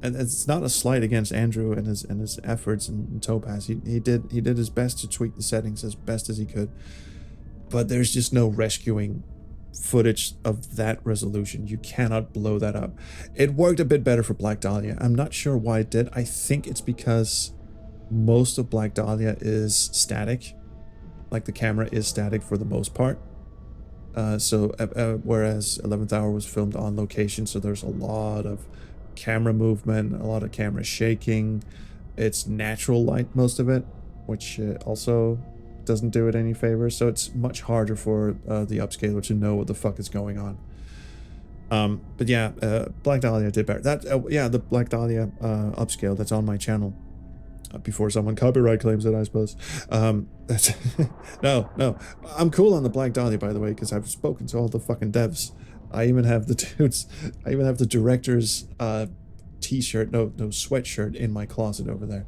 and it's not a slight against Andrew and his efforts in Topaz. He did his best to tweak the settings as best as he could. But there's just no rescuing footage of that resolution. You cannot blow that up. It worked a bit better for Black Dahlia. I'm not sure why it did. I think it's because most of Black Dahlia is static. Like, the camera is static for the most part. Whereas 11th Hour was filmed on location, so there's a lot of camera movement, a lot of camera shaking. It's natural light, most of it, which also doesn't do it any favors. So it's much harder for the upscaler to know what the fuck is going on. But yeah, Black Dahlia did better. Yeah, the Black Dahlia upscale that's on my channel. Before someone copyright claims it, I suppose. That's no. I'm cool on the Black Dahlia, by the way, because I've spoken to all the fucking devs. I even have the dudes. I even have the director's t-shirt, no sweatshirt in my closet over there.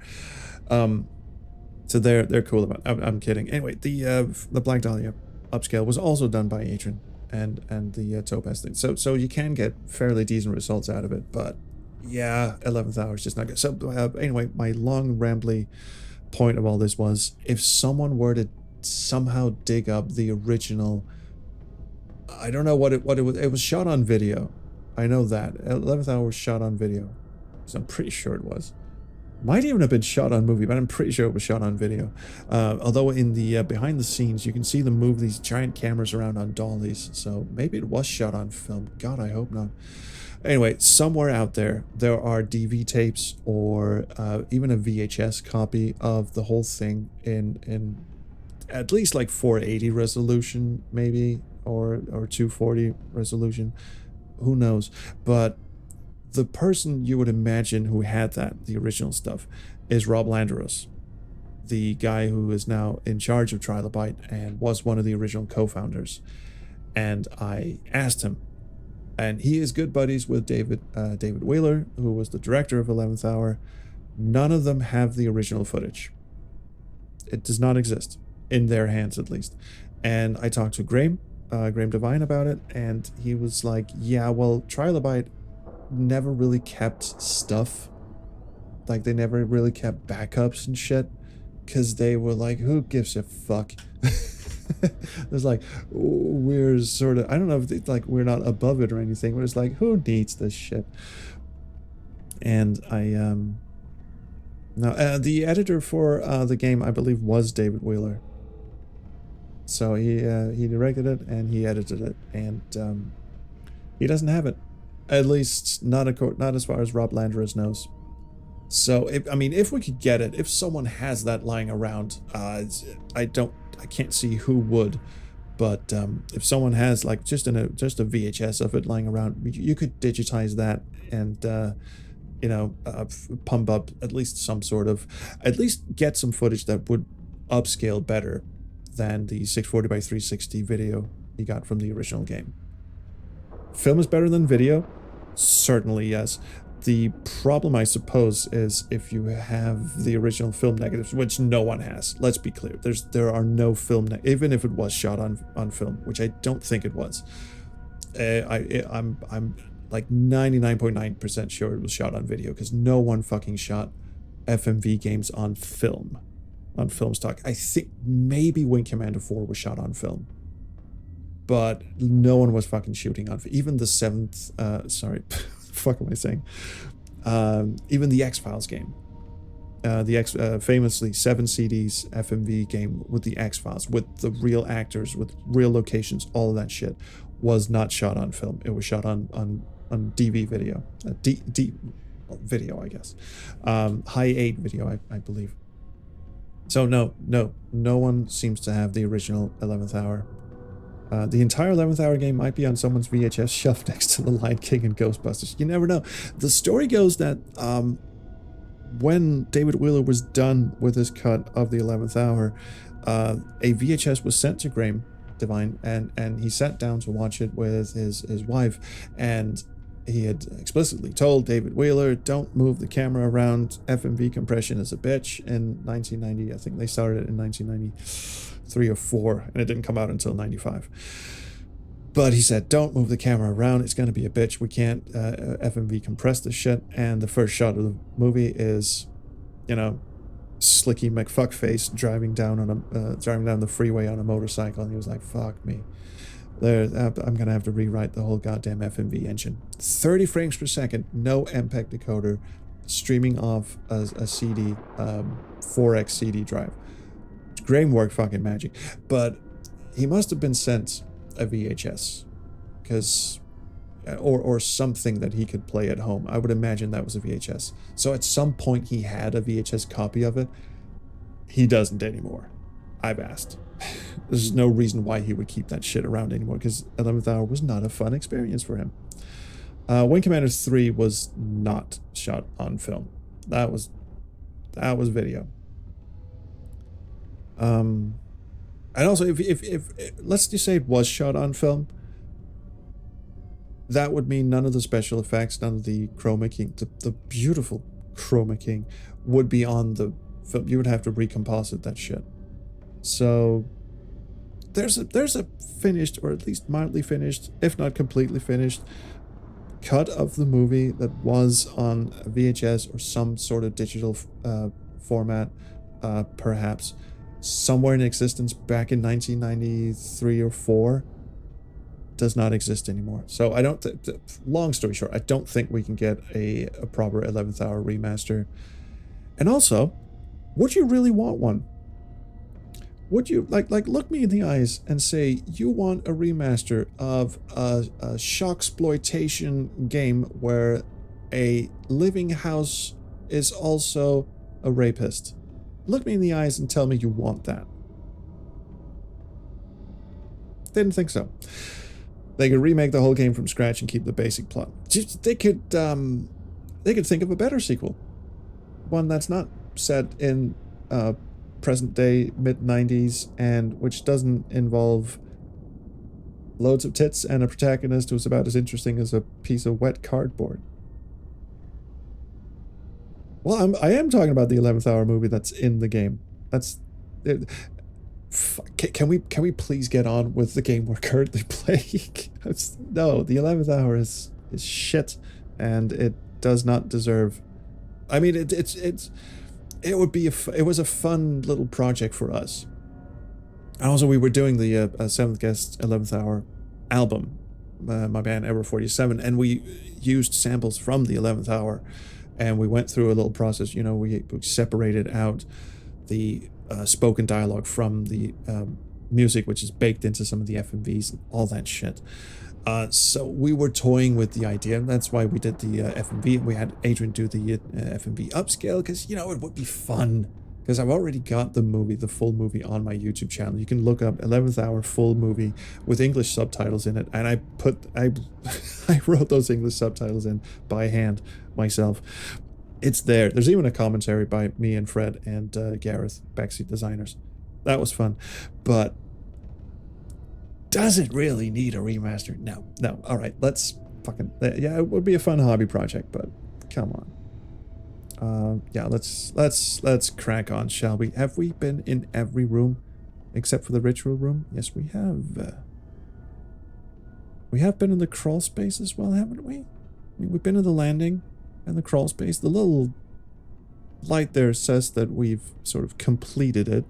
So they're cool about it. I'm kidding. Anyway, the Black Dahlia upscale was also done by Adrian and the Topaz thing. So you can get fairly decent results out of it, but yeah, 11th Hour is just not good. So anyway, my long rambly point of all this was, if someone were to somehow dig up the original, I don't know what it was. It was shot on video. I know that 11th Hour was shot on video, so I'm pretty sure it was. Might even have been shot on movie, but I'm pretty sure it was shot on video. Although in the behind the scenes, you can see them move these giant cameras around on dollies, so maybe it was shot on film. God, I hope not. Anyway, somewhere out there are DV tapes or even a VHS copy of the whole thing in at least like 480 resolution, maybe, or 240 resolution. Who knows? But the person you would imagine who had that, the original stuff, is Rob Landeros, the guy who is now in charge of Trilobite and was one of the original co-founders. And I asked him, and he is good buddies with David Wheeler, who was the director of 11th Hour. None of them have the original footage. It does not exist, in their hands at least. And I talked to Graham Devine about it, and he was like, yeah, well, Trilobite never really kept stuff. Like, they never really kept backups and shit, because they were like, who gives a fuck? It's like, we're sort of, I don't know if it's like we're not above it or anything, but it's like, who needs this shit? And the editor for the game, I believe, was David Wheeler. So he directed it and he edited it, and he doesn't have it, at least not as far as Rob Landeros knows. So if we could get it, if someone has that lying around, I can't see who would, but if someone has like just a VHS of it lying around, you could digitize that and pump up at least at least get some footage that would upscale better than the 640 by 360 video you got from the original game. Film is better than video, certainly yes. The problem, I suppose, is if you have the original film negatives, which no one has. Let's be clear. There are no film even if it was shot on film, which I don't think it was. I'm like 99.9% sure it was shot on video, because no one fucking shot FMV games on film stock. I think maybe Wing Commander 4 was shot on film, but no one was fucking shooting on even the 7th. Sorry. Fuck am I saying? Even the X-Files game, famously 7 CDs FMV game with the X-Files, with the real actors, with real locations, all of that shit, was not shot on film. It was shot on DV video, D video, I guess, high 8 video, I believe. So no one seems to have the original 11th Hour. The entire 11th Hour game might be on someone's VHS shelf next to The Lion King and Ghostbusters. You never know. The story goes that when David Wheeler was done with his cut of the 11th Hour, a VHS was sent to Graham Devine, and he sat down to watch it with his wife, and he had explicitly told David Wheeler, don't move the camera around. FMV compression is a bitch. In 1990, I think they started it in 1993 or 4, and it didn't come out until 95. But he said, don't move the camera around. It's going to be a bitch. We can't FMV compress this shit. And the first shot of the movie is, Slicky McFuckface driving down the freeway on a motorcycle. And he was like, fuck me. I'm going to have to rewrite the whole goddamn FMV engine. 30 frames per second, no MPEG decoder, streaming off a CD, 4X CD drive. Graham worked fucking magic. But he must have been sent a VHS, because or something that he could play at home. I would imagine that was a VHS. So at some point he had a VHS copy of it. He doesn't anymore. I've asked. There's no reason why he would keep that shit around anymore, because 11th Hour was not a fun experience for him. Wing Commander 3 was not shot on film. That was video. And also, if let's just say it was shot on film, that would mean none of the special effects, none of the chroma keying, the beautiful chroma keying would be on the film. You would have to recomposite that shit. So there's a finished, or at least mildly finished, if not completely finished, cut of the movie that was on a VHS or some sort of digital format, perhaps somewhere in existence back in 1993 or 4. Does not exist anymore. So I don't, long story short, I don't think we can get a proper 11th Hour remaster. And also, would you really want one? Would you, like look me in the eyes and say you want a remaster of a shocksploitation game where a living house is also a rapist? Look me in the eyes and tell me you want that. Didn't think so. They could remake the whole game from scratch and keep the basic plot. They could think of a better sequel. One that's not set in present day, mid-90s, and which doesn't involve loads of tits and a protagonist who's about as interesting as a piece of wet cardboard. Well, I am talking about the 11th Hour movie that's in the game. That's it. Can we please get on with the game we're currently playing? No, the 11th Hour is shit, and it does not deserve. I mean, it was a fun little project for us. And also, we were doing the 7th Guest 11th Hour album, my band Ever 47, and we used samples from the 11th Hour, and we went through a little process. You know, we separated out the spoken dialogue from the music, which is baked into some of the FMVs and all that shit. So we were toying with the idea, and that's why we did the FMV. We had Adrian do the FMV upscale, because, you know, it would be fun. Because I've already got the full movie on my YouTube channel. You can look up 11th Hour full movie with English subtitles in it, and I wrote those English subtitles in by hand myself. It's there. There's even a commentary by me and Fred and Gareth, backseat designers. That was fun. But does it really need a remaster? No. All right, let's fucking, yeah, it would be a fun hobby project, but come on. Yeah, let's crack on, shall we? Have we been in every room except for the ritual room? Yes, we have. We have been in the crawl space as well, haven't we? I mean, we've been in the landing and the crawl space. The little light there says that we've sort of completed it.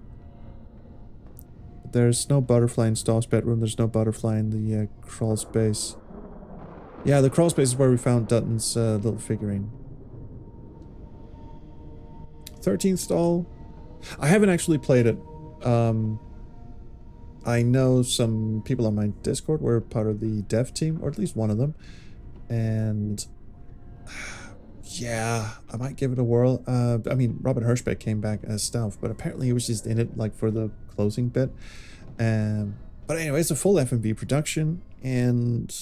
There's no butterfly in Stauf's bedroom. There's no butterfly in the crawl space. Yeah, the crawl space is where we found Dutton's little figurine. 13th stall. I haven't actually played it. I know some people on my Discord were part of the dev team, or at least one of them. And yeah, I might give it a whirl. I mean, Robin Hirschbeck came back as Stauf, but apparently he was just in it like for the closing bit. But anyway, it's a full FMV production, and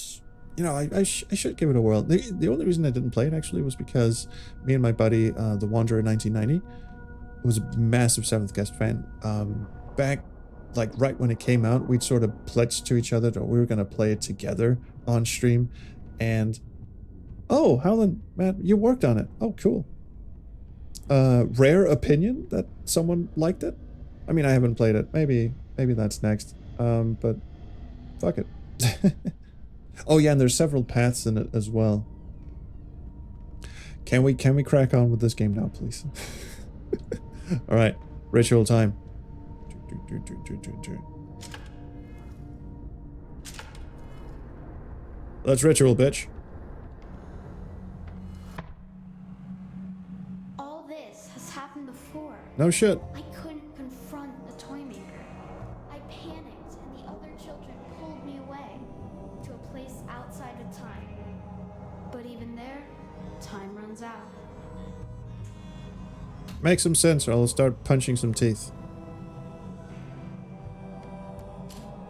you know, I should give it a whirl. The only reason I didn't play it actually was because me and my buddy, the Wanderer 1990, who was a massive 7th Guest fan, back like right when it came out, we'd sort of pledged to each other that we were going to play it together on stream. And oh, Howland, Matt, you worked on it. Oh, cool. Rare opinion that someone liked it. I mean, I haven't played it. Maybe that's next. But fuck it. Oh yeah, and there's several paths in it as well. Can we crack on with this game now, please? All right, ritual time. Let's ritual, bitch. All this has happened before. No shit. I couldn't confront the toy maker. I panicked and the other children pulled me away. runs out. Make some sense or I'll start punching some teeth.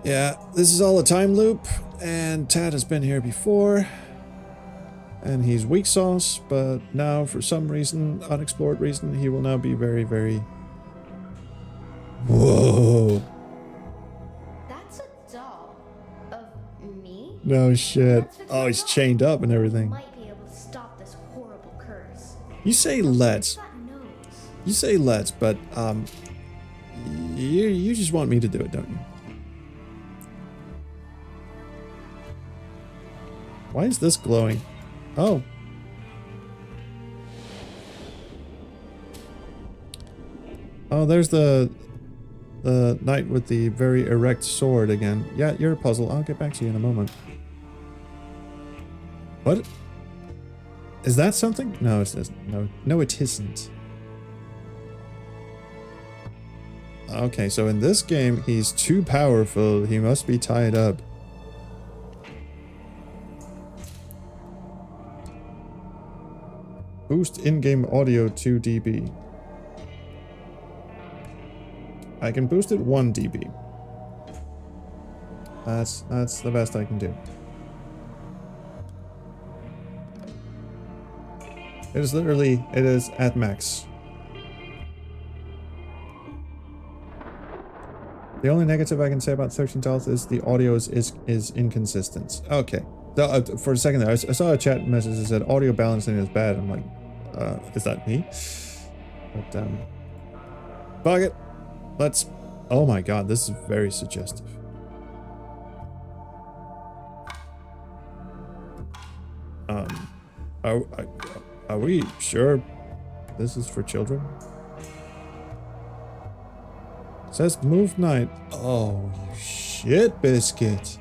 Yeah, this is all a time loop, and Tad has been here before. And he's weak sauce, but now for some reason, unexplored reason, he will now be very, very... Whoa! That's a doll of me? No shit. Oh, he's chained up and everything. Might be able to stop this horrible curse. You say let's. You say let's, but you just want me to do it, don't you? Why is this glowing? Oh. Oh, there's the knight with the very erect sword again. Yeah, you're a puzzle. I'll get back to you in a moment. What? Is that something? No, it isn't. No, it isn't. Okay, so in this game, he's too powerful. He must be tied up. Boost in-game audio 2 dB. I can boost it 1 dB. That's the best I can do. It is at max. The only negative I can say about 13th Health is the audio is inconsistent. Okay. For a second there, I saw a chat message that said audio balancing is bad. I'm like, is that me? But, fuck it. Let's... Oh my god, this is very suggestive. Are we sure this is for children? It says move night. Oh, you shit biscuit.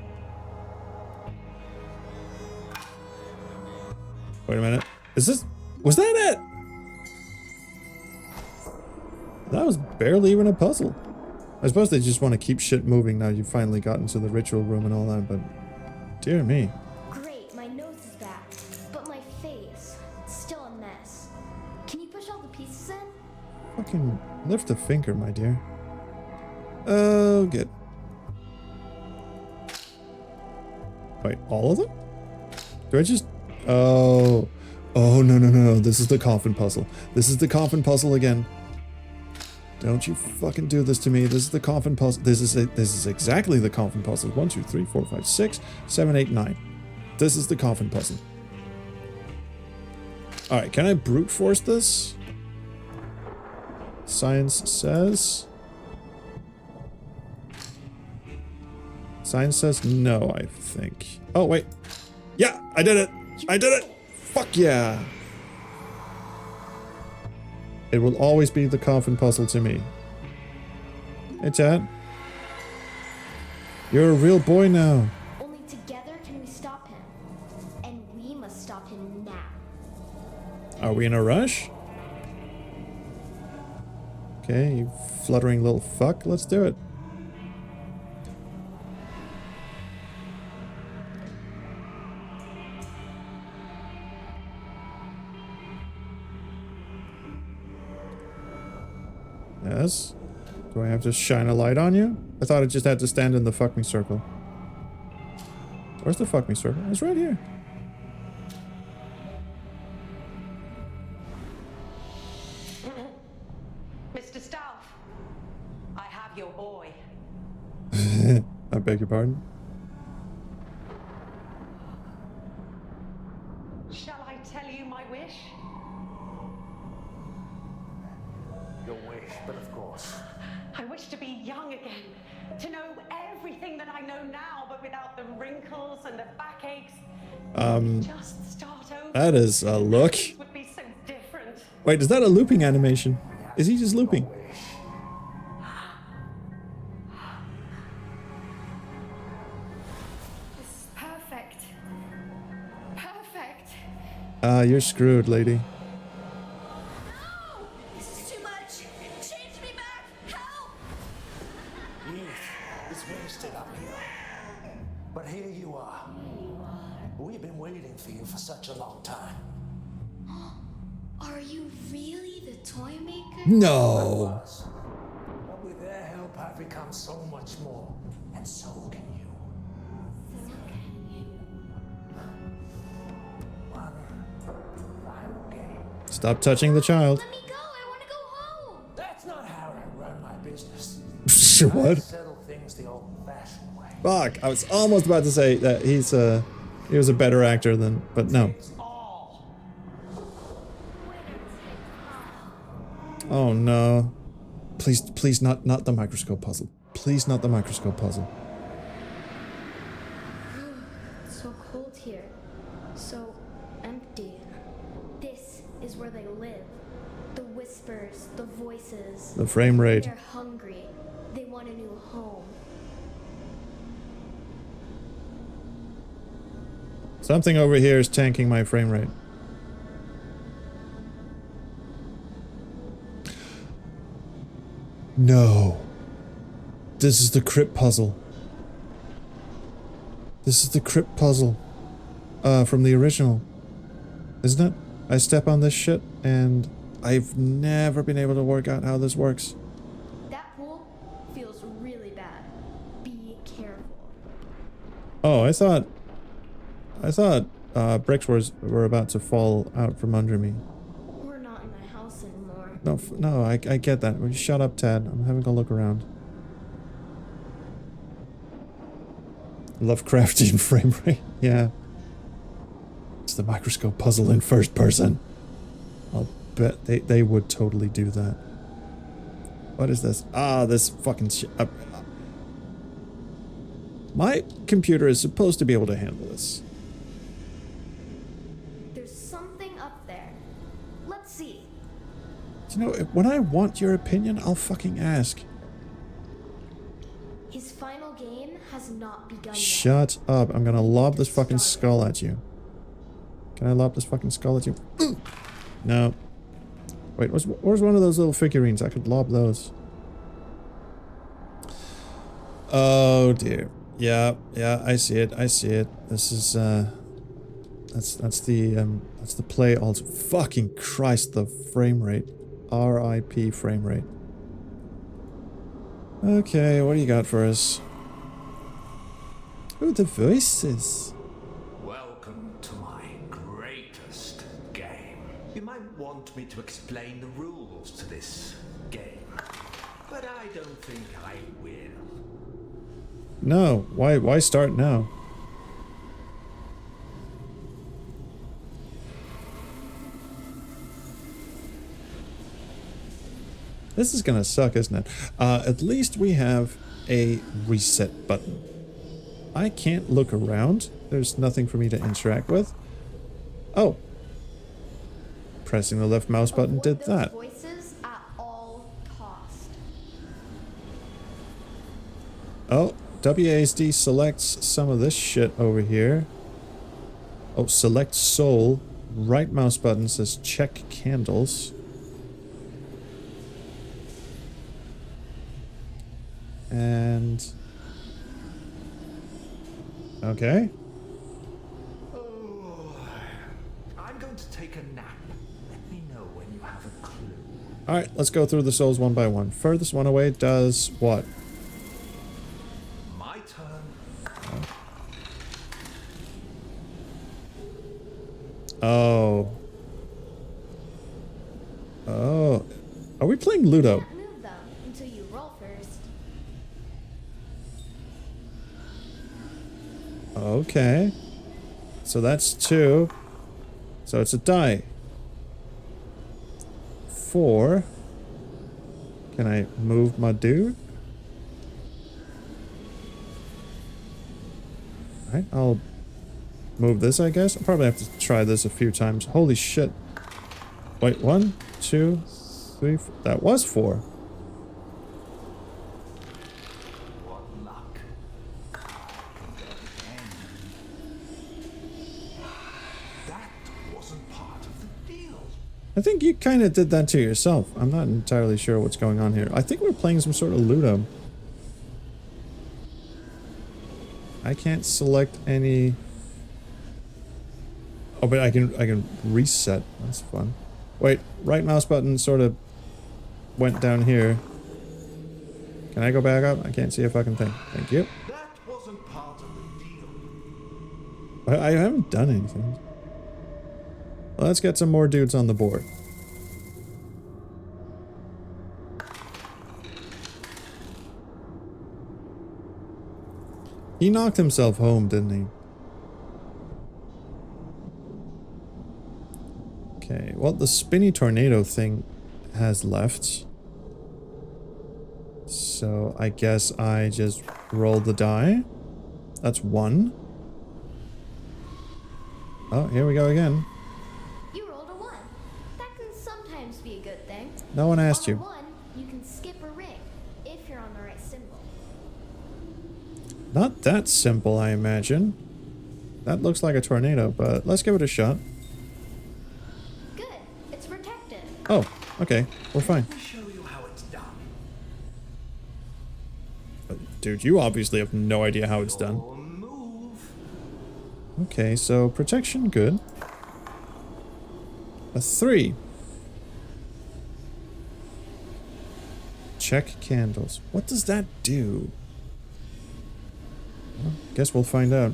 Wait a minute. Is this... Was that it? That was barely even a puzzle. I suppose they just want to keep shit moving now you've finally gotten to the ritual room and all that, but... Dear me. Great, my nose is back. But my face, it's still a mess. Can you push all the pieces in? Fucking lift a finger, my dear. Oh, good. Wait, all of them? Do I just... Oh. Oh, no. This is the coffin puzzle. This is the coffin puzzle again. Don't you fucking do this to me. This is the coffin puzzle. This is exactly the coffin puzzle. 1, 2, 3, 4, 5, 6, 7, 8, 9. This is the coffin puzzle. Alright, can I brute force this? Science says... Science says no, I think. Oh, wait. Yeah, I did it. I did it. Fuck yeah. It will always be the coffin puzzle to me. Hey, Tad. You're a real boy now. Only together can we stop him. And we must stop him now. Are we in a rush? Okay, you fluttering little fuck. Let's do it. Yes? Do I have to shine a light on you? I thought I just had to stand in the fuck me circle. Where's the fuck me circle? It's right here. Mr. Stauf, I have your boy. I beg your pardon? Shall I tell you my wish? Your wish, but of course. I wish to be young again, to know everything that I know now, but without the wrinkles and the backaches. Just start over. That is a look. Things would be so different. Wait, is that a looping animation? Is he just looping? This is perfect. Perfect. You're screwed, lady. No! This is too much. Change me back. Help! Youth is wasted up here. But here you are. We've been waiting for you for such a long time. you really the toy maker? No. But with their help, I've become so much more, and so can you. One final game. Stop touching the child. Let me go. I want to go home. That's not how I run my business. What? I settle things the old-fashioned way. Fuck, I was almost about to say that he was a better actor than, but no. Oh no. Please not the microscope puzzle. Please not the microscope puzzle. It's so cold here. So empty. This is where they live. The whispers, the voices. The frame rate. They're hungry. They want a new home. Something over here is tanking my frame rate. No. This is the crypt puzzle. This is the crypt puzzle. From the original. Isn't it? I step on this shit and I've never been able to work out how this works. That pool feels really bad. Be careful. Oh, I thought bricks were about to fall out from under me. We're not in the house anymore. No, I get that. Well, shut up, Ted. I'm having a look around. Lovecraftian frame rate. Yeah. It's the microscope puzzle in first person. I'll bet they would totally do that. What is this? Ah, this fucking shit. My computer is supposed to be able to handle this. There's something up there. Let's see. You know, when I want your opinion, I'll fucking ask. His final game has not begun yet. Shut up. I'm gonna lob this fucking skull at you. Can I lob this fucking skull at you? No. Wait, where's one of those little figurines? I could lob those. Oh dear. Yeah, I see it. I see it. This is that's the play also. Fucking Christ, the frame rate. RIP frame rate. Okay, what do you got for us? Oh, the voices. Welcome to my greatest game. You might want me to explain the rules to this game, but I don't think I will. No, why start now? This is gonna suck, isn't it? At least we have a reset button. I can't look around. There's nothing for me to interact with. Oh. Pressing the left mouse button did that. Voices at all cost. Oh, WASD selects some of this shit over here. Oh, select soul. Right mouse button says check candles. And... okay. Oh, I'm going to take a nap. Let me know when you have a clue. Alright, let's go through the souls one by one. Furthest one away does what? My turn. Oh. Oh. Are we playing Ludo? Can't move them until you roll first. Okay. So that's 2. So it's a die. 4. Can I move my dude? Alright, I'll move this, I guess. I'll probably have to try this a few times. Holy shit. Wait, 1, 2, 3, 4. That was 4. What luck. That wasn't part of the deal. I think you kind of did that to yourself. I'm not entirely sure what's going on here. I think we're playing some sort of Ludo. I can't select any... oh, but I can reset. That's fun. Wait, right mouse button sort of went down here. Can I go back up? I can't see a fucking thing. Thank you. That wasn't part of the deal. I haven't done anything. Well, let's get some more dudes on the board. He knocked himself home, didn't he? Okay, well, the spinny tornado thing has left. So I guess I just roll the die. That's 1. Oh, here we go again. You rolled a 1. That can sometimes be a good thing. No one asked you. On a 1, you can skip a ring if you're on the right symbol. Not that simple, I imagine. That looks like a tornado, but let's give it a shot. Good. It's protected. Oh, okay. We're fine. Let me show you how it's done. Dude, you obviously have no idea how it's done. Okay, so protection, good. A 3. Check candles. What does that do? Well, guess we'll find out.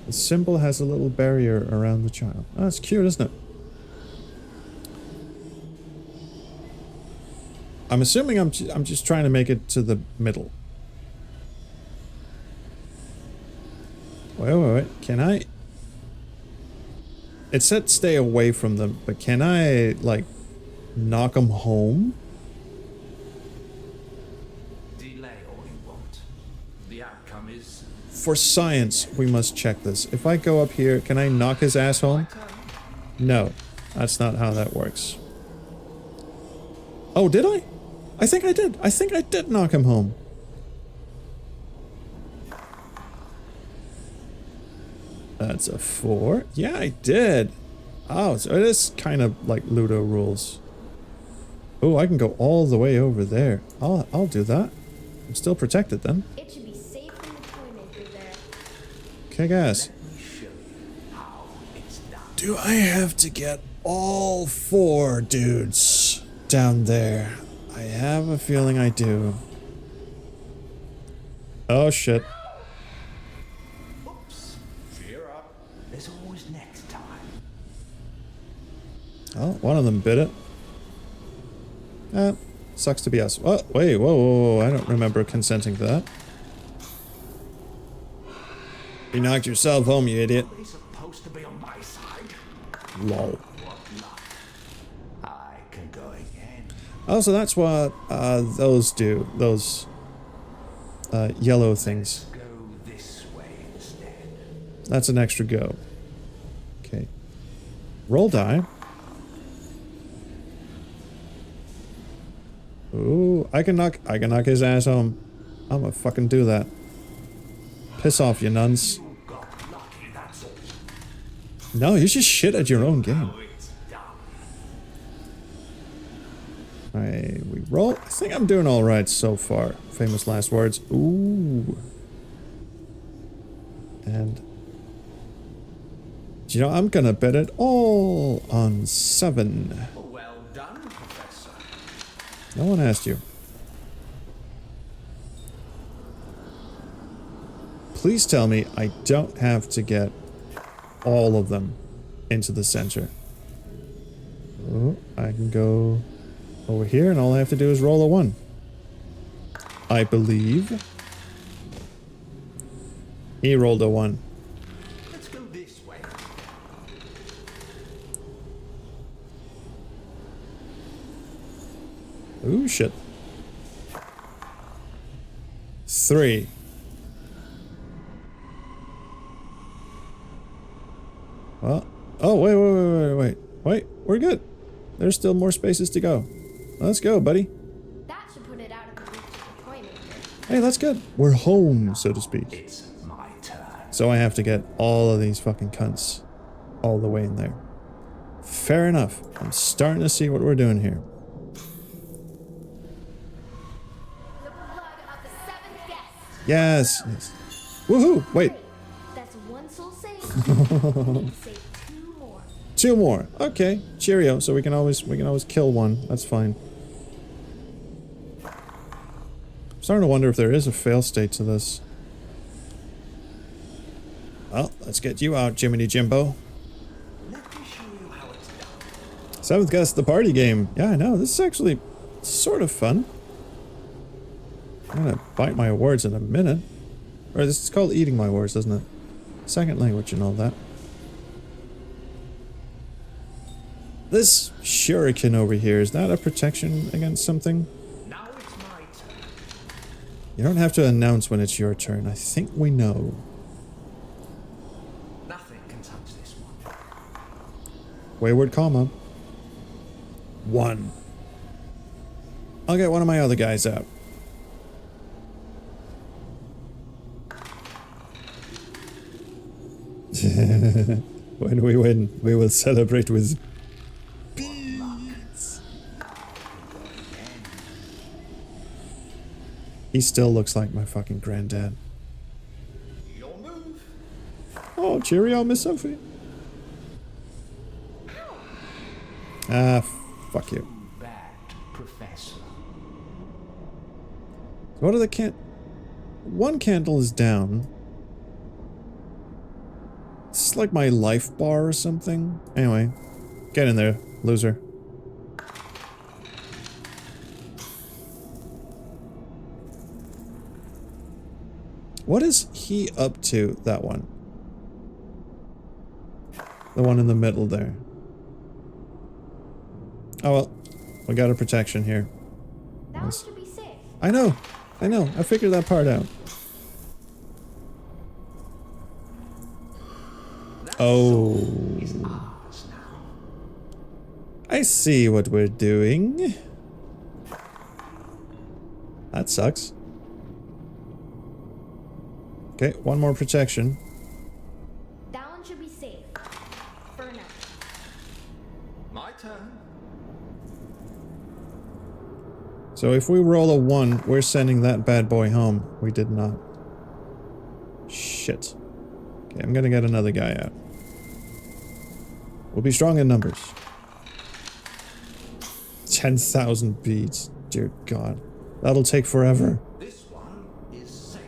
The symbol has a little barrier around the child. Oh, that's cute, isn't it? I'm assuming I'm just trying to make it to the middle. Wait. Can I... It said stay away from them, but can I, like, knock them home? Delay all you want. The outcome is... For science, we must check this. If I go up here, can I knock his ass home? No, that's not how that works. Oh, did I? I think I did. I think I did knock him home. That's a 4. Yeah, I did. Oh, so it is kind of like Ludo rules. Oh, I can go all the way over there. I'll do that. I'm still protected then. It should be safe from the toy maker there. Okay, guys. Do I have to get all 4 dudes down there? I have a feeling I do. Oh, shit. Oops. Cheer up. There's always next time. Oh, one of them bit it. Sucks to be us. Oh, wait, whoa. I don't remember consenting to that. You knocked yourself home, you idiot. Are they supposed to be on my side? Lol. What luck. I can go again. Oh, so that's what those do. Those yellow things. Go this way instead. That's an extra go. Okay. Roll die. Ooh, I can knock his ass home. I'm gonna fucking do that. Piss off, you nuns. You got lucky, that's all. No, you just shit at your own game. Alright, we roll. I think I'm doing alright so far. Famous last words. Ooh. And... you know, I'm gonna bet it all on 7. Well done, Professor. No one asked you. Please tell me I don't have to get all of them into the center. Oh, I can go over here and all I have to do is roll a 1. I believe. He rolled a 1. Let's go this way. Ooh, shit. 3. Well, oh, wait, we're good. There's still more spaces to go. Let's go, buddy. That should put it out of the reach of the toy maker. Hey, that's good. We're home, so to speak. It's my turn. So I have to get all of these fucking cunts all the way in there. Fair enough. I'm starting to see what we're doing here. The blood of the 7th guest. Yes. Woohoo! Wait. That's 1 soul saved. We need to save 2 more. 2 more. Okay, cheerio. So we can always kill one. That's fine. I'm starting to wonder if there is a fail state to this. Well, let's get you out, Jiminy Jimbo. Let me show you how it's done. 7th guess the party game. Yeah, I know. This is actually sort of fun. I'm gonna bite my words in a minute. Or this is called eating my words, isn't it? Second language and all that. This shuriken over here, is that a protection against something? Now it's my turn. You don't have to announce when it's your turn. I think we know. Nothing can touch this one. Wayward comma. 1. I'll get one of my other guys out. When we win, we will celebrate with beads. He still looks like my fucking granddad. Your move. Oh, cheerio, Miss Sophie. Ah, fuck you. Bad, Professor. What are the one candle is down. This is like my life bar or something. Anyway, get in there, loser. What is he up to, that one? The one in the middle there. Oh well, we got a protection here. That one should be safe. I know, I figured that part out. Oh. I see what we're doing. That sucks. Okay, one more protection. That one should be safe. For now. My turn. So if we roll a 1, we're sending that bad boy home. We did not. Shit. Okay, I'm gonna get another guy out. We'll be strong in numbers. 10,000 beads. Dear God. That'll take forever. This one is safe.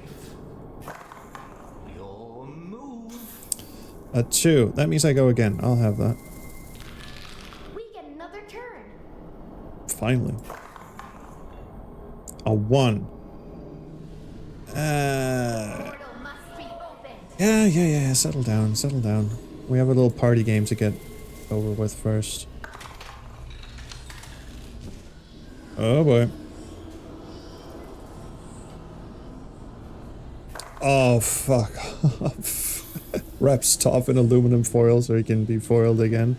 Your move. A 2. That means I go again. I'll have that. We get another turn. Finally. A 1. Yeah. Settle down. We have a little party game to get over with first. Oh boy. Oh fuck. Wrap Stauf in aluminum foil so he can be foiled again.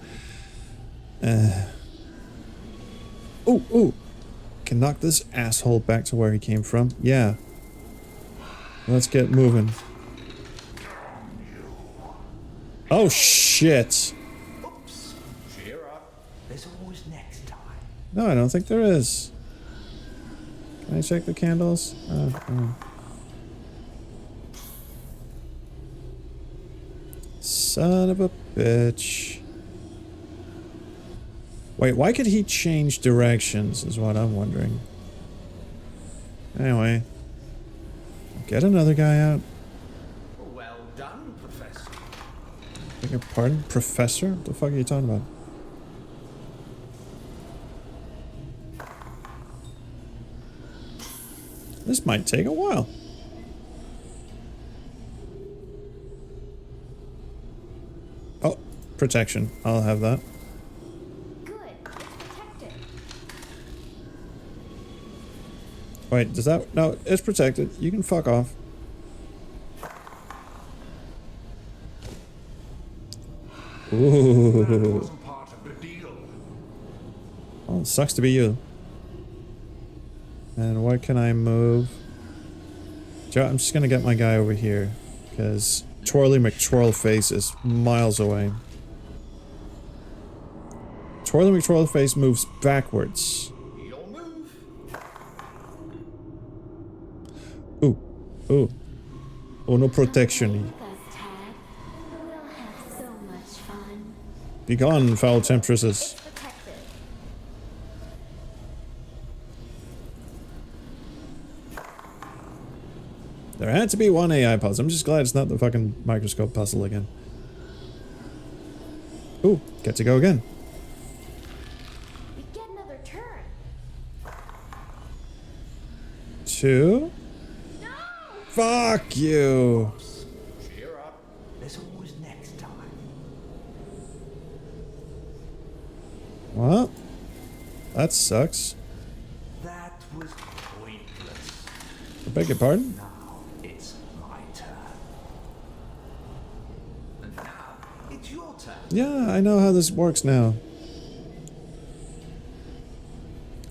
Ooh. Can knock this asshole back to where he came from. Yeah. Let's get moving. Oh shit. Oops. Cheer up. There's always next time. No, I don't think there is. Can I check the candles? Son of a bitch. Wait, why could he change directions is what I'm wondering. Anyway. Get another guy out. Well done, Professor. Beg your pardon? Professor? What the fuck are you talking about? This might take a while. Oh, protection. I'll have that. Good. It's protected. Wait, does that... No, it's protected. You can fuck off. Ooh. That wasn't part of the deal. Oh, it sucks to be you. And what can I move? I'm just gonna get my guy over here. Because Twirly McTwirlface is miles away. Twirly McTwirlface moves backwards. Your move. Ooh. Oh, no protection. We'll have so much fun. Be gone, foul temptresses. There had to be one AI puzzle. I'm just glad it's not the fucking microscope puzzle again. Ooh, get to go again. We get another turn. 2. No! Fuck you. Cheer up. There's always next time. Well, that sucks. That was pointless. I beg your pardon? Now it's my turn. And now it's your turn. Yeah, I know how this works now.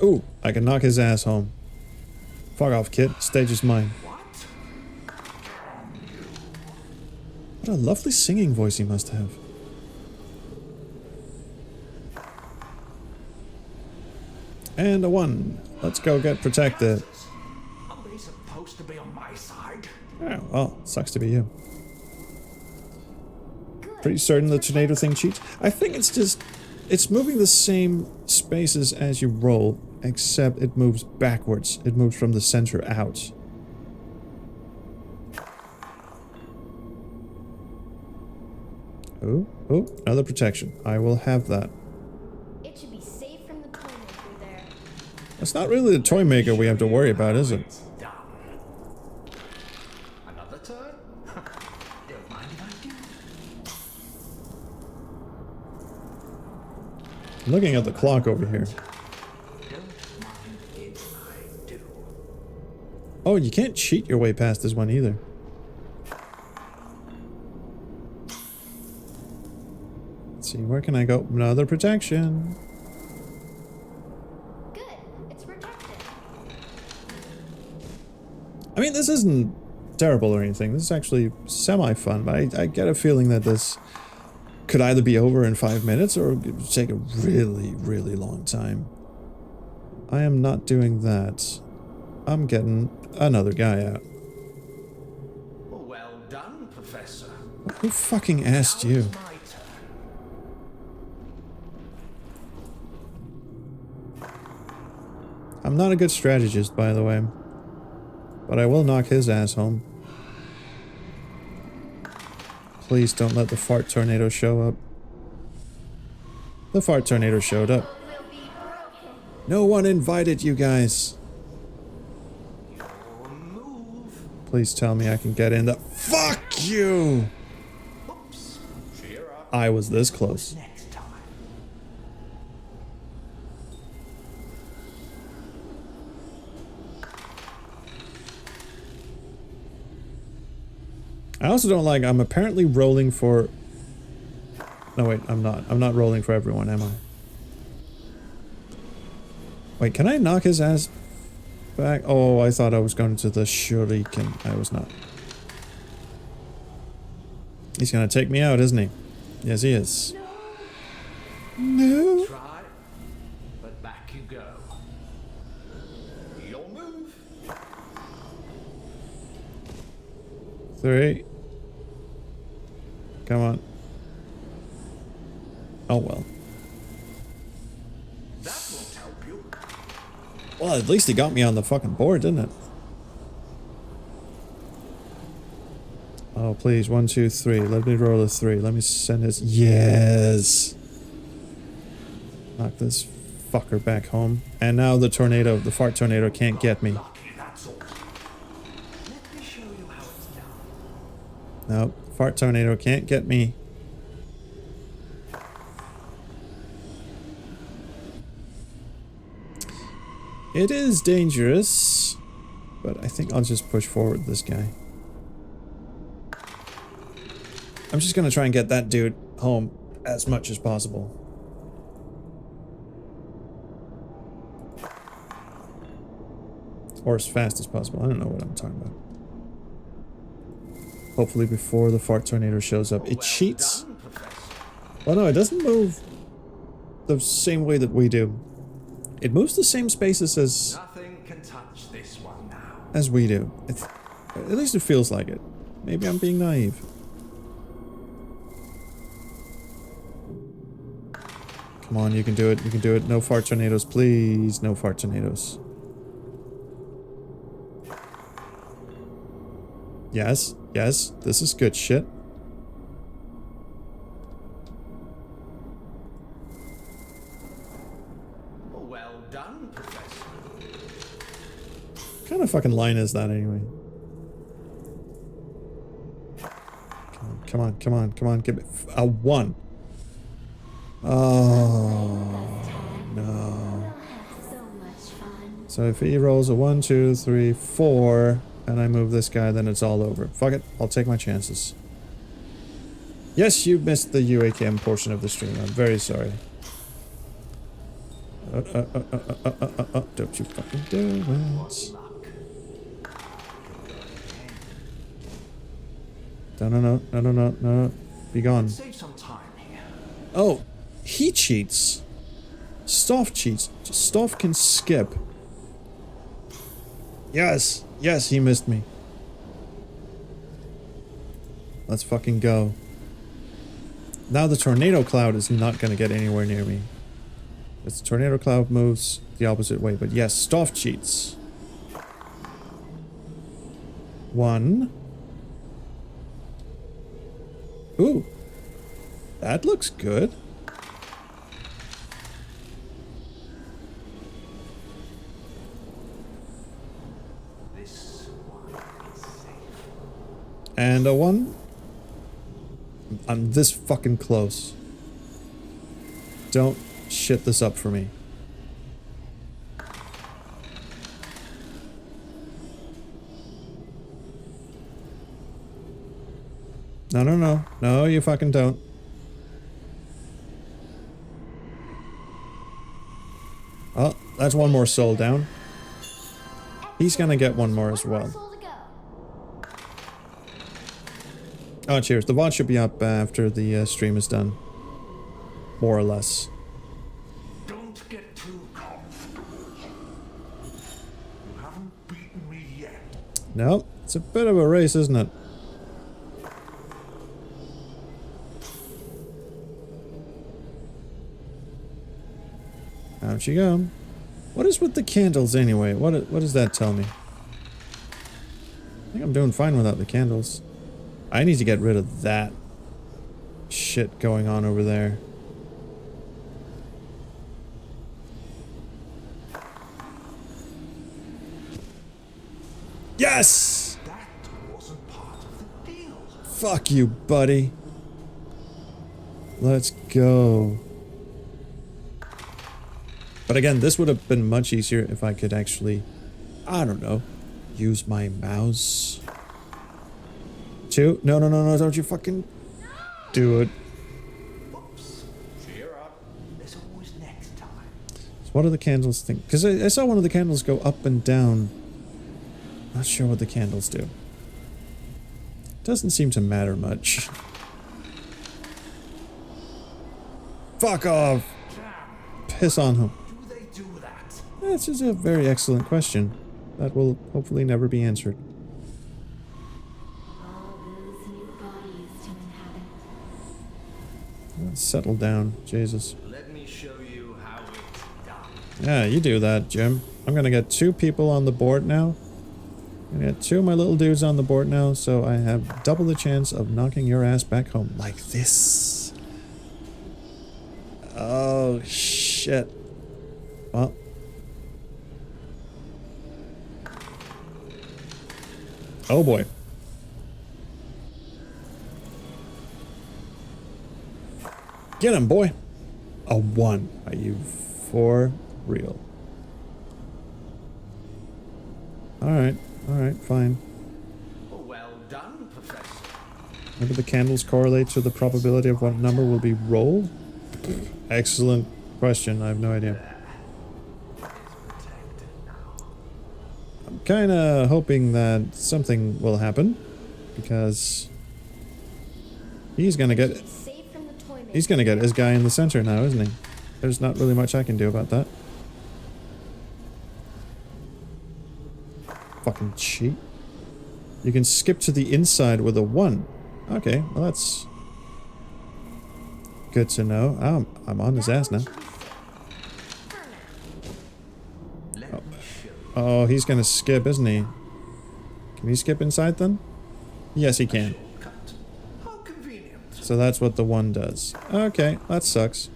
Ooh, I can knock his ass home. Fuck off, kid. Stage is mine. What a lovely singing voice he must have. And a 1. Let's go get protected. Are they supposed to be on my side? Oh, well, sucks to be you. Pretty certain the tornado thing cheats? I think it's just... It's moving the same spaces as you roll, except it moves backwards. It moves from the center out. Oh, oh, another protection. I will have that. It should be safe from the toy maker there. It's not really the toy maker we have to worry about, is it? Another turn? Don't mind if I do. Looking at the clock over here. Don't mind if I do. Oh, you can't cheat your way past this one either. Let's see, where can I go? Another protection. Good. It's protected. I mean, this isn't terrible or anything. This is actually semi-fun, but I get a feeling that this could either be over in 5 minutes or take a really, really long time. I am not doing that. I'm getting another guy out. Well done, Professor. Who fucking asked you? I'm not a good strategist, by the way. But I will knock his ass home. Please don't let the fart tornado show up. The fart tornado showed up. No one invited you guys. Please tell me I can get in the— Fuck you! I was this close. I also don't like, I'm apparently rolling for... No, wait, I'm not. I'm not rolling for everyone, am I? Wait, can I knock his ass back? Oh, I thought I was going to the shuriken. I was not. He's gonna take me out, isn't he? Yes, he is. No. Try, but back you go. You'll move. 3. Come on. Oh well. That won't help you. Well, at least he got me on the fucking board, didn't it? Oh, please. 1, 2, 3. Let me roll a 3. Let me send his... Yes! Knock this fucker back home. And now the tornado, the fart tornado can't get me. That's all. Let me show you how it's done. Nope. Fart tornado can't get me. It is dangerous, but I think I'll just push forward this guy. I'm just gonna try and get that dude home as much as possible. Or as fast as possible. I don't know what I'm talking about. Hopefully before the fart tornado shows up. It cheats. Oh no, it doesn't move the same way that we do. It moves the same spaces as Nothing can touch this one now. as we do. At least it feels like it. Maybe I'm being naive. Come on, you can do it. You can do it. No fart tornadoes, please. No fart tornadoes. Yes, yes, this is good shit. Well done, Professor. What kind of fucking line is that anyway? Come on, come on, come on, give me a 1. Oh, no. So if he rolls a 1, 2, 3, 4, and I move this guy, then it's all over. Fuck it, I'll take my chances. Yes, you missed the UAKM portion of the stream. I'm very sorry. Don't you fucking do it. No. Be gone. Save some time here. Oh, he cheats. Stauf cheats. Stauf can skip. Yes. Yes, he missed me. Let's fucking go. Now the tornado cloud is not going to get anywhere near me. It's the tornado cloud moves the opposite way. But yes, Stauf cheats. 1. Ooh. That looks good. This one is safe. And a 1. I'm this fucking close. Don't shit this up for me. No. No, you fucking don't. Oh, that's 1 more soul down. He's gonna get 1 more as well. Oh, cheers. The VOD should be up after the stream is done. More or less. Don't get too comfortable. You haven't beaten me yet. Nope. It's a bit of a race, isn't it? Out you go. What is with the candles anyway? What does that tell me? I think I'm doing fine without the candles. I need to get rid of that shit going on over there. Yes! That wasn't part of the deal. Fuck you, buddy. Let's go. But again, this would have been much easier if I could actually, I don't know, use my mouse. 2? No, don't you fucking do it. Oops. Cheer up. There's always next time. So what do the candles think? Because I saw one of the candles go up and down. Not sure what the candles do. Doesn't seem to matter much. Fuck off! Piss on him. Do they do that? That's just a very excellent question. That will hopefully never be answered. Settle down, Jesus. Let me show you how it's done. Yeah, you do that, Jim. I'm gonna get 2 people on the board now. I'm gonna get 2 of my little dudes on the board now, so I have double the chance of knocking your ass back home. Like this. Oh, shit. Well. Oh, boy. Get him, boy. A 1. Are you for real? Alright, fine. Well done, Professor. Maybe the candles correlate to the probability of what number will be rolled? Excellent question. I have no idea. I'm kind of hoping that something will happen, because he's gonna get his guy in the center now, isn't he? There's not really much I can do about that. Fucking cheat. You can skip to the inside with a 1. Okay, well that's good to know. I'm on his ass now. Oh, he's gonna skip, isn't he? Can he skip inside then? Yes, he can. So that's what the 1 does. Okay, that sucks.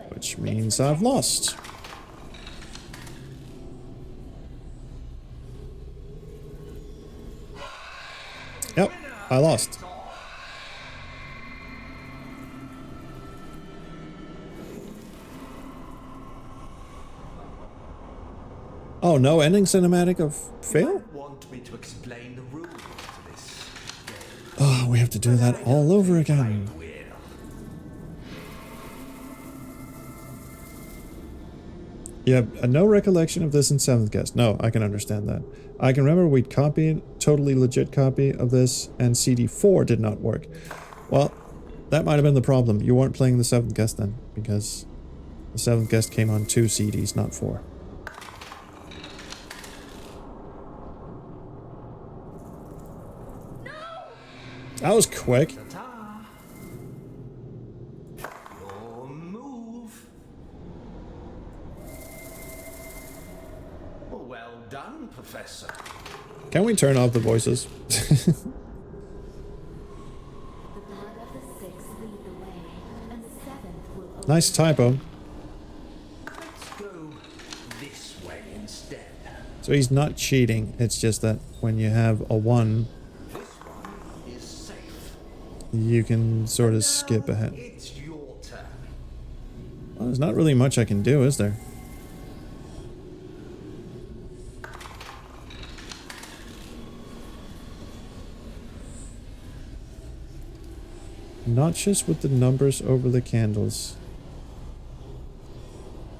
Which means I've lost. Yep, I lost. Oh, no ending cinematic of fail? Want me to explain the rules to this? Oh, we have to do that all over again. You have no recollection of this in 7th Guest. No, I can understand that. I can remember we'd copied, totally legit copy of this, and CD4 did not work. Well, that might have been the problem. You weren't playing the 7th Guest then, because the 7th Guest came on 2 CDs, not 4. That was quick. Your move. Well done, Professor. Can we turn off the voices? Nice typo. Let's go this way instead. So he's not cheating, it's just that when you have a 1, Is safe. you can sort of skip ahead. It's your turn. Well, there's not really much I can do, is there? Notches with the numbers over the candles.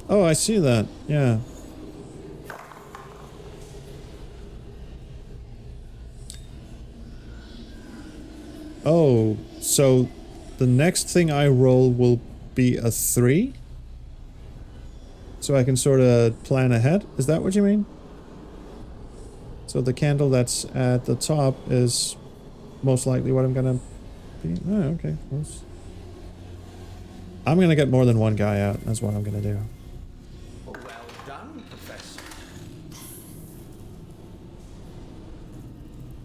Oh, I see that. Yeah. Oh, so the next thing I roll will be a 3? So I can sort of plan ahead? Is that what you mean? So the candle that's at the top is most likely what I'm gonna be. Oh, okay. Close. I'm gonna get more than 1 guy out. That's what I'm gonna do. Well done, Professor.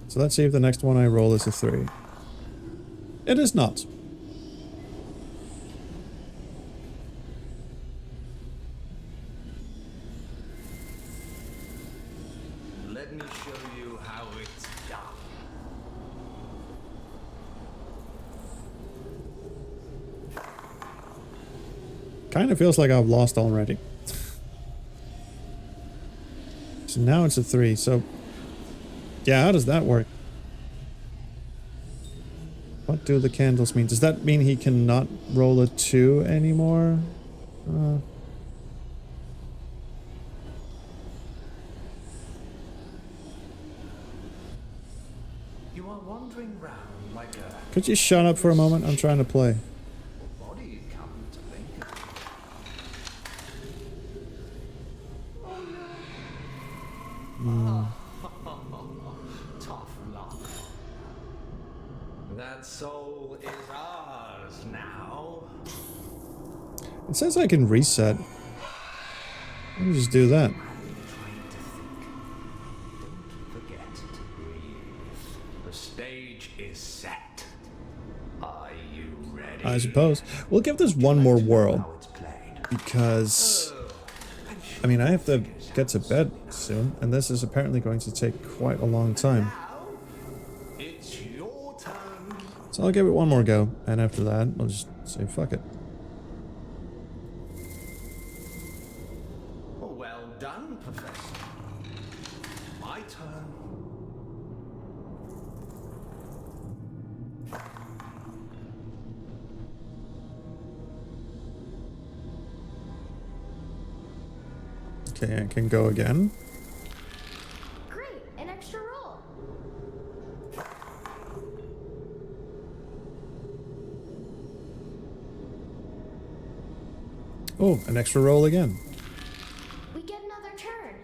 So let's see if the next one I roll is a 3. It is not. Let me show you how it's done. Kind of feels like I've lost already. So now it's a 3. So yeah, how does that work? What do the candles mean? Does that mean he cannot roll a 2 anymore? You are wandering round like a Could you shut up for a moment? I'm trying to play. body, come to think. Tough luck. That soul is ours now. It says I can reset. Let me just do that. Forget to breathe. The stage is set. Are you ready? I suppose. We'll give this one more whirl. Because, I mean, I have to get to bed soon, and this is apparently going to take quite a long time. It's your turn. So I'll give it one more go, and after that, I'll just say fuck it. Well done, Professor. My turn. Okay, I can go again. Great, an extra roll. Oh, an extra roll again. We get another turn.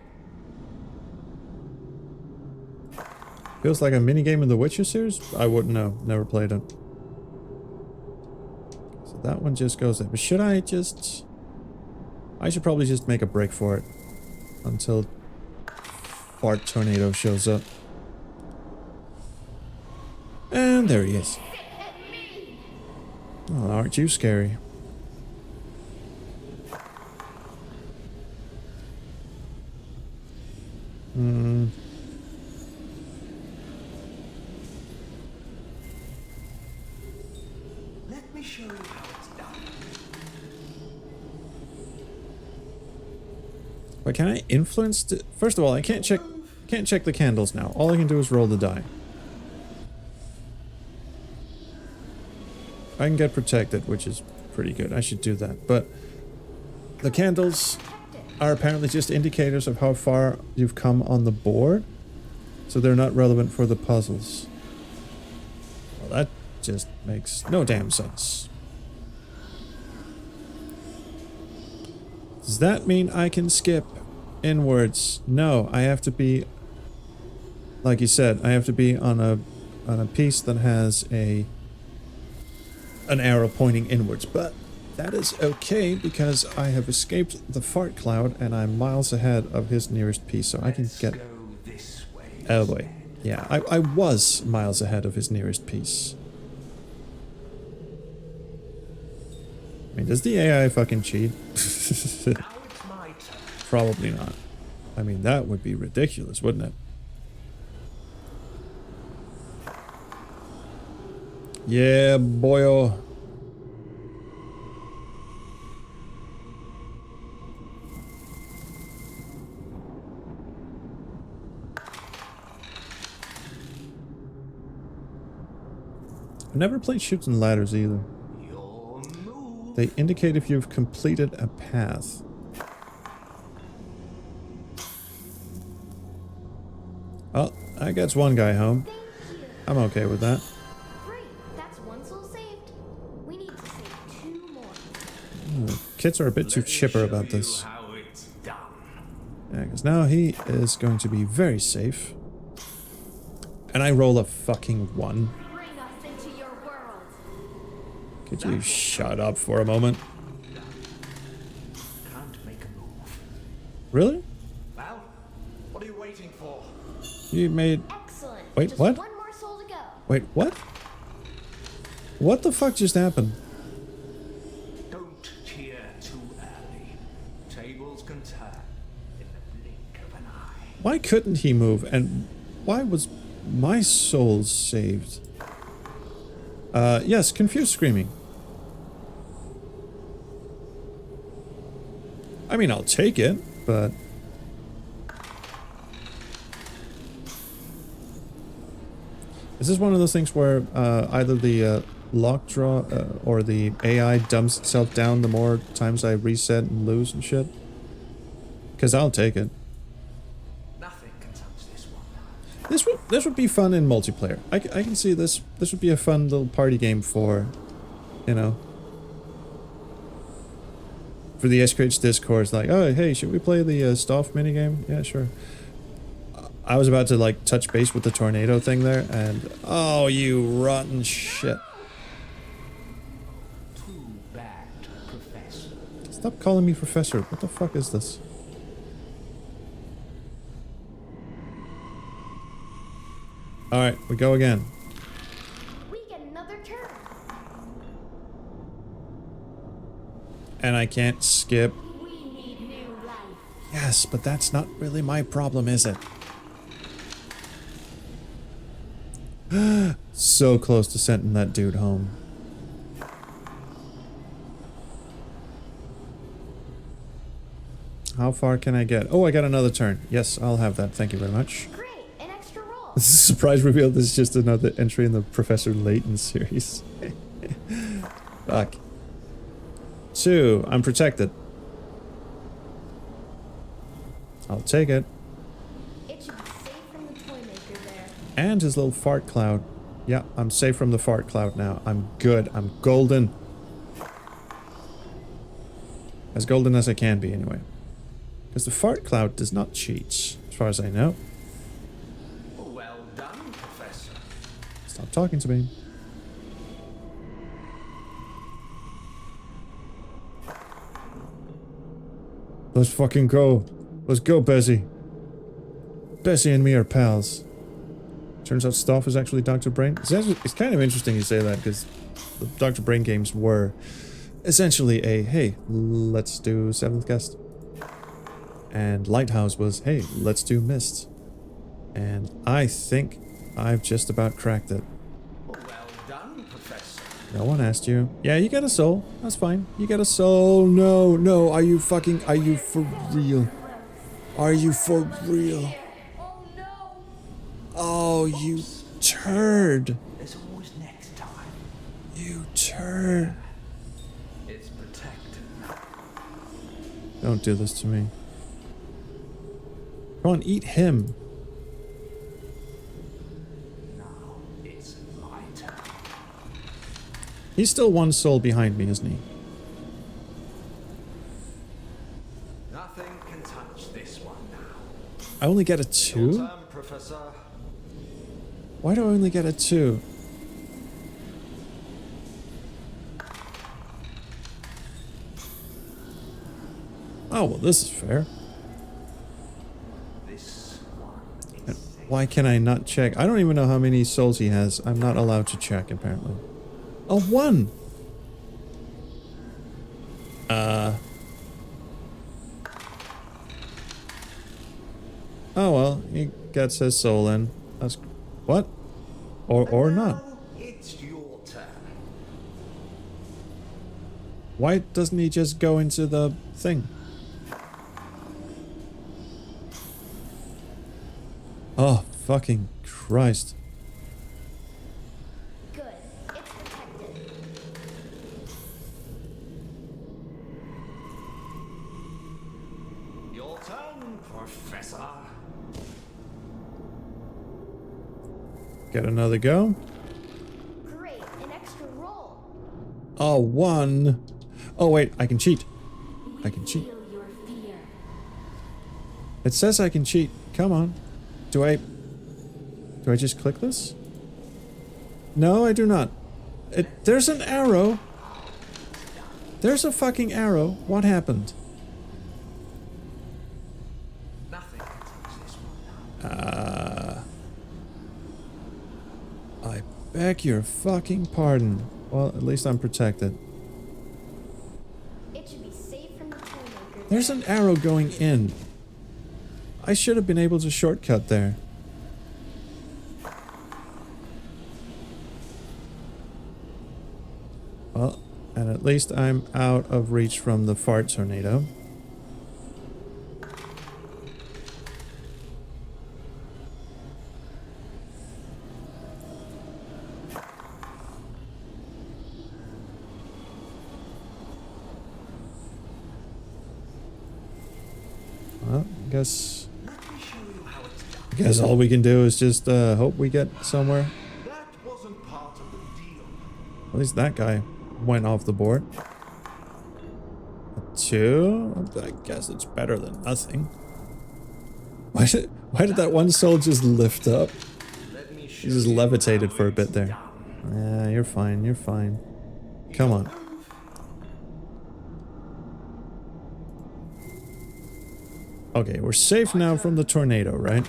Feels like a minigame in the Witcher series? I wouldn't know. Never played it. So So that one just goes there. But should I just... I should probably just make a break for it. Until Fart Tornado shows up. And there he is. Oh, aren't you scary? Let me show you how it's done. But can I influence the... First of all, I can't check the candles now. All I can do is roll the die. I can get protected, which is pretty good. I should do that. But the candles are apparently just indicators of how far you've come on the board. So they're not relevant for the puzzles. Well, that just makes no damn sense. Does that mean I can skip inwards? No, I have to be, like you said, I have to be on a piece that has an arrow pointing inwards, but that is okay because I have escaped the fart cloud and I'm miles ahead of his nearest piece, so I can get... Oh boy. Yeah, I was miles ahead of his nearest piece. I mean, does the AI fucking cheat? Probably not. I mean, that would be ridiculous, wouldn't it? Yeah, boyo. I've never played Chutes and Ladders either. They indicate if you've completed a path. Oh, that gets one guy home. I'm okay with that. Great, that's one soul saved. We need to save 2 more. Kids are a bit too chipper about this. Yeah, because now he is going to be very safe. And I roll a fucking 1. Bring us into your world. Could you shut up for a moment? Can't make a move. Really? Well, what are you waiting for? You made... Excellent. Wait, Just what? 1 more soul to go. Wait, what? What the fuck just happened? Don't cheer too early. Tables can turn in the blink of an eye. Why couldn't he move? And why was my soul saved? Yes, confused screaming. I mean, I'll take it, but... Is this one of those things where either the lock draw or the AI dumps itself down the more times I reset and lose and shit? Because I'll take it. Nothing can touch this one. This would be fun in multiplayer. I can see this. This would be a fun little party game for, you know, for the SCH Discord. Like, oh hey, should we play the Stauf minigame? Yeah, sure. I was about to like touch base with the tornado thing there, and oh, you rotten shit! Too bad, Professor. Stop calling me Professor. What the fuck is this? All right, we go again. We get another turn. And I can't skip. We need new life. Yes, but that's not really my problem, is it? So close to sending that dude home. How far can I get? Oh, I got another turn. Yes, I'll have that. Thank you very much. Great, an extra roll. This is a surprise reveal. This is just another entry in the Professor Layton series. Fuck. 2. I'm protected. I'll take it. It should be safe from the toy maker there. And his little fart cloud. Yeah, I'm safe from the fart cloud now. I'm good. I'm golden. As golden as I can be, anyway. Because the fart cloud does not cheat, as far as I know. Well done, Professor. Stop talking to me. Let's fucking go. Let's go, Bessie. Bessie and me are pals. Turns out Stauf is actually Dr. Brain. It's kind of interesting you say that, because the Dr. Brain games were essentially a, hey, let's do Seventh Guest. And Lighthouse was, hey, let's do Mist. And I think I've just about cracked it. Well done, Professor. No one asked you. Yeah, you get a soul. That's fine. You get a soul. No, no. Are you for real? Are you for real? Oh, you turd. There's always next time. You turd. It's protected. Don't do this to me. Come on, eat him. Now it's my turn. He's still one soul behind me, isn't he? Nothing can touch this one now. I only get a Your 2? turn, Professor. Why do I only get a 2? Oh, well, this is fair. This one is Why can I not check? I don't even know how many souls he has. I'm not allowed to check, apparently. A 1! Oh well, he gets his soul in. That's... What? Or not. It's your turn. Why doesn't he just go into the thing? Oh, fucking Christ. Good. It's protected. Your turn, Professor. Get another go. Great. An extra roll. Oh, 1. Oh, wait, I can cheat. I can cheat. Feel your fear. It says I can cheat. Come on. Do I just click this? No, I do not. There's an arrow. There's a fucking arrow. What happened? Nothing can touch this one now. I beg your fucking pardon. Well, at least I'm protected. It should be safe from the toymaker. There's an arrow going in. I should have been able to shortcut there. Well, and at least I'm out of reach from the fart tornado. Well, I guess all we can do is just hope we get somewhere. That wasn't part of the deal. At least that guy went off the board. A 2? I guess it's better than nothing. Why did that one soul just lift up? He just levitated for a bit there. Yeah, you're fine, you're fine. Come on. Okay, we're safe now from the tornado, right?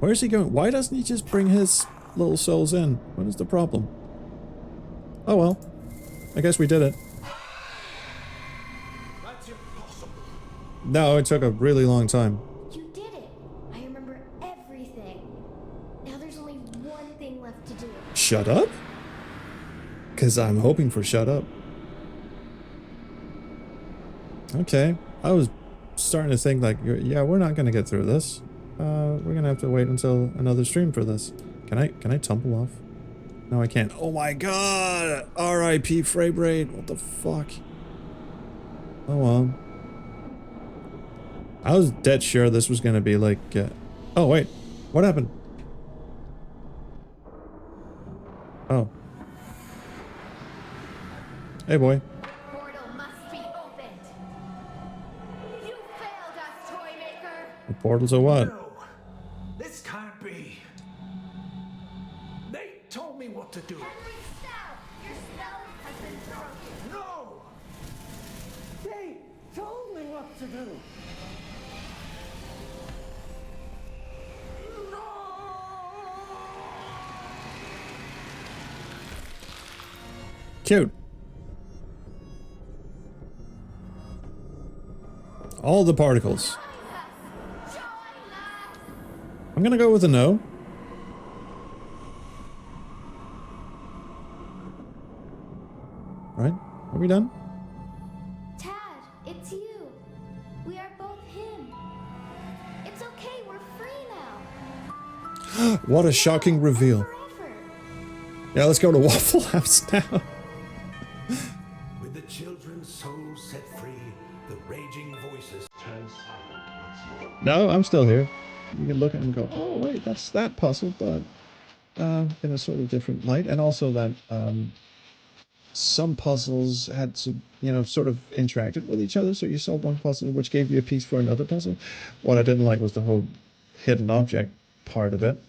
Where's he going? Why doesn't he just bring his little souls in? What is the problem? Oh well. I guess we did it. That's impossible. No, it took a really long time. You did it. I remember everything. Now there's only one thing left to do. Shut up? Because I'm hoping for shut up. Okay. I was starting to think like, yeah, we're not going to get through this. We're going to have to wait until another stream for this. Can I tumble off? No, I can't. Oh my god! R.I.P. frame rate. What the fuck? Oh well. I was dead sure this was going to be like... Oh wait. What happened? Oh. Hey boy. Portal must be opened. You failed us, Toymaker. The portals are what? No, this can't be. They told me what to do. Henry Stauf, your spell is told me what to do. Cute. All the particles. I'm gonna go with a no. Right? Are we done? Tad, it's you. We are both him. It's okay, we're free now. What a shocking reveal. Yeah, let's go to Waffle House now. With the children's souls set free, the raging voices turn silent once more. No, I'm still here. You can look at it and go, oh wait, that's that puzzle, but in a sort of different light. And also that some puzzles had to, you know, sort of interacted with each other. So you solved one puzzle, which gave you a piece for another puzzle. What I didn't like was the whole hidden object part of it.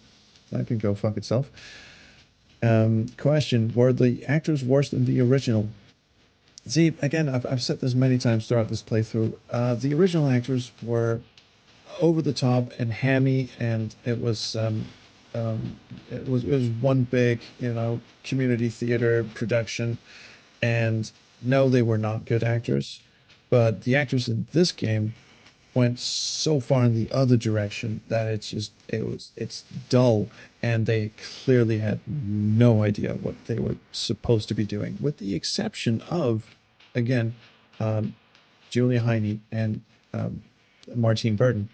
That can go fuck itself. Question, were the actors worse than the original? See, again, I've said this many times throughout this playthrough. The original actors were over the top and hammy, and it was one big, you know, community theater production. And no, they were not good actors, but the actors in this game went so far in the other direction that it's dull, and they clearly had no idea what they were supposed to be doing, with the exception of, again, Julia Heine and Martine Burton.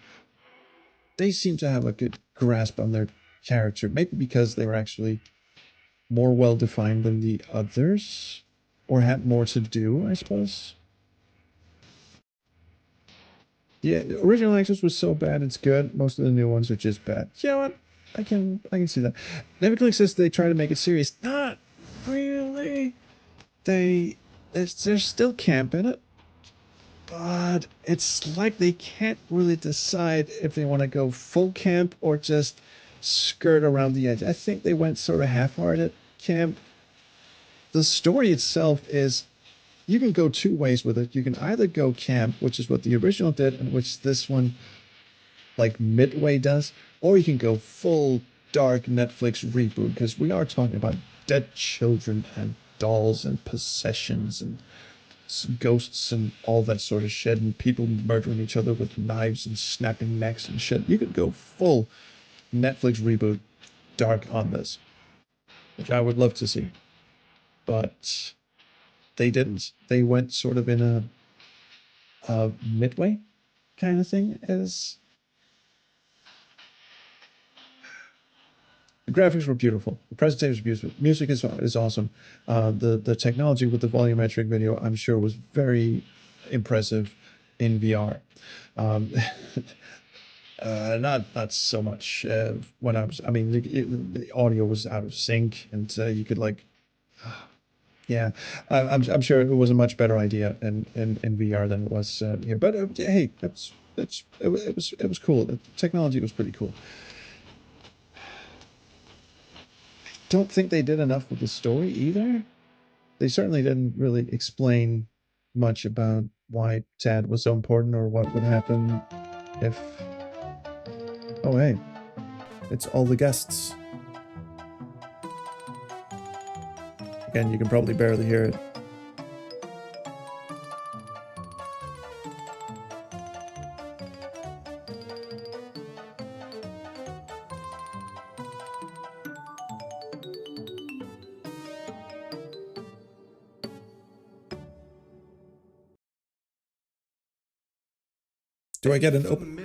They seem to have a good grasp on their character, maybe because they were actually more well defined than the others, or had more to do, I suppose. Yeah, the original actors was so bad it's good. Most of the new ones are just bad. You know what? I can see that. Neverclick says they try to make it serious. Not really. There's still camp in it, but it's like they can't really decide if they want to go full camp or just skirt around the edge. I think they went sort of half-hearted camp. The story itself is, you can go two ways with it. You can either go camp, which is what the original did, and which this one, like midway, does, or you can go full dark Netflix reboot, because we are talking about dead children and dolls and possessions and ghosts and all that sort of shit, and people murdering each other with knives and snapping necks and shit. You could go full Netflix reboot dark on this, which I would love to see. But they didn't. They went sort of in a midway kind of thing. As the graphics were beautiful, the presentation was beautiful, music is awesome. The technology with the volumetric video, I'm sure, was very impressive in VR. Um, not so much when I mean, the audio was out of sync, and you could like. Yeah, I'm sure it was a much better idea in VR than it was here. But hey, it was cool. The technology was pretty cool. Don't think they did enough with the story either. They certainly didn't really explain much about why Tad was so important or what would happen if. Oh hey, it's all the guests. Again, you can probably barely hear it. Do I get an open?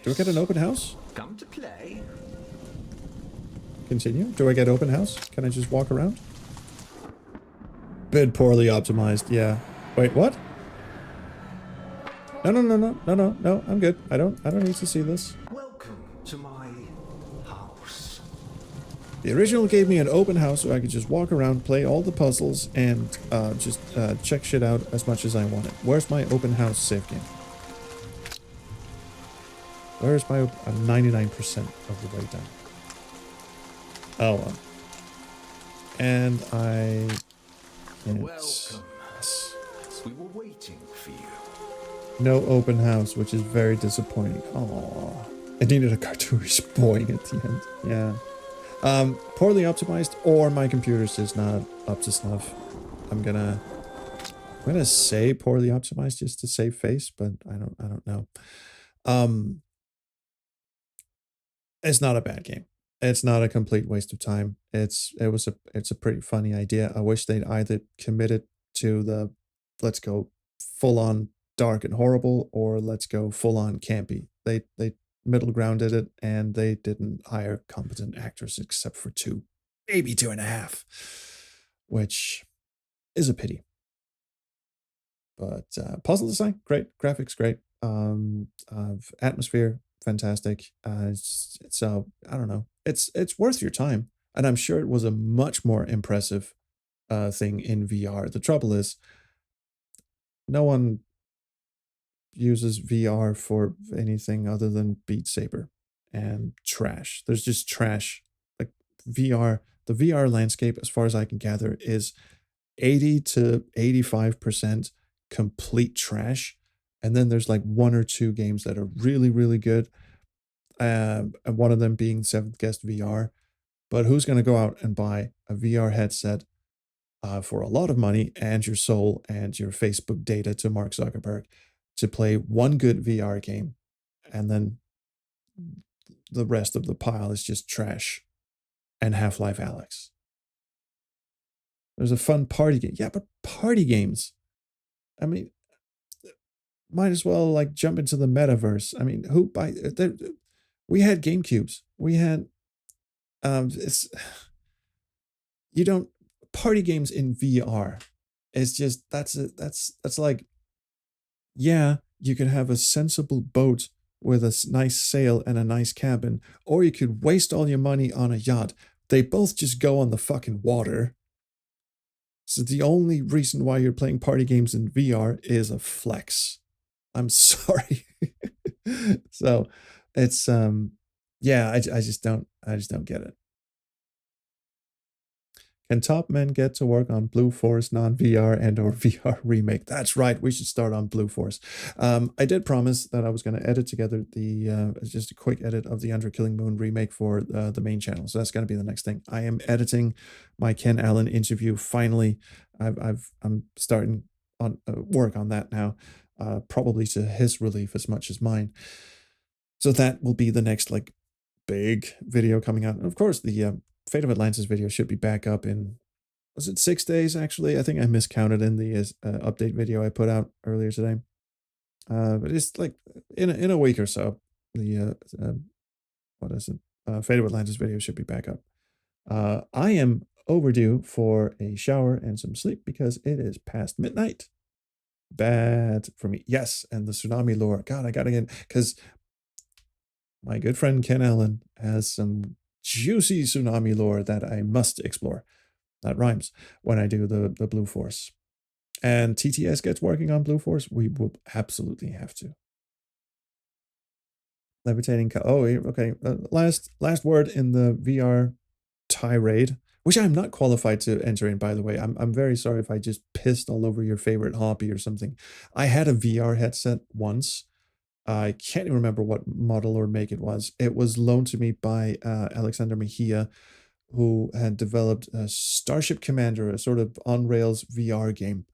Do I get an open house? Come to play. Continue. Do I get open house? Can I just walk around? Bit poorly optimized. Yeah. Wait, what? No. I'm good. I don't need to see this. Welcome to my house. The original gave me an open house so I could just walk around, play all the puzzles, and just check shit out as much as I wanted. Where's my open house save game? Where's my... I'm 99% of the way done. Oh well. And I... Yes. We were waiting for you. No open house, which is very disappointing. Aww. It needed a cartoonish boing at the end. Yeah. Poorly optimized, or my computer's just not up to snuff. I'm gonna say poorly optimized just to save face, but I don't know. It's not a bad game. It's not a complete waste of time. It's a pretty funny idea. I wish they'd either committed to the let's go full on dark and horrible, or let's go full on campy. They middle grounded it, and they didn't hire competent actors except for two, maybe two and a half, which is a pity. But puzzle design, great. Graphics, great. Atmosphere, fantastic. So I don't know. It's worth your time, and I'm sure it was a much more impressive thing in VR. The trouble is, no one uses VR for anything other than Beat Saber and trash. There's just trash. Like VR, the VR landscape, as far as I can gather, is 80 to 85% complete trash. And then there's like one or two games that are really, really good. And one of them being Seventh Guest VR. But who's going to go out and buy a VR headset for a lot of money and your soul and your Facebook data to Mark Zuckerberg to play one good VR game, and then the rest of the pile is just trash and Half-Life Alyx? There's a fun party game. Yeah, but party games. I mean, might as well like jump into the metaverse. I mean, who buy we had GameCubes. We had it's you don't party games in VR. It's just that's like, yeah, you could have a sensible boat with a nice sail and a nice cabin, or you could waste all your money on a yacht. They both just go on the fucking water. So the only reason why you're playing party games in VR is a flex. I'm sorry. So it's yeah, I just don't get it. Can top men get to work on Blue Force non-VR and or VR remake? That's right. We should start on Blue Force. I did promise that I was going to edit together the just a quick edit of the Under Killing Moon remake for the main channel. So that's going to be the next thing. I am editing my Ken Allen interview. Finally, I'm starting on work on that now, probably to his relief as much as mine. So that will be the next like big video coming out. And of course, the Fate of Atlantis video should be back up in, was it 6 days actually? I think I miscounted in the update video I put out earlier today. But it's like in a week or so, the what is it? Fate of Atlantis video should be back up. I am overdue for a shower and some sleep because it is past midnight. Bad for me. Yes, and the tsunami lore. God, I gotta get, because my good friend Ken Allen has some juicy tsunami lore that I must explore. That rhymes when I do the Blue Force. And TTS gets working on Blue Force, we will absolutely have to. Levitating. Oh, okay. Last word in the VR tirade, which I'm not qualified to enter in, by the way. I'm very sorry if I just pissed all over your favorite hobby or something. I had a VR headset once. I can't even remember what model or make it was. It was loaned to me by Alexander Mejia, who had developed a Starship Commander, a sort of on-rails VR game.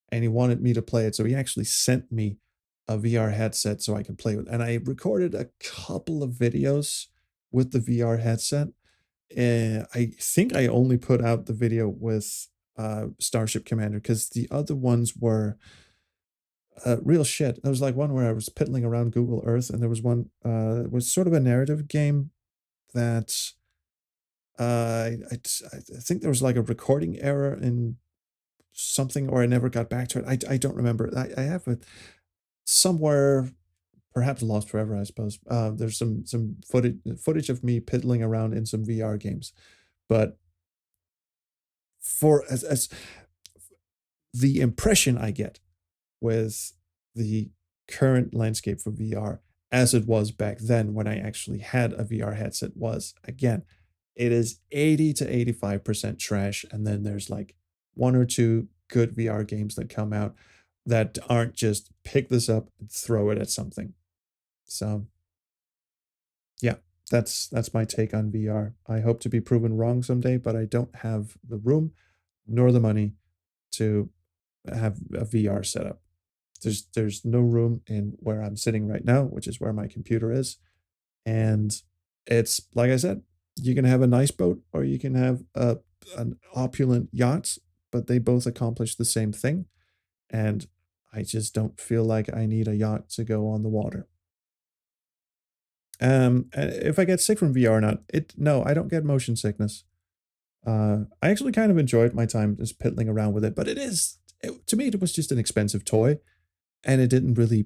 And he wanted me to play it, so he actually sent me a VR headset so I could play with it. And I recorded a couple of videos with the VR headset. I think I only put out the video with Starship Commander because the other ones were real shit. There was like one where I was piddling around Google Earth, and there was one it was sort of a narrative game that I think there was like a recording error in something, or I never got back to it. I don't remember. I have it somewhere, perhaps lost forever, I suppose. There's some footage of me piddling around in some VR games, but for as the impression I get with the current landscape for VR as it was back then when I actually had a VR headset was, again, it is 80 to 85% trash, and then there's like one or two good VR games that come out, that aren't just pick this up and throw it at something. So yeah, that's my take on VR. I hope to be proven wrong someday, but I don't have the room nor the money to have a VR setup. There's no room in where I'm sitting right now, which is where my computer is. And it's like I said, you can have a nice boat or you can have an opulent yacht, but they both accomplish the same thing. And I just don't feel like I need a yacht to go on the water. If I get sick from VR or not, no, I don't get motion sickness. I actually kind of enjoyed my time just piddling around with it, but to me, it was just an expensive toy, and it didn't really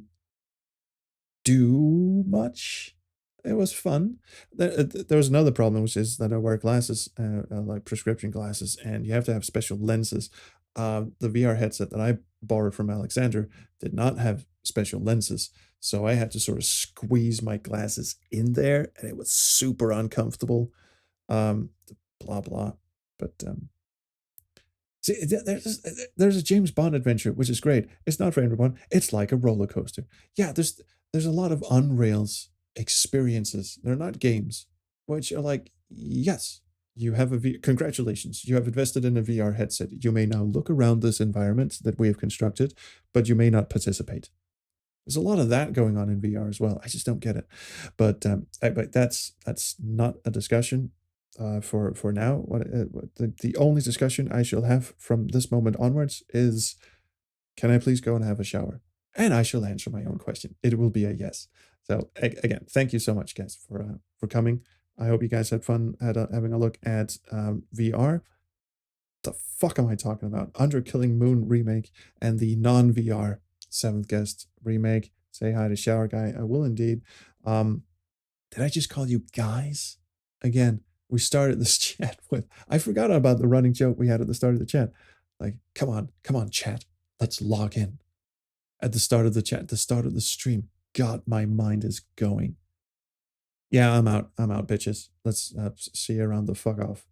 do much. It was fun. There was another problem, which is that I wear glasses, like prescription glasses, and you have to have special lenses. The VR headset that I borrowed from Alexander did not have special lenses, so I had to sort of squeeze my glasses in there, and it was super uncomfortable. Um, blah blah. But see, there's a James Bond adventure, which is great. It's not for everyone. It's like a roller coaster. Yeah, there's a lot of unrails experiences. They're not games, which are like, yes, you have congratulations, you have invested in a VR headset. You may now look around this environment that we have constructed, but you may not participate. There's a lot of that going on in VR as well. I just don't get it. But that's not a discussion for now. The only discussion I shall have from this moment onwards is, can I please go and have a shower? And I shall answer my own question. It will be a yes. So again, thank you so much, guys, for coming. I hope you guys had fun having a look at VR. The fuck am I talking about? Under Killing Moon remake and the non-VR Seventh Guest remake. Say hi to Shower Guy. I will indeed. Did I just call you guys? Again, we started this chat with, I forgot about the running joke we had at the start of the chat. Like, come on, chat. Let's log in. At the start of the chat, the start of the stream. God, my mind is going. Yeah, I'm out, bitches. Let's see you around the fuck off.